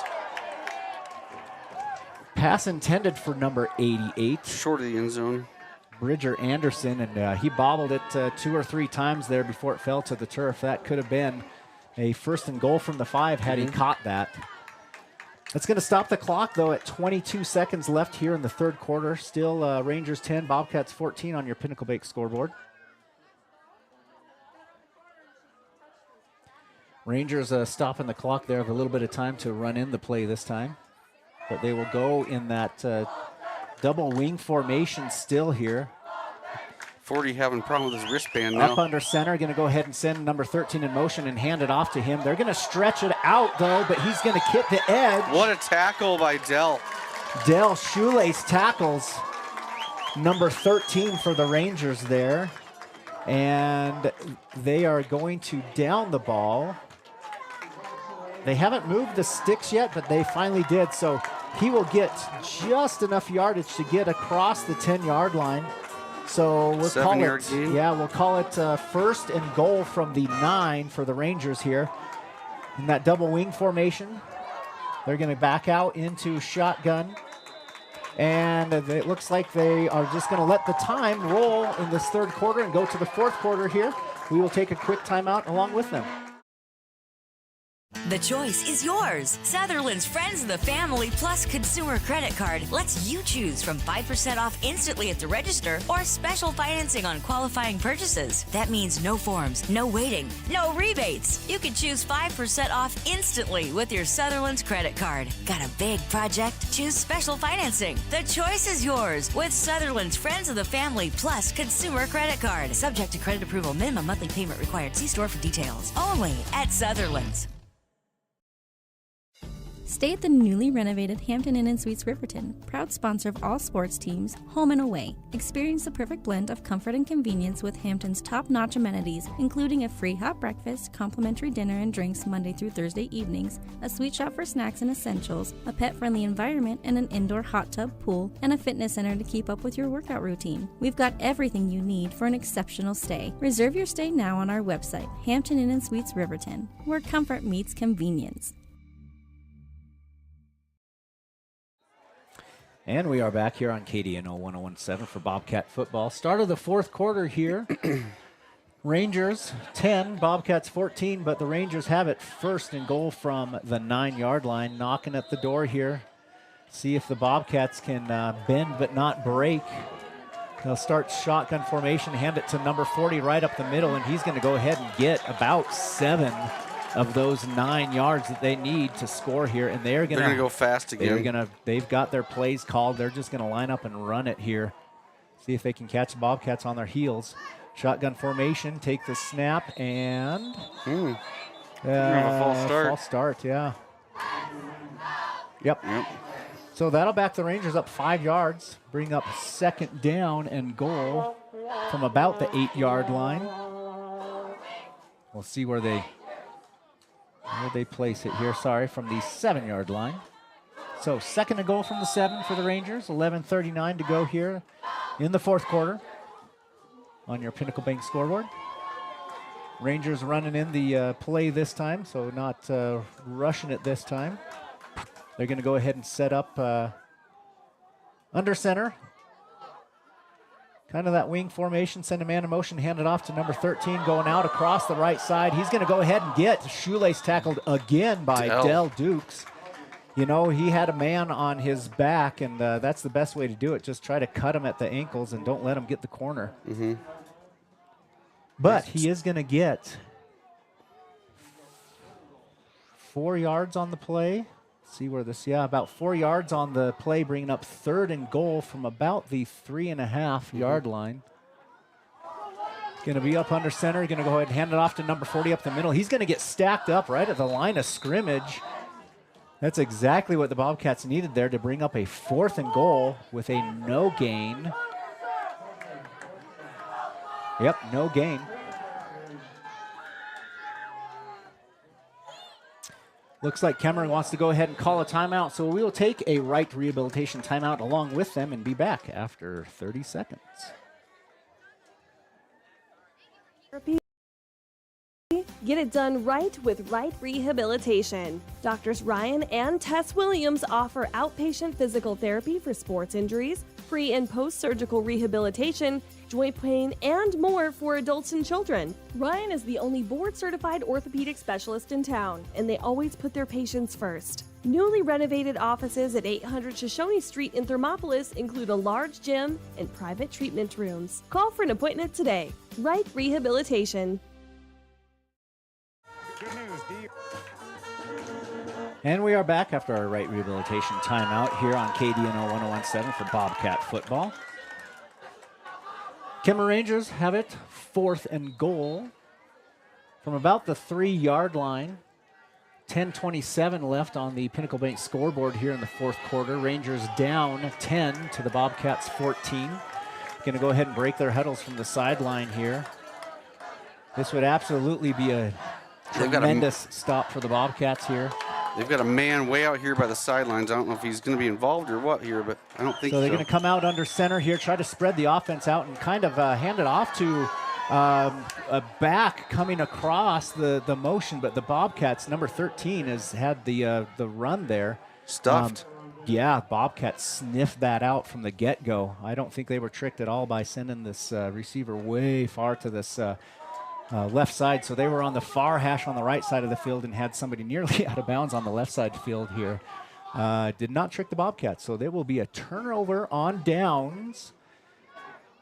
Pass intended for number 88. Short of the end zone. Bridger Anderson, and he bobbled it 2 or 3 times there before it fell to the turf. That could have been a 1st and goal from the 5 had he caught that. That's going to stop the clock, though, at 22 seconds left here in the 3rd quarter. Still Rangers 10, Bobcats 14 on your Pinnacle Bank scoreboard. Rangers stopping the clock there, have a little bit of time to run in the play this time. But they will go in that Double wing formation still here. 40 having a problem with his wristband now. Up under center, going to go ahead and send number 13 in motion and hand it off to him. They're going to stretch it out, though, but he's going to hit the edge. What a tackle by Dell. Dell Shoelace tackles number 13 for the Rangers there. And they are going to down the ball. They haven't moved the sticks yet, but they finally did. So he will get just enough yardage to get across the 10-yard line. So we'll call it, we'll call it first and goal from the 9 for the Rangers here. In that double wing formation, they're going to back out into shotgun. And it looks like they are just going to let the time roll in this third quarter and go to the fourth quarter here. We will take a quick timeout along with them. The choice is yours. Sutherland's Friends of the Family Plus Consumer Credit Card lets you choose from 5% off instantly at the register or special financing on qualifying purchases. That means no forms, no waiting, no rebates. You can choose 5% off instantly with your Sutherland's credit card. Got a big project? Choose special financing. The choice is yours with Sutherland's Friends of the Family Plus Consumer Credit Card. Subject to credit approval. Minimum monthly payment required. See store for details. Only at Sutherland's. Stay at the newly renovated Hampton Inn & Suites Riverton, proud sponsor of all sports teams, home and away. Experience the perfect blend of comfort and convenience with Hampton's top-notch amenities, including a free hot breakfast, complimentary dinner and drinks Monday through Thursday evenings, a sweet shop for snacks and essentials, a pet-friendly environment and an indoor hot tub pool, and a fitness center to keep up with your workout routine. We've got everything you need for an exceptional stay. Reserve your stay now on our website, Hampton Inn & Suites Riverton, where comfort meets convenience. And we are back here on KDNO 1017 for Bobcat football. Start of the fourth quarter here. Rangers 10, Bobcats 14, but the Rangers have it first and goal from the 9-yard line. Knocking at the door here. See if the Bobcats can bend but not break. They'll start shotgun formation, hand it to number 40 right up the middle, and he's going to go ahead and get about 7 of those 9 yards that they need to score here, and they're going to go fast again. They've got their plays called. They're just going to line up and run it here. See if they can catch the Bobcats on their heels. Shotgun formation, take the snap, and have a false start. False start, yeah. Yep. So that'll back the Rangers up 5 yards, bring up second down and goal from about the 8-yard line. We'll see where they place it here. Sorry, from the 7-yard line. So second and goal from the 7 for the Rangers. 11:39 to go here in the fourth quarter on your Pinnacle Bank scoreboard. Rangers running in the play this time, so not rushing it this time. They're going to go ahead and set up under center. Kind of that wing formation, send a man in motion, hand it off to number 13, going out across the right side. He's going to go ahead and get shoelace tackled again by Dell Dukes. You know, he had a man on his back, and that's the best way to do it. Just try to cut him at the ankles and don't let him get the corner. But he is going to get 4 yards on the play. See where this, about 4 yards on the play, bringing up third and goal from about the 3.5-yard line. Going to be up under center. Going to go ahead and hand it off to number 40 up the middle. He's going to get stacked up right at the line of scrimmage. That's exactly what the Bobcats needed there to bring up a 4th and goal with a no gain. Yep, no gain. Looks like Kemmerer wants to go ahead and call a timeout, so we will take a right rehabilitation timeout along with them and be back after 30 seconds. Get it done right with Right Rehabilitation. Doctors Ryan and Tess Williams offer outpatient physical therapy for sports injuries, pre- and post-surgical rehabilitation, joint pain, and more for adults and children. Ryan is the only board-certified orthopedic specialist in town, and they always put their patients first. Newly renovated offices at 800 Shoshone Street in Thermopolis include a large gym and private treatment rooms. Call for an appointment today. Right Rehabilitation. And we are back after our right rehabilitation timeout here on KDNO 101.7 for Bobcat football. Kemmerer Rangers have it 4th and goal from about the 3-yard line. 10:27 left on the Pinnacle Bank scoreboard here in the 4th quarter. Rangers down 10 to the Bobcats 14. Going to go ahead and break their huddles from the sideline here. This would absolutely be a tremendous stop for the Bobcats here. They've got a man way out here by the sidelines. I don't know if he's going to be involved or what here, but I don't think so. So they're going to come out under center here, try to spread the offense out and kind of hand it off to a back coming across the motion. But the Bobcats, number 13, has had the run there. Stuffed. Yeah, Bobcats sniffed that out from the get-go. I don't think they were tricked at all by sending this receiver way far to this left side. So they were on the far hash on the right side of the field and had somebody nearly out of bounds on the left side field here. Did not trick the Bobcats. So there will be a turnover on downs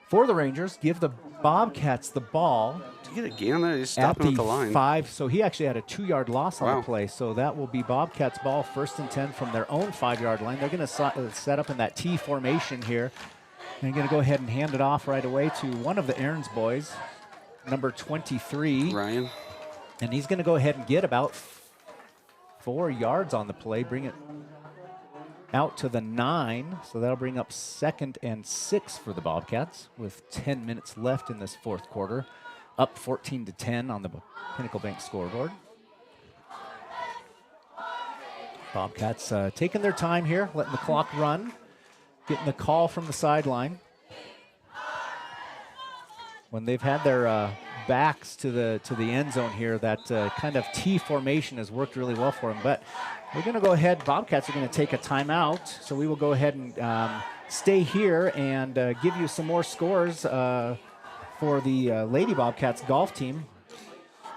for the Rangers. Give the Bobcats the ball. To get a gain on that, he's stopping at the line. 5. So he actually had a 2-yard loss on the play. So that will be Bobcats ball 1st and 10 from their own 5-yard line. They're going to set up in that T formation here. And going to go ahead and hand it off right away to one of the Aaron's boys, number 23. Ryan. And he's going to go ahead and get about 4 yards on the play, bring it out to the 9. So that'll bring up 2nd and 6 for the Bobcats with 10 minutes left in this 4th quarter. Up 14-10 on the Pinnacle Bank scoreboard. Bobcats taking their time here, letting the clock run, getting the call from the sideline. When they've had their backs to the end zone here, that kind of T formation has worked really well for them. But we're going to go ahead. Bobcats are going to take a timeout, so we will go ahead and stay here and give you some more scores for the Lady Bobcats golf team.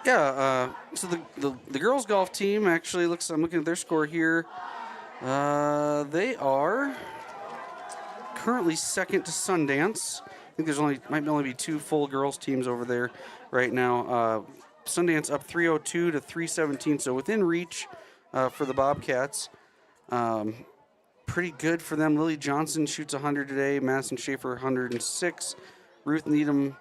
Yeah, so the girls golf team actually I'm looking at their score here. They are currently 2nd to Sundance. I think might only be 2 full girls teams over there right now. Sundance up 302 to 317, so within reach for the Bobcats. Pretty good for them. Lily Johnson shoots 100 today. Madison Schaefer 106. Ruth Needham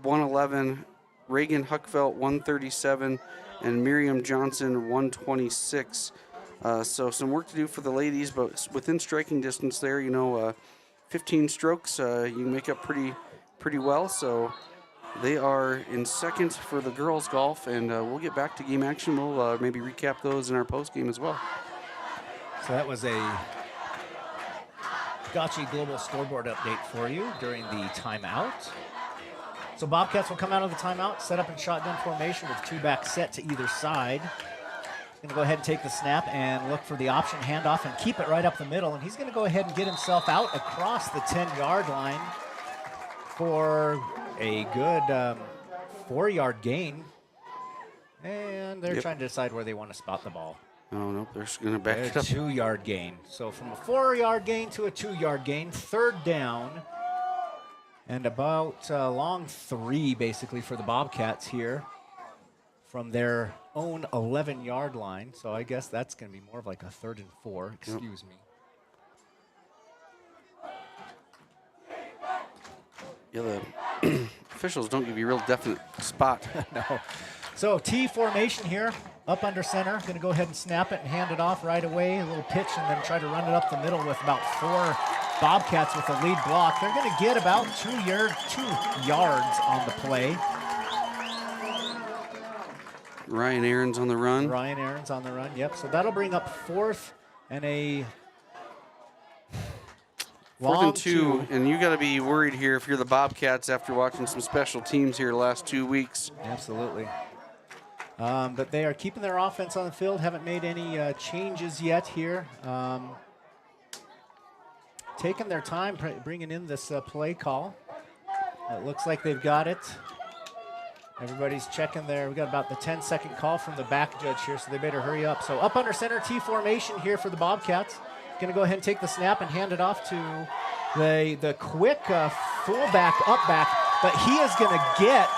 111. Reagan Huckfelt 137, and Miriam Johnson 126. So some work to do for the ladies, but within striking distance there, 15 strokes, you can make up pretty well. So they are in 2nd for the girls golf, and we'll get back to game action. We'll maybe recap those in our post game as well. So that was a Gotchi Global scoreboard update for you during the timeout. So Bobcats will come out of the timeout, set up in shotgun formation with 2 backs set to either side. He's going to go ahead and take the snap and look for the option handoff and keep it right up the middle. And he's going to go ahead and get himself out across the 10-yard line for a good 4-yard gain. And they're trying to decide where they want to spot the ball. Oh, no, they're just going to back it up. 2-yard gain. So from a 4-yard gain to a 2-yard gain, 3rd down. And about long 3, basically, for the Bobcats here from their own 11-yard line. So I guess that's going to be more of like a 3rd and 4. Excuse me. Yeah, the officials don't give you a real definite spot. No. So T formation here, up under center. Going to go ahead and snap it and hand it off right away. A little pitch and then try to run it up the middle with about 4 Bobcats with the lead block. They're going to get about 2 yards on the play. Ryan Aaron's on the run. Ryan Aaron's on the run, yep. So that'll bring up 4th and a 4th and 2. And you got to be worried here if you're the Bobcats after watching some special teams here the last 2 weeks. Absolutely. But they are keeping their offense on the field. Haven't made any changes yet here. Taking their time bringing in this play call. It looks like they've got it. Everybody's checking there. We got about the 10-second call from the back judge here, so they better hurry up. So up under center, T formation here for the Bobcats. Going to go ahead and take the snap and hand it off to the quick fullback, up back, but he is going to get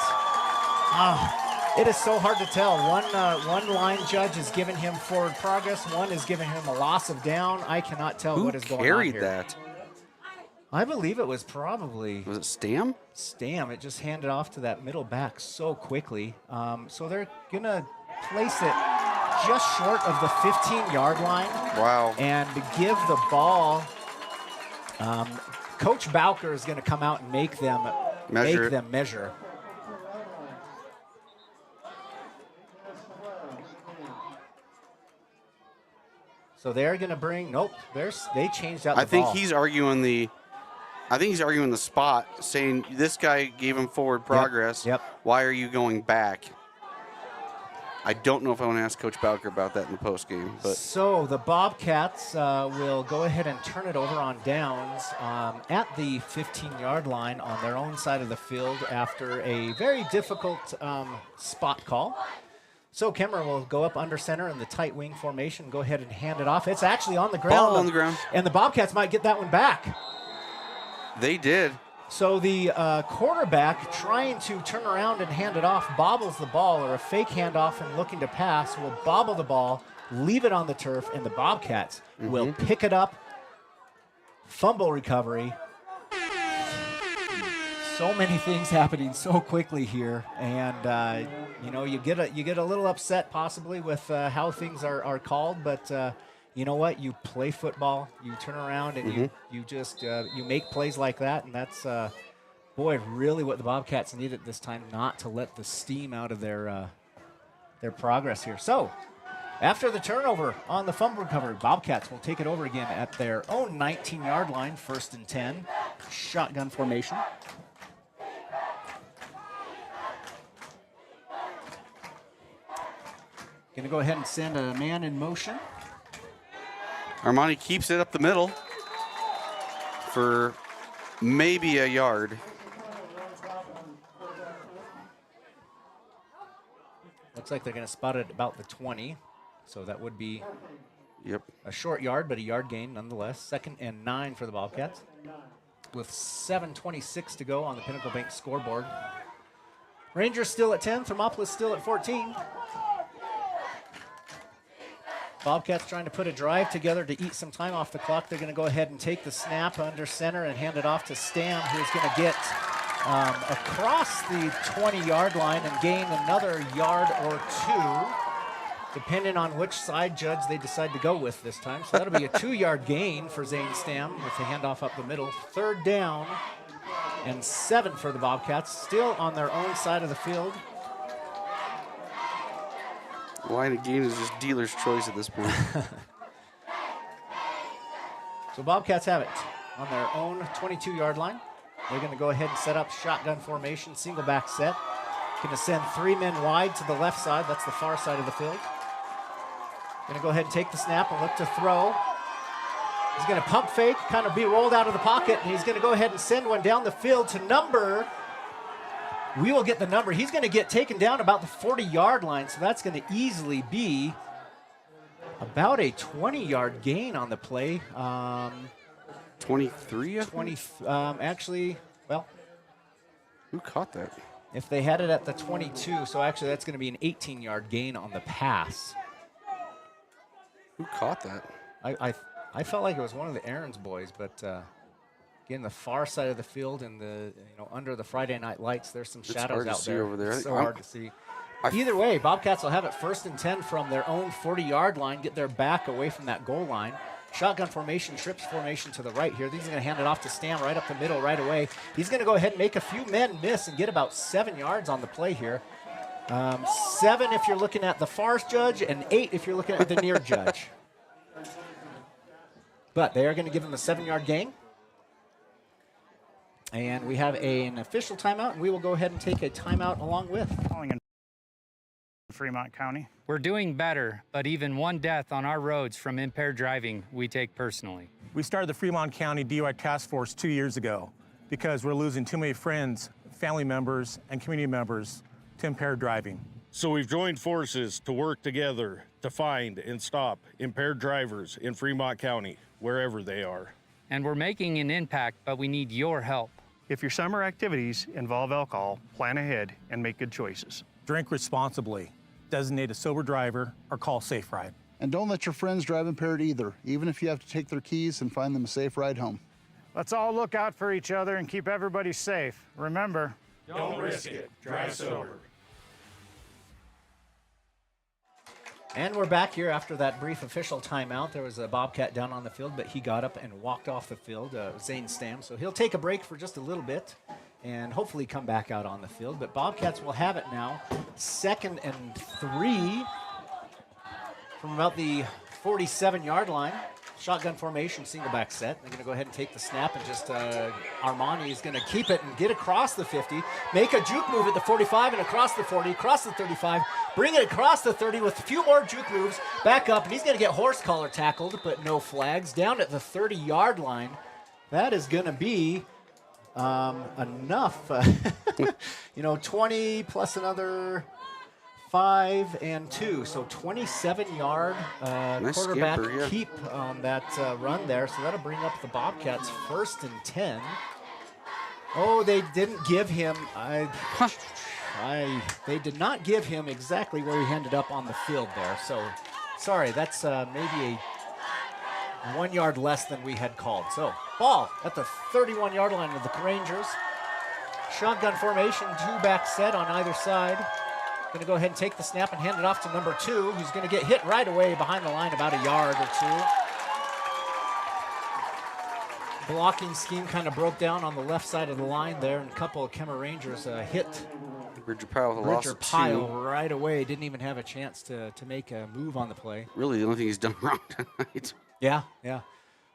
It is so hard to tell. One line judge is giving him forward progress. One is giving him a loss of down. I cannot tell what is going on here. Who carried that? I believe it was probably... Was it Stam? Stam. It just handed off to that middle back so quickly. So they're going to place it just short of the 15-yard line. Wow. And give the ball... Coach Bowker is going to come out and make them measure. So they're going to bring. Nope. They changed out the I think ball. he's arguing the spot, saying this guy gave him forward progress. Yep. Why are you going back? I don't know if I want to ask Coach Bowker about that in the post game. But So the Bobcats will go ahead and turn it over on downs at the 15-yard line on their own side of the field after a very difficult spot call. So Kemmerer will go up under center in the tight wing formation, go ahead and hand it off. It's actually on the ground. Ball on the ground. And the Bobcats might get that one back. They did. So the quarterback trying to turn around and hand it off bobbles the ball, or a fake handoff and looking to pass will bobble the ball, leave it on the turf, and the Bobcats will pick it up. Fumble recovery. So many things happening so quickly here, and you get a little upset possibly with how things are called, but you know what? You play football, you turn around, and you just you make plays like that, and that's really what the Bobcats needed this time, not to let the steam out of their progress here. So after the turnover on the fumble recovery, Bobcats will take it over again at their own 19-yard line, 1st and 10, shotgun formation. Going to go ahead and send a man in motion. Armani keeps it up the middle for maybe a yard. Looks like they're going to spot it about the 20, so that would be a short yard, but a yard gain nonetheless. 2nd and 9 for the Bobcats with 7:26 to go on the Pinnacle Bank scoreboard. Rangers still at 10, Thermopolis still at 14. Bobcats trying to put a drive together to eat some time off the clock. They're going to go ahead and take the snap under center and hand it off to Stam, who's going to get across the 20-yard line and gain another yard or two, depending on which side judge they decide to go with this time. So that'll be a 2-yard gain for Zane Stam with the handoff up the middle. 3rd down and 7 for the Bobcats, still on their own side of the field. Line of gain is just dealer's choice at this point. So Bobcats have it on their own 22-yard line. They're going to go ahead and set up shotgun formation, single back set. Going to send 3 men wide to the left side. That's the far side of the field. Going to go ahead and take the snap and look to throw. He's going to pump fake, kind of be rolled out of the pocket, and he's going to go ahead and send one down the field to number. We will get the number. He's going to get taken down about the 40-yard line, so that's going to easily be about a 20-yard gain on the play. 23? Actually, well. Who caught that? If they had it at the 22, so actually that's going to be an 18-yard gain on the pass. Who caught that? I felt like it was one of the Aaron's boys, but again, the far side of the field and the under the Friday night lights, there's some shadows out there. Over there. It's so hard to see. Either way, Bobcats will have it 1st and 10 from their own 40-yard line, get their back away from that goal line. Shotgun formation, trips formation to the right here. He's going to hand it off to Stam right up the middle right away. He's going to go ahead and make a few men miss and get about 7 yards on the play here. 7 if you're looking at the far judge, and 8 if you're looking at the near judge. But they are going to give him a 7-yard gain. And we have an official timeout, and we will go ahead and take a timeout along with. Calling in Fremont County. We're doing better, but even one death on our roads from impaired driving, we take personally. We started the Fremont County DUI Task Force 2 years ago because we're losing too many friends, family members, and community members to impaired driving. So we've joined forces to work together to find and stop impaired drivers in Fremont County, wherever they are. And we're making an impact, but we need your help. If your summer activities involve alcohol, plan ahead and make good choices. Drink responsibly. Designate a sober driver or call Safe Ride. And don't let your friends drive impaired either, even if you have to take their keys and find them a safe ride home. Let's all look out for each other and keep everybody safe. Remember, don't risk it. Drive sober. And we're back here after that brief official timeout. There was a Bobcat down on the field, but he got up and walked off the field, Zane Stam. So he'll take a break for just a little bit and hopefully come back out on the field. But Bobcats will have it now. 2nd and 3 from about the 47-yard line. Shotgun formation, single back set. They're going to go ahead and take the snap and just Armani is going to keep it and get across the 50. Make a juke move at the 45 and across the 40, across the 35. Bring it across the 30 with a few more juke moves. Back up, and he's going to get horse collar tackled, but no flags. Down at the 30-yard line. That is going to be enough. 20 plus another 5 and 2, so 27-yard Nice quarterback scamper, yeah. keep on that run there. So that'll bring up the Bobcats 1st and 10. Oh, they didn't give him. They did not give him exactly where he ended up on the field there. So, sorry, that's maybe a 1 yard less than we had called. So, ball at the 31-yard line of the Rangers. Shotgun formation, 2-back set on either side. Going to go ahead and take the snap and hand it off to number 2, who's going to get hit right away behind the line about a yard or 2. Blocking scheme kind of broke down on the left side of the line there, and a couple of Kemmerer Rangers hit Bridger Pyle with a loss Bridger of 2. Pyle right away. Didn't even have a chance to make a move on the play. Really, the only thing he's done wrong tonight. Yeah.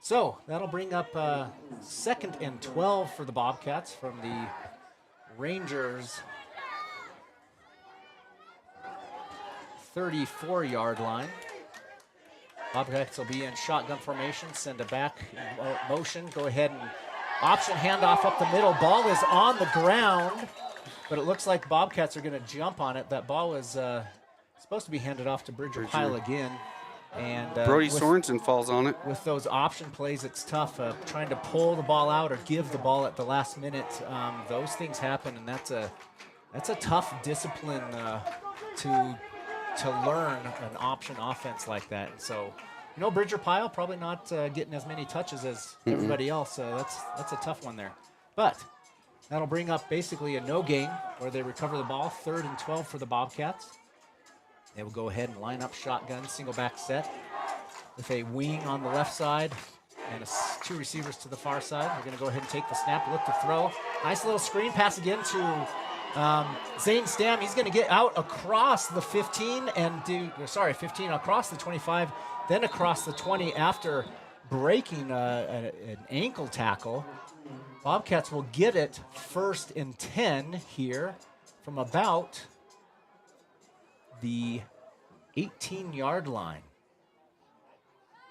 So that'll bring up 2nd and 12 for the Bobcats from the Rangers' 34-yard line. Bobcats will be in shotgun formation, send it back in motion, go ahead and option handoff up the middle. Ball is on the ground, but it looks like Bobcats are going to jump on it. That ball was supposed to be handed off to Bridger Pyle again. And Brody Sorensen falls on it. With those option plays, it's tough trying to pull the ball out or give the ball at the last minute. Those things happen, and that's a tough discipline to learn an option offense like that. And so, Bridger Pyle probably not getting as many touches as everybody else. That's a tough one there. But that'll bring up basically a no gain where they recover the ball. 3rd and 12 for the Bobcats. They will go ahead and line up shotgun, single back set with a wing on the left side and 2 receivers to the far side. They're going to go ahead and take the snap, look to throw. Nice little screen pass again to Zane Stam. He's going to get out across the 15 and 15 across the 25, then across the 20 after breaking an ankle tackle. Bobcats will get it 1st and 10 here from about the 18-yard line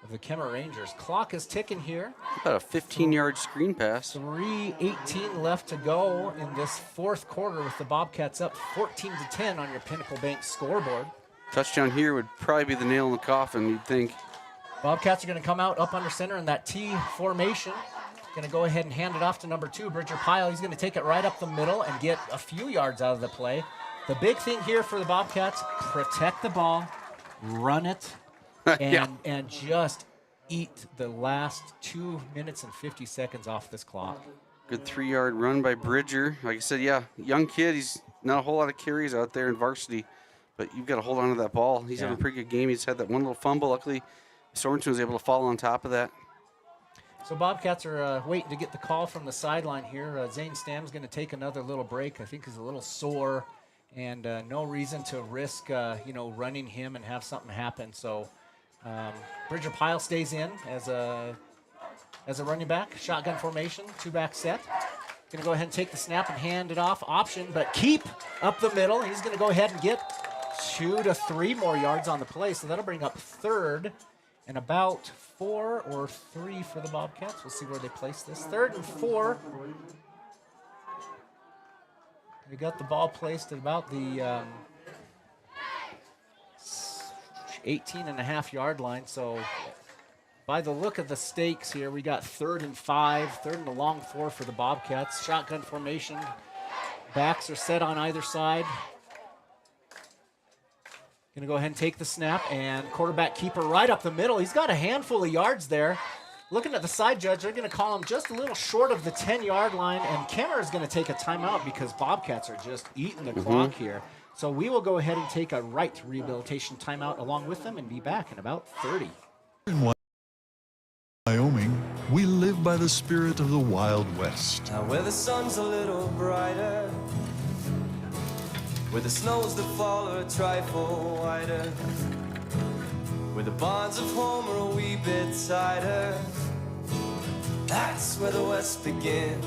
of the Kemmerer Rangers. Clock is ticking here. About a 15-yard screen pass. 3:18 left to go in this 4th quarter with the Bobcats up 14-10 on your Pinnacle Bank scoreboard. Touchdown here would probably be the nail in the coffin, you'd think. Bobcats are going to come out up under center in that T formation. Going to go ahead and hand it off to number 2, Bridger Pyle. He's going to take it right up the middle and get a few yards out of the play. The big thing here for the Bobcats, protect the ball, run it, and just eat the last 2 minutes and 50 seconds off this clock. Good 3-yard run by Bridger. Like I said, young kid. He's not a whole lot of carries out there in varsity, but you've got to hold on to that ball. He's having a pretty good game. He's had that one little fumble. Luckily, Sorensen was able to fall on top of that. So Bobcats are waiting to get the call from the sideline here. Zane Stam's going to take another little break. I think he's a little sore, and no reason to risk, running him and have something happen. So Bridger Pyle stays in as a running back. Shotgun formation, 2-back set. Going to go ahead and take the snap and hand it off. Option, but keep up the middle. He's going to go ahead and get 2 to 3 more yards on the play. So that'll bring up 3rd and about 4 or 3 for the Bobcats. We'll see where they place this. 3rd and 4. We got the ball placed at about the 18.5-yard line. So by the look of the stakes here, we got 3rd and 5, 3rd and a long 4 for the Bobcats. Shotgun formation. Backs are set on either side. Going to go ahead and take the snap, and quarterback keeper right up the middle. He's got a handful of yards there. Looking at the side judge, they're going to call him just a little short of the 10-yard line, and Kemmerer is going to take a timeout because Bobcats are just eating the clock here. So we will go ahead and take a right rehabilitation timeout along with them and be back in about 30. In Wyoming, we live by the spirit of the Wild West. Now where the sun's a little brighter, where the snows that fall are a trifle wider, where the bonds of home are a wee bit tighter, that's where the West begins.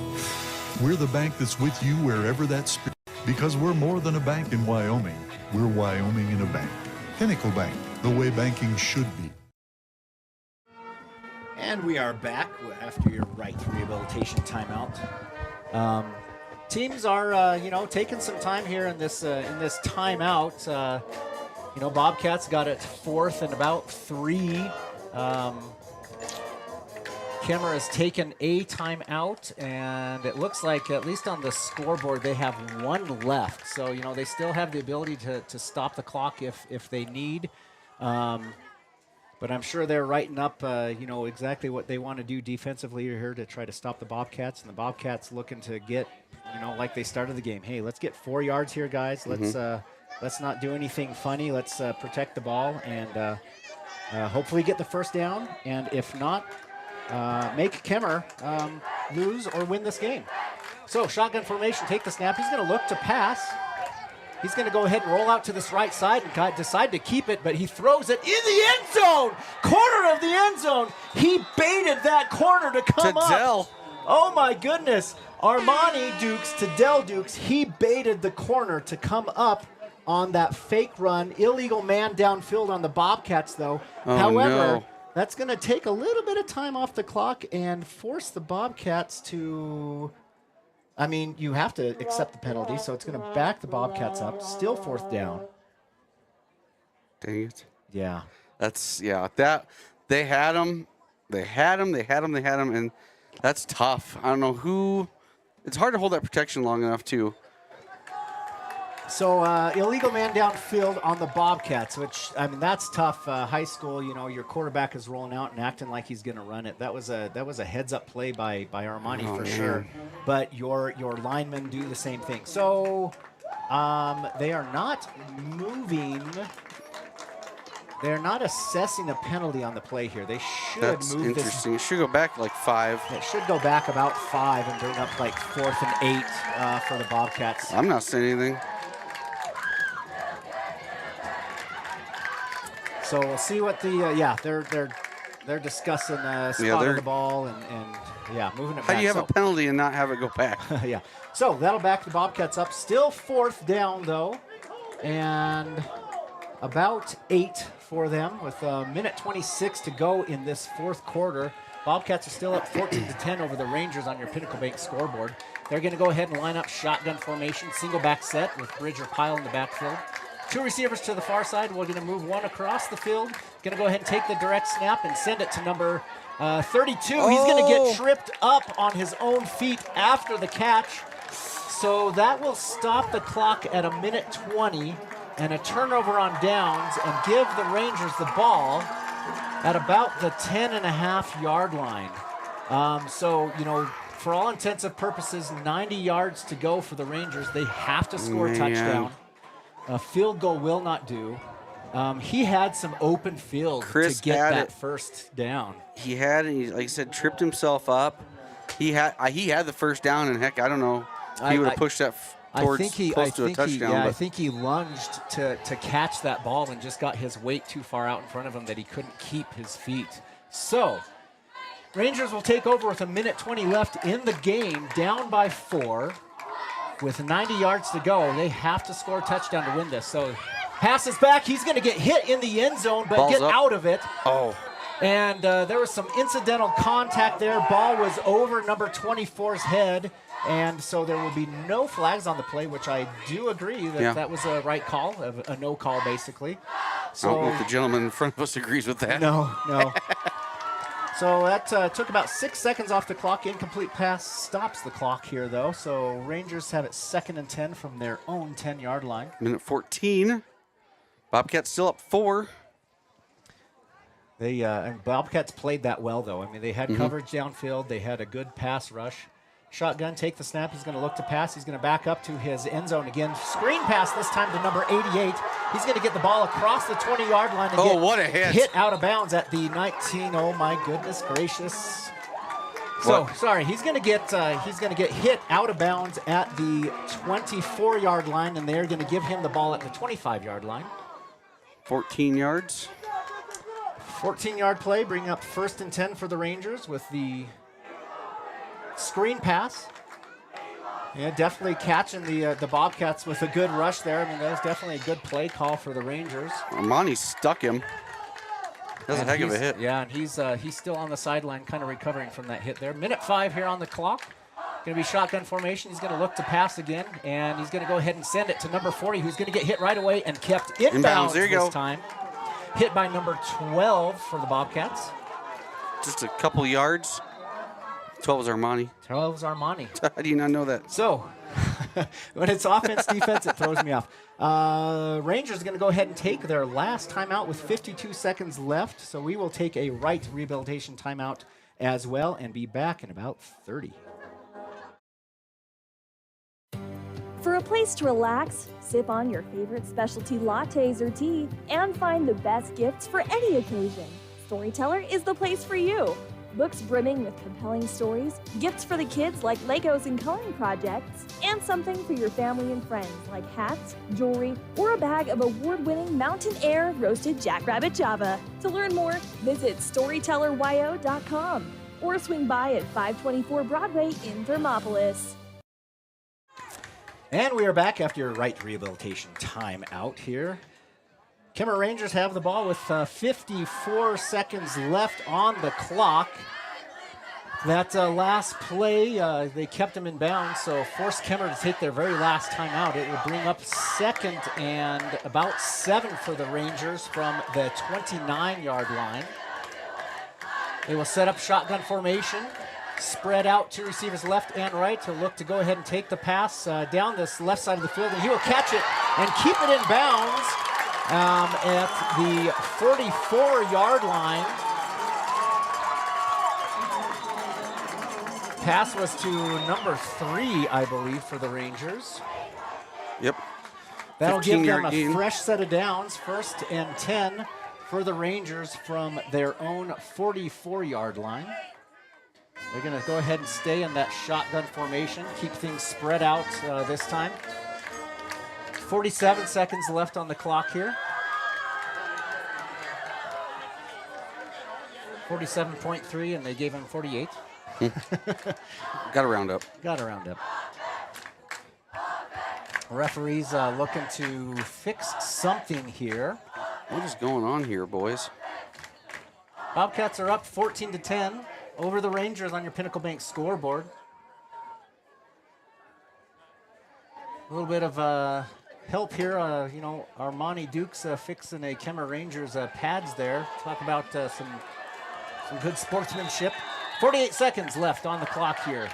We're the bank that's with you wherever that spirit, because we're more than a bank in Wyoming. We're Wyoming in a bank. Pinnacle Bank, the way banking should be. And we are back after your right rehabilitation timeout. Teams are, taking some time here in this timeout. Bobcats got it 4th and about 3. Kemmerer has taken a timeout, and it looks like, at least on the scoreboard, they have 1 left. So, they still have the ability to stop the clock if they need. But I'm sure they're writing up, exactly what they want to do defensively here to try to stop the Bobcats. And the Bobcats looking to get, like they started the game. Hey, let's get 4 yards here, guys. Let's not do anything funny. Let's protect the ball and hopefully get the first down. And if not, make Kemmerer lose or win this game. So shotgun formation, take the snap. He's going to look to pass. He's going to go ahead and roll out to this right side and decide to keep it, but he throws it in the end zone. Corner of the end zone. He baited that corner to come up. Dell. Oh, my goodness. Armani Dukes to Dell Dukes. He baited the corner to come up on that fake run. Illegal man downfield on the Bobcats, though. Oh, However, no. That's going to take a little bit of time off the clock and force the Bobcats to... you have to accept the penalty, so it's going to back the Bobcats up. Still 4th down. Dang it. Yeah. That they had him, and that's tough. I don't know who. It's hard to hold that protection long enough, too. So illegal man downfield on the Bobcats, which, that's tough. High school, your quarterback is rolling out and acting like he's going to run it. That was a heads-up play by Armani for sure. But your linemen do the same thing. So they are not moving. They're not assessing a penalty on the play here. They should That's move interesting. It should go back like 5. It should go back about 5 and bring up like 4th and 8 for the Bobcats. I'm not saying anything. So we'll see what the they're discussing spotting the ball and moving it back. How do you have a penalty and not have it go back? Yeah. So that'll back the Bobcats up. Still 4th down though, and about 8 for them with a minute 26 to go in this 4th quarter. Bobcats are still up 14-10 over the Rangers on your Pinnacle Bank scoreboard. They're going to go ahead and line up shotgun formation, single back set with Bridger Pyle in the backfield. 2 receivers to the far side. We're going to move 1 across the field. Going to go ahead and take the direct snap and send it to number 32. Oh. He's going to get tripped up on his own feet after the catch. So that will stop the clock at a minute 20 and a turnover on downs and give the Rangers the ball at about the 10.5-yard line. For all intents and purposes, 90 yards to go for the Rangers. They have to score a touchdown. A field goal will not do. He had some open field to get that first down. He had, like I said, tripped himself up. He had the first down, and heck, I don't know. He would have pushed that towards close to a touchdown. I think he lunged to catch that ball and just got his weight too far out in front of him that he couldn't keep his feet. So, Rangers will take over with a minute 20 left in the game, down by 4. With 90 yards to go, they have to score a touchdown to win this. So, passes back. He's going to get hit in the end zone, but Ball's get up. out of it. Oh. And there was some incidental contact there. Ball was over number 24's head. And so there will be no flags on the play, which I do agree that that was a right call, a no call, basically. So, I don't know if the gentleman in front of us agrees with that. No. So that took about 6 seconds off the clock. Incomplete pass stops the clock here, though. So Rangers have it 2nd and 10 from their own 10-yard line. Minute 14. Bobcats still up 4. And Bobcats played that well, though. I mean, they had coverage downfield. They had a good pass rush. Shotgun, take the snap. He's going to look to pass. He's going to back up to his end zone again. Screen pass this time to number 88. He's going to get the ball across the 20-yard line and what a hit. Hit out of bounds at the 19. Oh my goodness gracious! So sorry, he's going to get hit out of bounds at the 24-yard line, and they're going to give him the ball at the 25-yard line. 14 yards. 14-yard play, bring up 1st and 10 for the Rangers with the screen pass. Yeah, definitely catching the Bobcats with a good rush there. I mean, that was definitely a good play call for the Rangers. Armani stuck him. That's a heck of a hit. Yeah, and he's still on the sideline, kind of recovering from that hit there. Minute 5 here on the clock. Going to be shotgun formation. He's going to look to pass again, and he's going to go ahead and send it to number 40, who's going to get hit right away and kept inbounds this time. Hit by number 12 for the Bobcats. Just a couple yards. 12 was Armani. 12 was Armani. How do you not know that? So, when it's offense, defense, it throws me off. Rangers are going to go ahead and take their last timeout with 52 seconds left. So we will take a right rehabilitation timeout as well and be back in about 30. For a place to relax, sip on your favorite specialty lattes or tea, and find the best gifts for any occasion, Storyteller is the place for you. Books brimming with compelling stories, gifts for the kids like Legos and coloring projects, and something for your family and friends like hats, jewelry, or a bag of award-winning Mountain Air roasted Jackrabbit Java. To learn more, visit StorytellerYO.com or swing by at 524 Broadway in Thermopolis. And we are back after your right rehabilitation timeout here. Kemmerer Rangers have the ball with 54 seconds left on the clock. That last play, they kept them in bounds, so forced Kemmerer to take their very last timeout. It will bring up 2nd and about 7 for the Rangers from the 29-yard line. They will set up shotgun formation, spread out two receivers left and right to look to go ahead and take the pass down this left side of the field, and he will catch it and keep it in bounds at the 44-yard line. Pass was to number 3, I believe, for the Rangers. Yep. That'll give them a fresh set of downs, 1st and 10 for the Rangers from their own 44-yard line. They're going to go ahead and stay in that shotgun formation, keep things spread out this time. 47 seconds left on the clock here. 47.3, and they gave him 48. Got to round up. Got to round up. Referees looking to fix something here. What is going on here, boys? Bobcats are up 14-10 over the Rangers on your Pinnacle Bank scoreboard. A little bit of help here. Armani Dukes fixing a Kemmerer Rangers pads there. Talk about some good sportsmanship. 48 seconds left on the clock here.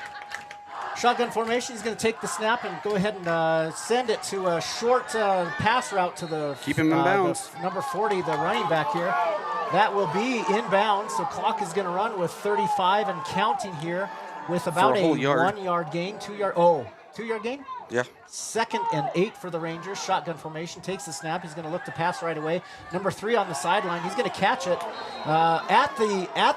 Shotgun formation. He's going to take the snap and go ahead and send it to a short pass route to the keep him in bounds. Number 40, the running back here. That will be inbounds. So clock is going to run with 35 and counting here with about a 1-yard gain, 2-yard gain? Yeah. 2nd and 8 for the Rangers. Shotgun formation, takes the snap. He's going to look to pass right away. Number 3 on the sideline. He's going to catch it at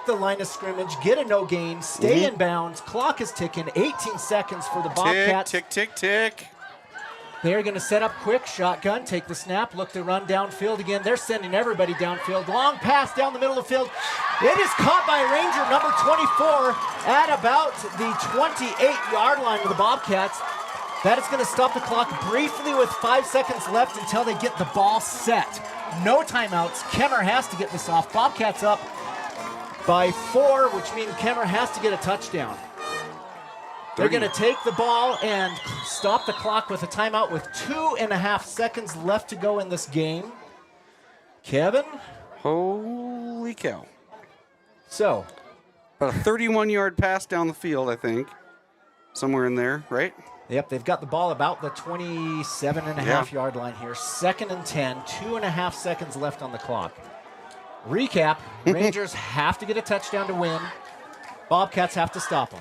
the line of scrimmage. Get a no gain. Stay in bounds. Clock is ticking. 18 seconds for the Bobcats. Tick, tick, tick, tick. They're going to set up quick. Shotgun, take the snap, look to run downfield again. They're sending everybody downfield. Long pass down the middle of the field. It is caught by Ranger number 24 at about the 28-yard line of the Bobcats. That is going to stop the clock briefly with 5 seconds left until they get the ball set. No timeouts. Kemmerer has to get this off. Bobcats up by 4, which means Kemmerer has to get a touchdown. They're going to take the ball and stop the clock with a timeout with 2.5 seconds left to go in this game. Kevin? Holy cow. So. About a 31-yard pass down the field, I think. Somewhere in there, right? Yep, they've got the ball about the 27.5-yard line here. 2nd and 10, 2.5 seconds left on the clock. Recap, Rangers have to get a touchdown to win. Bobcats have to stop them.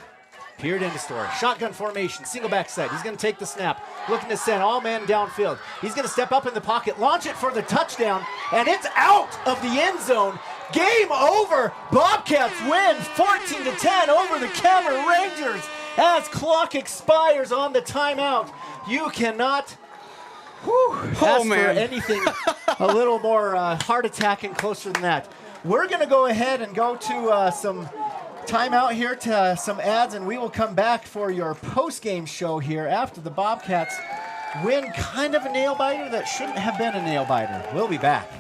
Peered into story. Shotgun formation, single back set. He's going to take the snap. Looking to send all men downfield. He's going to step up in the pocket, launch it for the touchdown, and it's out of the end zone. Game over. Bobcats win 14-10 over the Kemmerer Rangers as clock expires on the timeout. You cannot ask for anything a little more heart attack and closer than that. We're going to go ahead and go to some timeout here to some ads, and we will come back for your post-game show here after the Bobcats win kind of a nail-biter that shouldn't have been a nail-biter. We'll be back.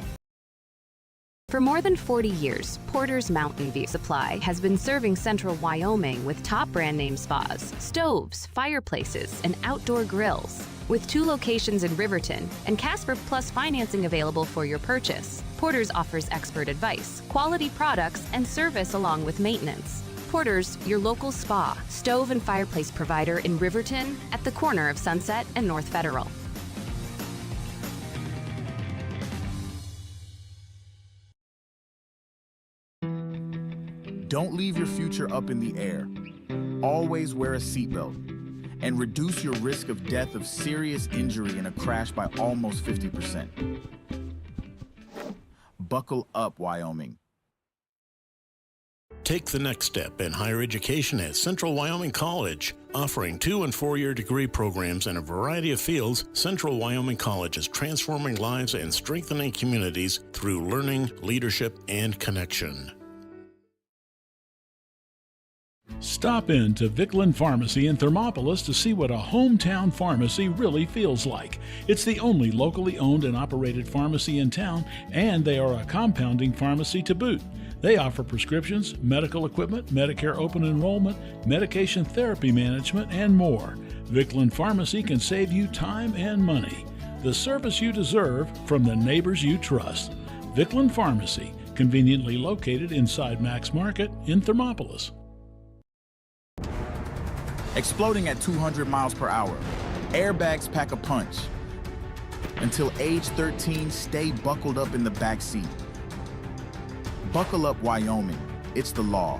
For more than 40 years, Porter's Mountain View Supply has been serving central Wyoming with top brand name spas, stoves, fireplaces, and outdoor grills. With 2 locations in Riverton and Casper Plus financing available for your purchase, Porter's offers expert advice, quality products, and service along with maintenance. Porter's, your local spa, stove, and fireplace provider in Riverton at the corner of Sunset and North Federal. Don't leave your future up in the air. Always wear a seatbelt and reduce your risk of death of serious injury in a crash by almost 50%. Buckle up, Wyoming. Take the next step in higher education at Central Wyoming College. Offering 2- and 4-year degree programs in a variety of fields, Central Wyoming College is transforming lives and strengthening communities through learning, leadership, and connection. Stop in to Vicklin Pharmacy in Thermopolis to see what a hometown pharmacy really feels like. It's the only locally owned and operated pharmacy in town, and they are a compounding pharmacy to boot. They offer prescriptions, medical equipment, Medicare open enrollment, medication therapy management, and more. Vicklin Pharmacy can save you time and money. The service you deserve from the neighbors you trust. Vicklin Pharmacy, conveniently located inside Max Market in Thermopolis. Exploding at 200 miles per hour. Airbags pack a punch. Until age 13, stay buckled up in the back seat. Buckle up, Wyoming. It's the law.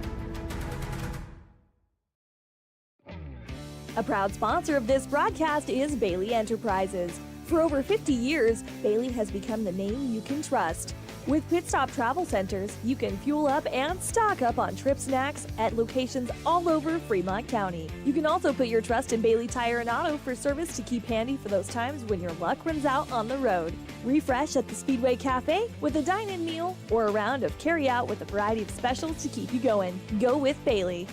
A proud sponsor of this broadcast is Bailey Enterprises. For over 50 years, Bailey has become the name you can trust. With Pit Stop Travel Centers, you can fuel up and stock up on trip snacks at locations all over Fremont County. You can also put your trust in Bailey Tire and Auto for service to keep handy for those times when your luck runs out on the road. Refresh at the Speedway Cafe with a dine-in meal or a round of carry-out with a variety of specials to keep you going. Go with Bailey.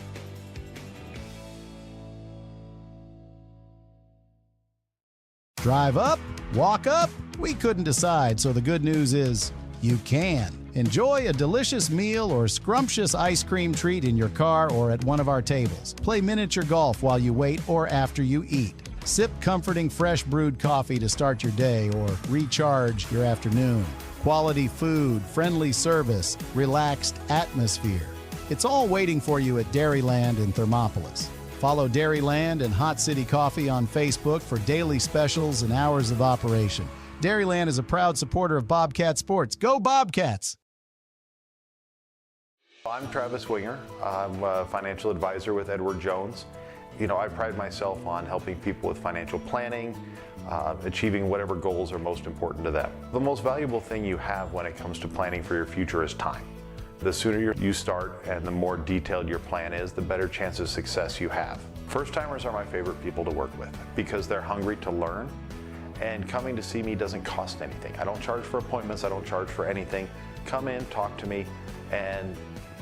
Drive up, walk up, we couldn't decide, so the good news is you can. Enjoy a delicious meal or scrumptious ice cream treat in your car or at one of our tables. Play miniature golf while you wait or after you eat. Sip comforting fresh brewed coffee to start your day or recharge your afternoon. Quality food, friendly service, relaxed atmosphere. It's all waiting for you at Dairyland in Thermopolis. Follow Dairyland and Hot City Coffee on Facebook for daily specials and hours of operation. Dairyland is a proud supporter of Bobcat Sports. Go Bobcats! I'm Travis Winger. I'm a financial advisor with Edward Jones. You know, I pride myself on helping people with financial planning, achieving whatever goals are most important to them. The most valuable thing you have when it comes to planning for your future is time. The sooner you start and the more detailed your plan is, the better chance of success you have. First-timers are my favorite people to work with because they're hungry to learn, and coming to see me doesn't cost anything. I don't charge for appointments, I don't charge for anything. Come in, talk to me, and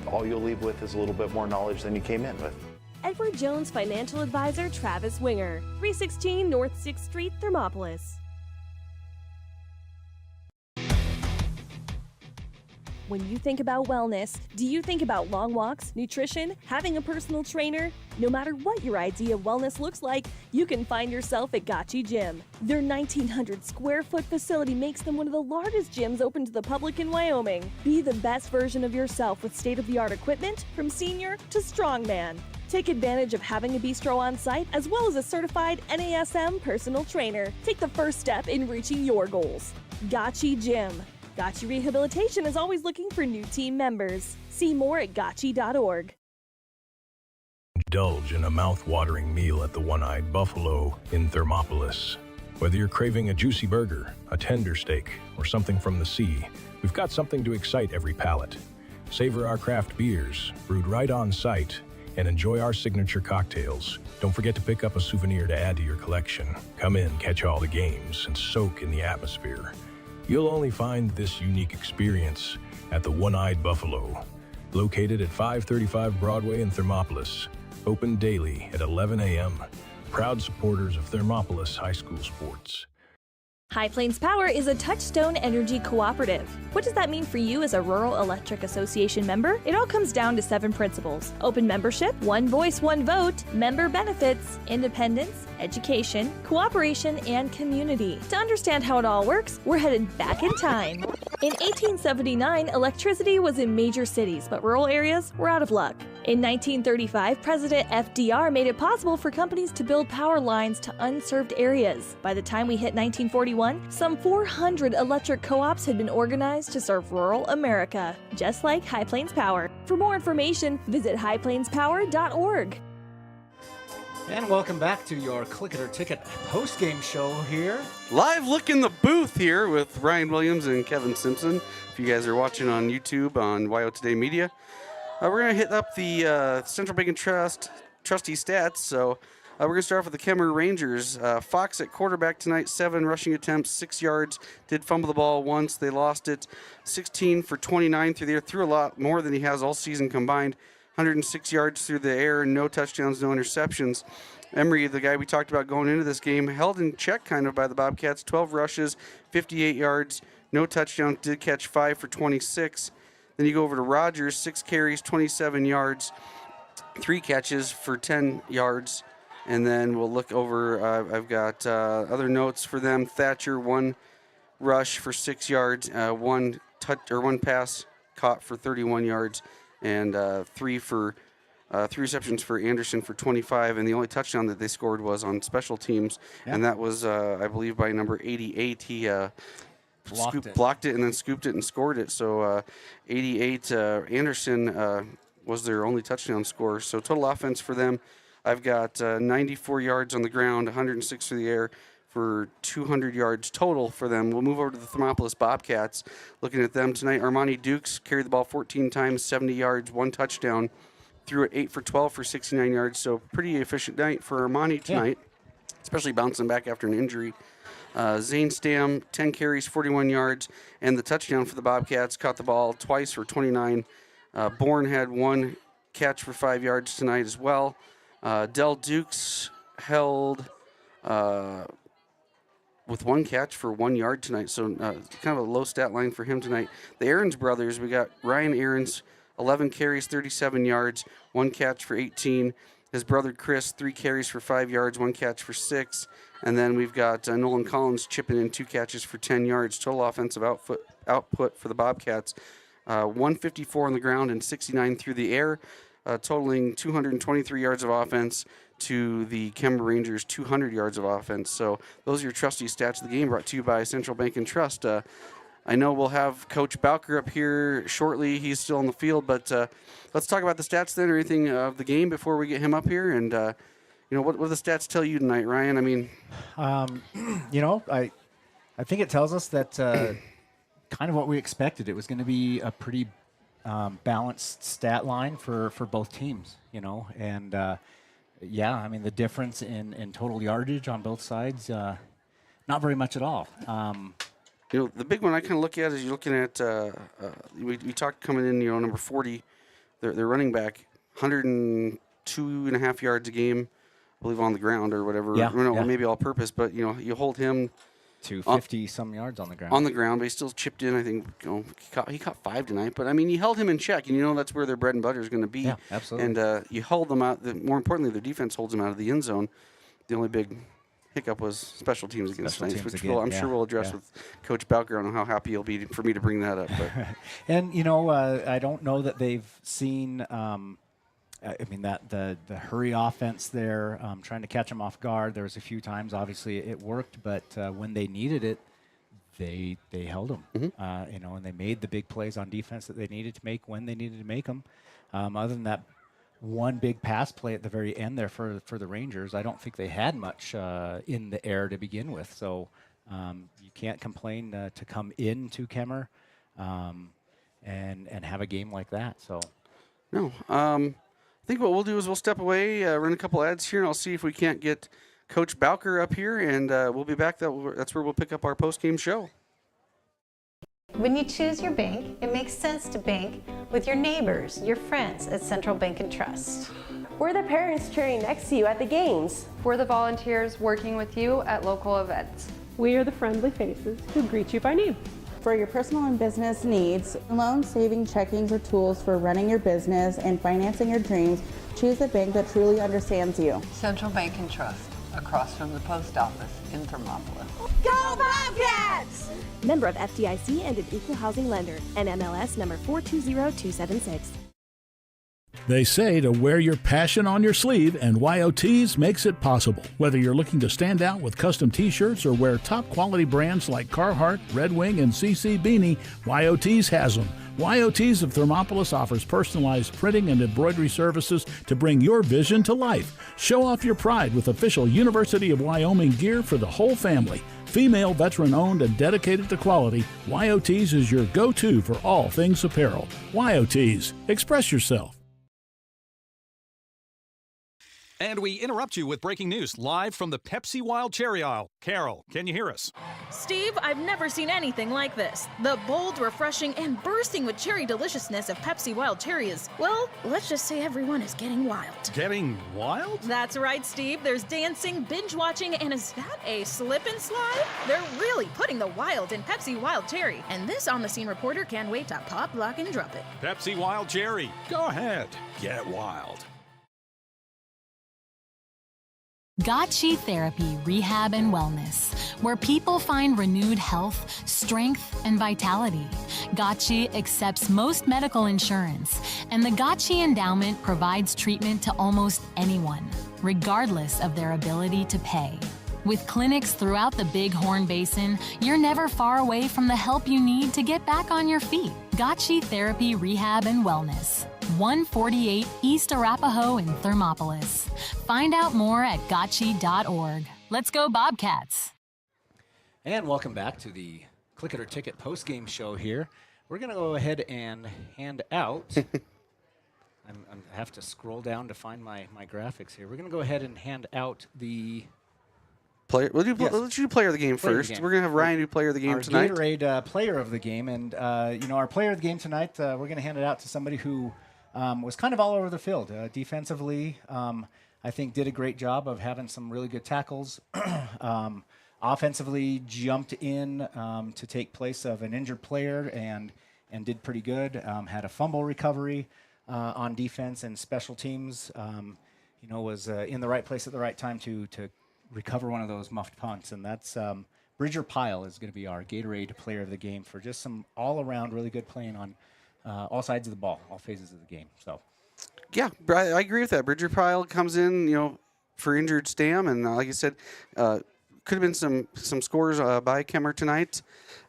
all you'll leave with is a little bit more knowledge than you came in with. Edward Jones Financial Advisor Travis Winger, 316 North 6th Street, Thermopolis. When you think about wellness, do you think about long walks, nutrition, having a personal trainer? No matter what your idea of wellness looks like, you can find yourself at Gotchi Gym. Their 1,900 square foot facility makes them one of the largest gyms open to the public in Wyoming. Be the best version of yourself with state-of-the-art equipment from senior to strongman. Take advantage of having a bistro on site as well as a certified NASM personal trainer. Take the first step in reaching your goals. Gotchi Gym. Gotchi Rehabilitation is always looking for new team members. See more at gotchi.org. Indulge in a mouth-watering meal at the One-Eyed Buffalo in Thermopolis. Whether you're craving a juicy burger, a tender steak, or something from the sea, we've got something to excite every palate. Savor our craft beers, brewed right on site, and enjoy our signature cocktails. Don't forget to pick up a souvenir to add to your collection. Come in, catch all the games, and soak in the atmosphere. You'll only find this unique experience at the One-Eyed Buffalo, located at 535 Broadway in Thermopolis, open daily at 11 a.m. Proud supporters of Thermopolis High School sports. High Plains Power is a Touchstone Energy Cooperative. What does that mean for you as a Rural Electric Association member? It all comes down to 7 principles: open membership, one voice, one vote, member benefits, independence, education, cooperation, and community. To understand how it all works, we're headed back in time. In 1879, electricity was in major cities, but rural areas were out of luck. In 1935, President FDR made it possible for companies to build power lines to unserved areas. By the time we hit 1941, some 400 electric co-ops had been organized to serve rural America, just like High Plains Power. For more information, visit highplainspower.org. And welcome back to your Click It or Ticket post-game show here. Live look in the booth here with Ryan Williams and Kevin Simpson. If you guys are watching on YouTube on YO Today Media, we're going to hit up the Central Bank and Trust trustee stats. So we're going to start off with the Kemmerer Rangers. Fox at quarterback tonight, 7 rushing attempts, 6 yards. Did fumble the ball once. They lost it. 16 for 29 through the air. Threw a lot more than he has all season combined. 106 yards through the air, no touchdowns, no interceptions. Emery, the guy we talked about going into this game, held in check kind of by the Bobcats. 12 rushes, 58 yards, no touchdowns, did catch 5 for 26. Then you go over to Rogers, 6 carries, 27 yards, 3 catches for 10 yards. And then we'll look over, I've got other notes for them. Thatcher, 1 rush for 6 yards, 1 pass caught for 31 yards. And 3 receptions for Anderson for 25, and the only touchdown that they scored was on special teams, and that was, I believe, by number 88. He blocked it and then scooped it and scored it. So 88, Anderson was their only touchdown scorer. So total offense for them, I've got 94 yards on the ground, 106 through the air, for 200 yards total for them. We'll move over to the Thermopolis Bobcats. Looking at them tonight, Armani Dukes carried the ball 14 times, 70 yards, 1 touchdown. Threw it 8 for 12 for 69 yards, so pretty efficient night for Armani tonight, especially bouncing back after an injury. Zane Stam, 10 carries, 41 yards, and the touchdown for the Bobcats. Caught the ball twice for 29. Bourne had 1 catch for 5 yards tonight as well. Dell Dukes held... with 1 catch for 1 yard tonight, so kind of a low stat line for him tonight. The Aarons brothers, we got Ryan Aarons, 11 carries, 37 yards, 1 catch for 18. His brother Chris, 3 carries for 5 yards, 1 catch for 6. And then we've got Nolan Collins chipping in 2 catches for 10 yards. Total offensive output for the Bobcats, 154 on the ground and 69 through the air, totaling 223 yards of offense to the Kemmerer Rangers 200 yards of offense. So those are your trustee stats of the game, brought to you by Central Bank and Trust. I know we'll have Coach Bowker up here shortly. He's still on the field, but let's talk about the stats then, or anything of the game before we get him up here. And what do the stats tell you tonight, Ryan? I mean, I think it tells us that kind of what we expected. It was going to be a pretty balanced stat line for both teams, and I mean, the difference in total yardage on both sides, not very much at all. The big one I kind of look at is you're looking at, we talked coming in, number 40, their running back, 102.5 yards a game, I believe, on the ground or whatever. Maybe all purpose, but, you hold him to 50-some yards on the ground. On the ground, but he still chipped in, I think, he caught 5 tonight. But, I mean, you held him in check, and that's where their bread and butter is going to be. Yeah, absolutely. And you held them out. More importantly, their defense holds them out of the end zone. The only big hiccup was special teams against tonight, which I'm sure we'll address with Coach Bowker on how happy he'll be for me to bring that up. But. And, I don't know that they've seen I mean, that the hurry offense there, trying to catch them off guard. There was a few times, obviously, it worked, but when they needed it, they held them. You know, and they made the big plays on defense that they needed to make when they needed to make them. Other than that one big pass play at the very end there for the Rangers, I don't think they had much in the air to begin with. So you can't complain to come into Kemmerer and have a game like that. So no. I think what we'll do is we'll step away, run a couple ads here, and I'll see if we can't get Coach Bowker up here, and we'll be back. That's where we'll pick up our post-game show. When you choose your bank, it makes sense to bank with your neighbors, your friends at Central Bank and Trust. We're the parents cheering next to you at the games. We're the volunteers working with you at local events. We are the friendly faces who greet you by name. For your personal and business needs, loan, saving, checkings, or tools for running your business and financing your dreams, choose a bank that truly understands you. Central Bank and Trust, across from the post office in Thermopolis. Go Bobcats! Member of FDIC and an equal housing lender. NMLS number 420276. They say to wear your passion on your sleeve, and YOTs makes it possible. Whether you're looking to stand out with custom t-shirts or wear top quality brands like Carhartt, Red Wing, and CC Beanie, YOTs has them. YOTs of Thermopolis offers personalized printing and embroidery services to bring your vision to life. Show off your pride with official University of Wyoming gear for the whole family. Female, veteran-owned, and dedicated to quality, YOTs is your go-to for all things apparel. YOTs, express yourself. And we interrupt you with breaking news live from the Pepsi Wild Cherry Aisle. Carol, can you hear us? Steve, I've never seen anything like this. The bold, refreshing, and bursting with cherry deliciousness of Pepsi Wild Cherry is, well, let's just say everyone is getting wild. Getting wild? That's right, Steve. There's dancing, binge-watching, and is that a slip and slide? They're really putting the wild in Pepsi Wild Cherry, and this on-the-scene reporter can't wait to pop, lock, and drop it. Pepsi Wild Cherry. Go ahead. Get wild. Gotchi Therapy, Rehab, and Wellness, where people find renewed health, strength, and vitality. Gotchi accepts most medical insurance, and the Gotchi Endowment provides treatment to almost anyone, regardless of their ability to pay. With clinics throughout the Bighorn Basin, you're never far away from the help you need to get back on your feet. Gotchi Therapy, Rehab, and Wellness, 148 East Arapahoe in Thermopolis. Find out more at gotchi.org. Let's go Bobcats! And welcome back to the Click It or Ticket post-game show here. We're going to go ahead and hand out... I have to scroll down to find my graphics here. We're going to go ahead and hand out the... Player, let's do player of the game first. We're going to have Ryan do player of the game tonight. Our Gatorade player of the game. And, our player of the game tonight, we're going to hand it out to somebody who was kind of all over the field. Defensively, I think did a great job of having some really good tackles. Offensively, jumped in to take place of an injured player and did pretty good. Had a fumble recovery on defense and special teams. Was in the right place at the right time to recover one of those muffed punts, and that's Bridger Pyle is going to be our Gatorade player of the game for just some all-around really good playing on all sides of the ball, all phases of the game. So, yeah, I agree with that. Bridger Pyle comes in, for injured Stam, and like I said, could have been some scores by Kemmerer tonight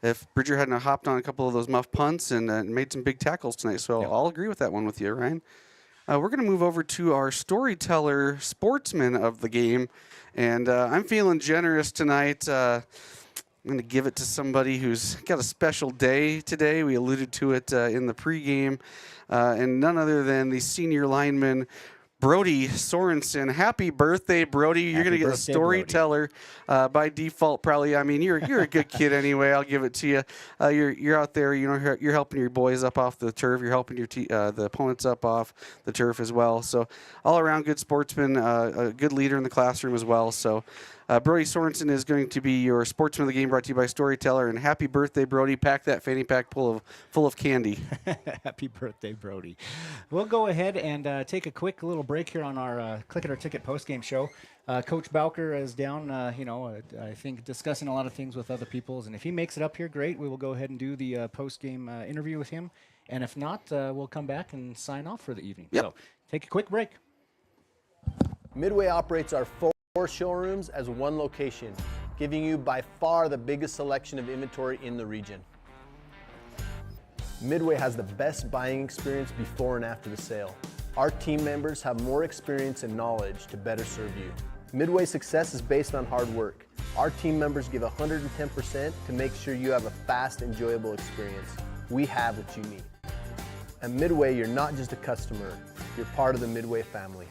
if Bridger hadn't hopped on a couple of those muffed punts and made some big tackles tonight. So I'll agree with that one with you, Ryan. We're going to move over to our storyteller sportsman of the game. And I'm feeling generous tonight. I'm going to give it to somebody who's got a special day today. We alluded to it in the pregame. And none other than the senior lineman, Brody Sorensen. Happy birthday, Brody. You're going to get a storyteller by default, probably. I mean, you're a good kid anyway. I'll give it to you. You're out there, you're helping your boys up off the turf. You're helping your the opponents up off the turf as well. So all around good sportsman, a good leader in the classroom as well. So Brody Sorensen is going to be your sportsman of the game, brought to you by Storyteller. And happy birthday, Brody. Pack that fanny pack full of candy. Happy birthday, Brody. We'll go ahead and take a quick little break here on our Click It or Ticket postgame show. Coach Bowker is down, I think, discussing a lot of things with other peoples. And if he makes it up here, great. We will go ahead and do the postgame interview with him. And if not, we'll come back and sign off for the evening. Yep. So take a quick break. Midway operates our 4 showrooms as one location, giving you by far the biggest selection of inventory in the region. Midway has the best buying experience before and after the sale. Our team members have more experience and knowledge to better serve you. Midway's success is based on hard work. Our team members give 110% to make sure you have a fast, enjoyable experience. We have what you need. At Midway, you're not just a customer, you're part of the Midway family.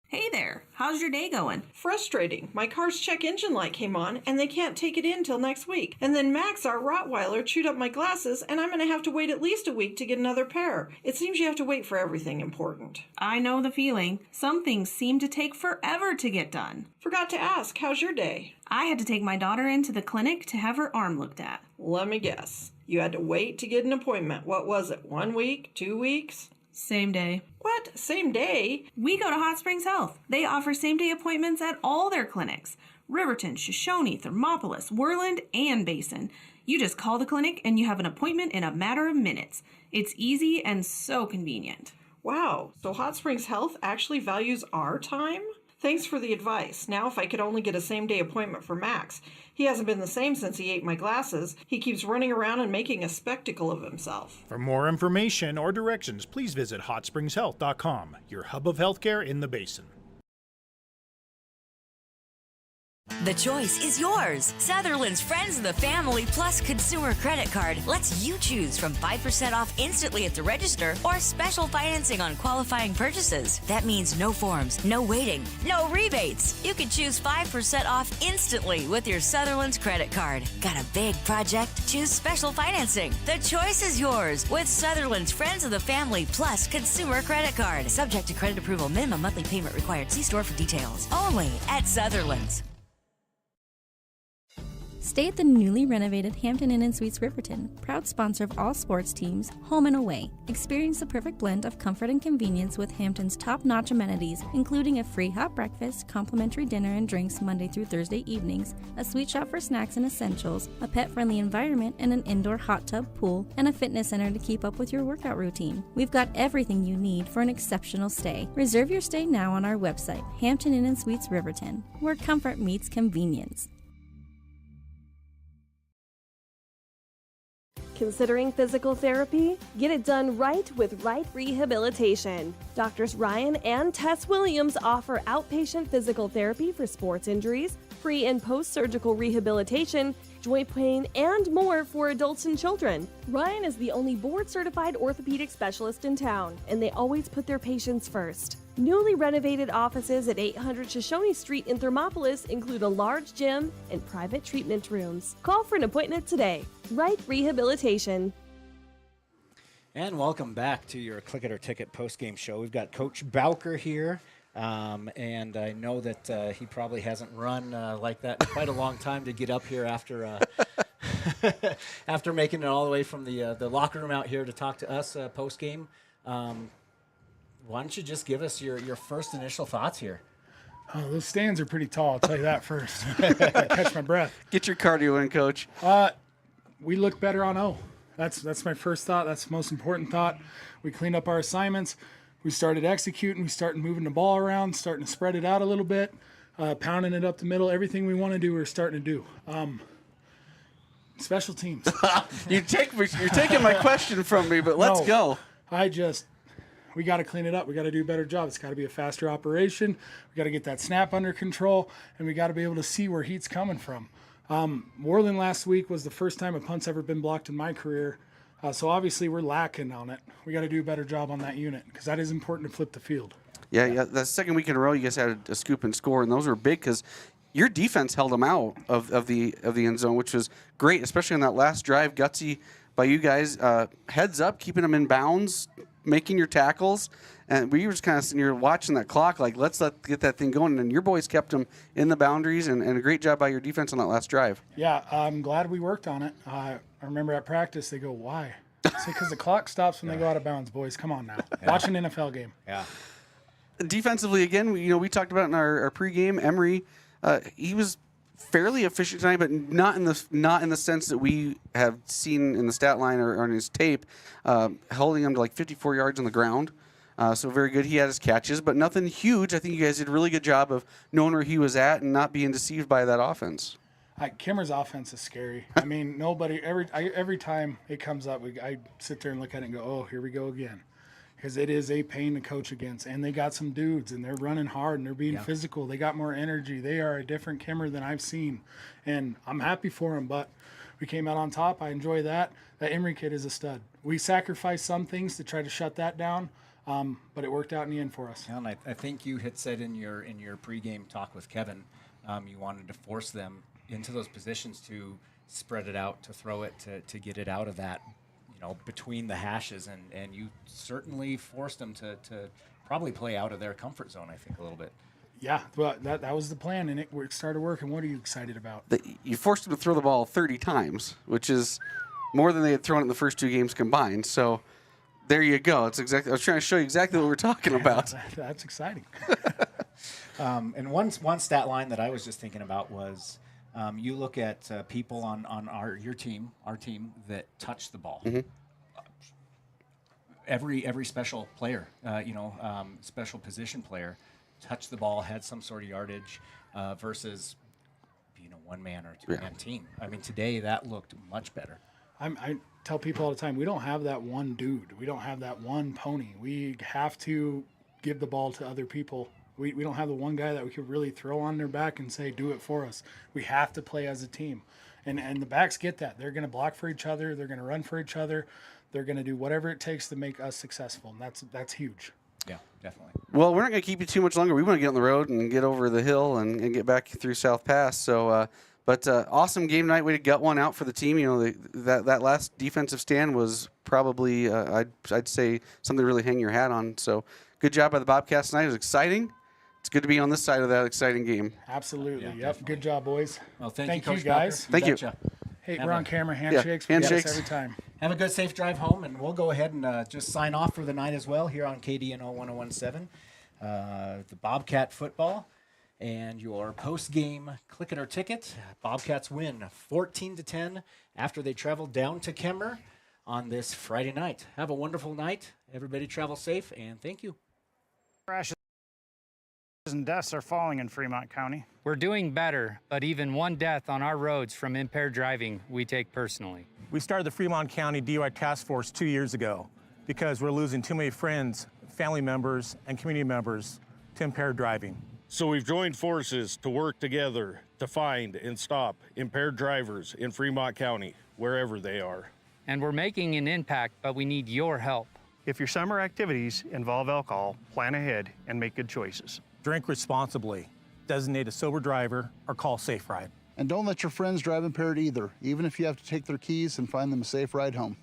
Hey there, how's your day going? Frustrating. My car's check engine light came on and they can't take it in till next week. And then Max, our Rottweiler, chewed up my glasses and I'm going to have to wait at least a week to get another pair. It seems you have to wait for everything important. I know the feeling. Some things seem to take forever to get done. Forgot to ask, how's your day? I had to take my daughter into the clinic to have her arm looked at. Let me guess. You had to wait to get an appointment. What was it, 1 week, 2 weeks? Same day. What? Same day? We go to Hot Springs Health. They offer same-day appointments at all their clinics. Riverton, Shoshone, Thermopolis, Worland, and Basin. You just call the clinic and you have an appointment in a matter of minutes. It's easy and so convenient. Wow, so Hot Springs Health actually values our time? Thanks for the advice. Now if I could only get a same-day appointment for Max. He hasn't been the same since he ate my glasses. He keeps running around and making a spectacle of himself. For more information or directions, please visit hotspringshealth.com, your hub of healthcare in the Basin. The choice is yours. Sutherland's Friends of the Family Plus Consumer Credit Card lets you choose from 5% off instantly at the register or special financing on qualifying purchases. That means no forms, no waiting, no rebates. You can choose 5% off instantly with your Sutherland's credit card. Got a big project? Choose special financing. The choice is yours with Sutherland's Friends of the Family Plus Consumer Credit Card. Subject to credit approval. Minimum monthly payment required. See store for details. Only at Sutherland's. Stay at the newly renovated Hampton Inn & Suites Riverton, proud sponsor of all sports teams, home and away. Experience the perfect blend of comfort and convenience with Hampton's top-notch amenities, including a free hot breakfast, complimentary dinner and drinks Monday through Thursday evenings, a sweet shop for snacks and essentials, a pet-friendly environment and an indoor hot tub pool, and a fitness center to keep up with your workout routine. We've got everything you need for an exceptional stay. Reserve your stay now on our website, Hampton Inn & Suites Riverton, where comfort meets convenience. Considering physical therapy? Get it done right with Right Rehabilitation. Doctors Ryan and Tess Williams offer outpatient physical therapy for sports injuries, pre- and post-surgical rehabilitation, joint pain, and more for adults and children. Ryan is the only board-certified orthopedic specialist in town, and they always put their patients first. Newly renovated offices at 800 Shoshone Street in Thermopolis include a large gym and private treatment rooms. Call for an appointment today. Right Rehabilitation. And welcome back to your Click It or Ticket postgame show. We've got Coach Bowker here, and I know that he probably hasn't run like that in quite a long time to get up here after after making it all the way from the locker room out here to talk to us postgame. Why don't you just give us your first initial thoughts here? Oh, those stands are pretty tall, I'll tell you that first. I catch my breath. Get your cardio in, Coach. We look better on O. That's my first thought. That's the most important thought. We cleaned up our assignments. We started executing. We started moving the ball around, starting to spread it out a little bit, pounding it up the middle. Everything we want to do, we're starting to do. Special teams. You're taking my question from me, but let's go. We got to clean it up. We got to do a better job. It's got to be a faster operation. We got to get that snap under control, and we got to be able to see where heat's coming from. Worland last week was the first time a punt's ever been blocked in my career. So obviously we're lacking on it. We got to do a better job on that unit because that is important to flip the field. Yeah. The second week in a row, you guys had a scoop and score, and those were big because your defense held them out of the end zone, which was great, especially on that last drive. Gutsy by you guys. Heads up, keeping them in bounds, making your tackles. And we were just kind of sitting here watching that clock like, let's get that thing going. And your boys kept them in the boundaries, and a great job by your defense on that last drive. Yeah, I'm glad we worked on it. I remember at practice, they go, why? I say, because the clock stops when they go out of bounds, boys. Come on now. Watch an NFL game. Yeah. Yeah. Defensively, again, we talked about in our pregame, Emery, he was fairly efficient tonight, but not in the sense that we have seen in the stat line or on his tape, holding him to like 54 yards on the ground. So very good. He had his catches, but nothing huge. I think you guys did a really good job of knowing where he was at and not being deceived by that offense. Kemmerer's offense is scary. I mean, every time it comes up, I sit there and look at it and go, oh, here we go again. Because it is a pain to coach against. And they got some dudes, and they're running hard, and they're being physical. They got more energy. They are a different Kemmerer than I've seen. And I'm happy for them, but we came out on top. I enjoy that. That Emery kid is a stud. We sacrificed some things to try to shut that down, but it worked out in the end for us. Yeah, and I think you had said in your pregame talk with Kevin, you wanted to force them into those positions to spread it out, to throw it, to get it out of that, between the hashes, and you certainly forced them to probably play out of their comfort zone, I think, a little bit. Yeah, well, that was the plan, and it started working. What are you excited about? You forced them to throw the ball 30 times, which is more than they had thrown in the first 2 games combined. So there you go. I was trying to show you exactly what we're talking about. That's exciting. And one stat line that I was just thinking about was you look at people on our team that touch the ball. Mm-hmm. Every special player, special position player, touched the ball, had some sort of yardage versus being a one-man or two-man team. I mean, today that looked much better. I tell people all the time, we don't have that one dude. We don't have that one pony. We have to give the ball to other people. We don't have the one guy that we could really throw on their back and say, do it for us. We have to play as a team. And the backs get that. They're going to block for each other. They're going to run for each other. They're going to do whatever it takes to make us successful. And that's huge. Yeah, definitely. Well, we're not going to keep you too much longer. We want to get on the road and get over the hill and get back through South Pass. So, but awesome game night. We got one out for the team. That last defensive stand was probably, I'd say, something to really hang your hat on. So good job by the Bobcats tonight. It was exciting. It's good to be on this side of that exciting game. Absolutely. Yeah, yep. definitely. Good job, boys. Well, thank you, you guys. Thank you. Hey, we're on camera. Handshakes. Yeah, handshakes. Every time. Have a good, safe drive home, and we'll go ahead and just sign off for the night as well here on KDNO 1017. The Bobcat football and your post-game click it or ticket. Bobcats win 14-10 after they traveled down to Kemmerer on this Friday night. Have a wonderful night. Everybody travel safe, and thank you. Crashes and deaths are falling in Fremont County. We're doing better, but even one death on our roads from impaired driving, we take personally. We started the Fremont County DUI Task Force 2 years ago because we're losing too many friends, family members, and community members to impaired driving. So we've joined forces to work together to find and stop impaired drivers in Fremont County, wherever they are. And we're making an impact, but we need your help. If your summer activities involve alcohol, plan ahead and make good choices. Drink responsibly, designate a sober driver, or call Safe Ride. And don't let your friends drive impaired either, even if you have to take their keys and find them a safe ride home.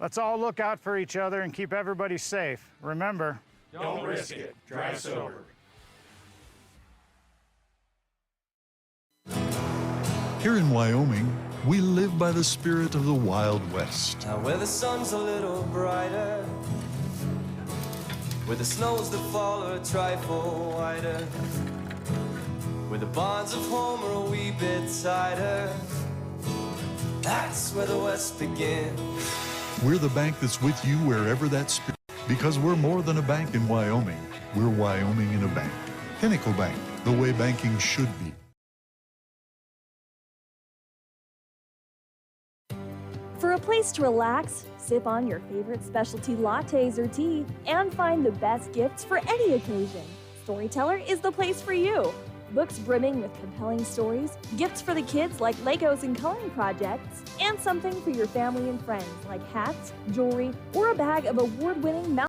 Let's all look out for each other and keep everybody safe. Remember, don't risk it. Drive sober. Here in Wyoming, we live by the spirit of the Wild West. Now where the sun's a little brighter, where the snows that fall are a trifle wider, where the bonds of home are a wee bit tighter, that's where the West begins. We're the bank that's with you wherever that spirit, because we're more than a bank in Wyoming. We're Wyoming in a bank. Pinnacle Bank, the way banking should be. For a place to relax, sip on your favorite specialty lattes or tea, and find the best gifts for any occasion, Storyteller is the place for you. Books brimming with compelling stories, gifts for the kids like Legos and coloring projects, and something for your family and friends like hats, jewelry, or a bag of award-winning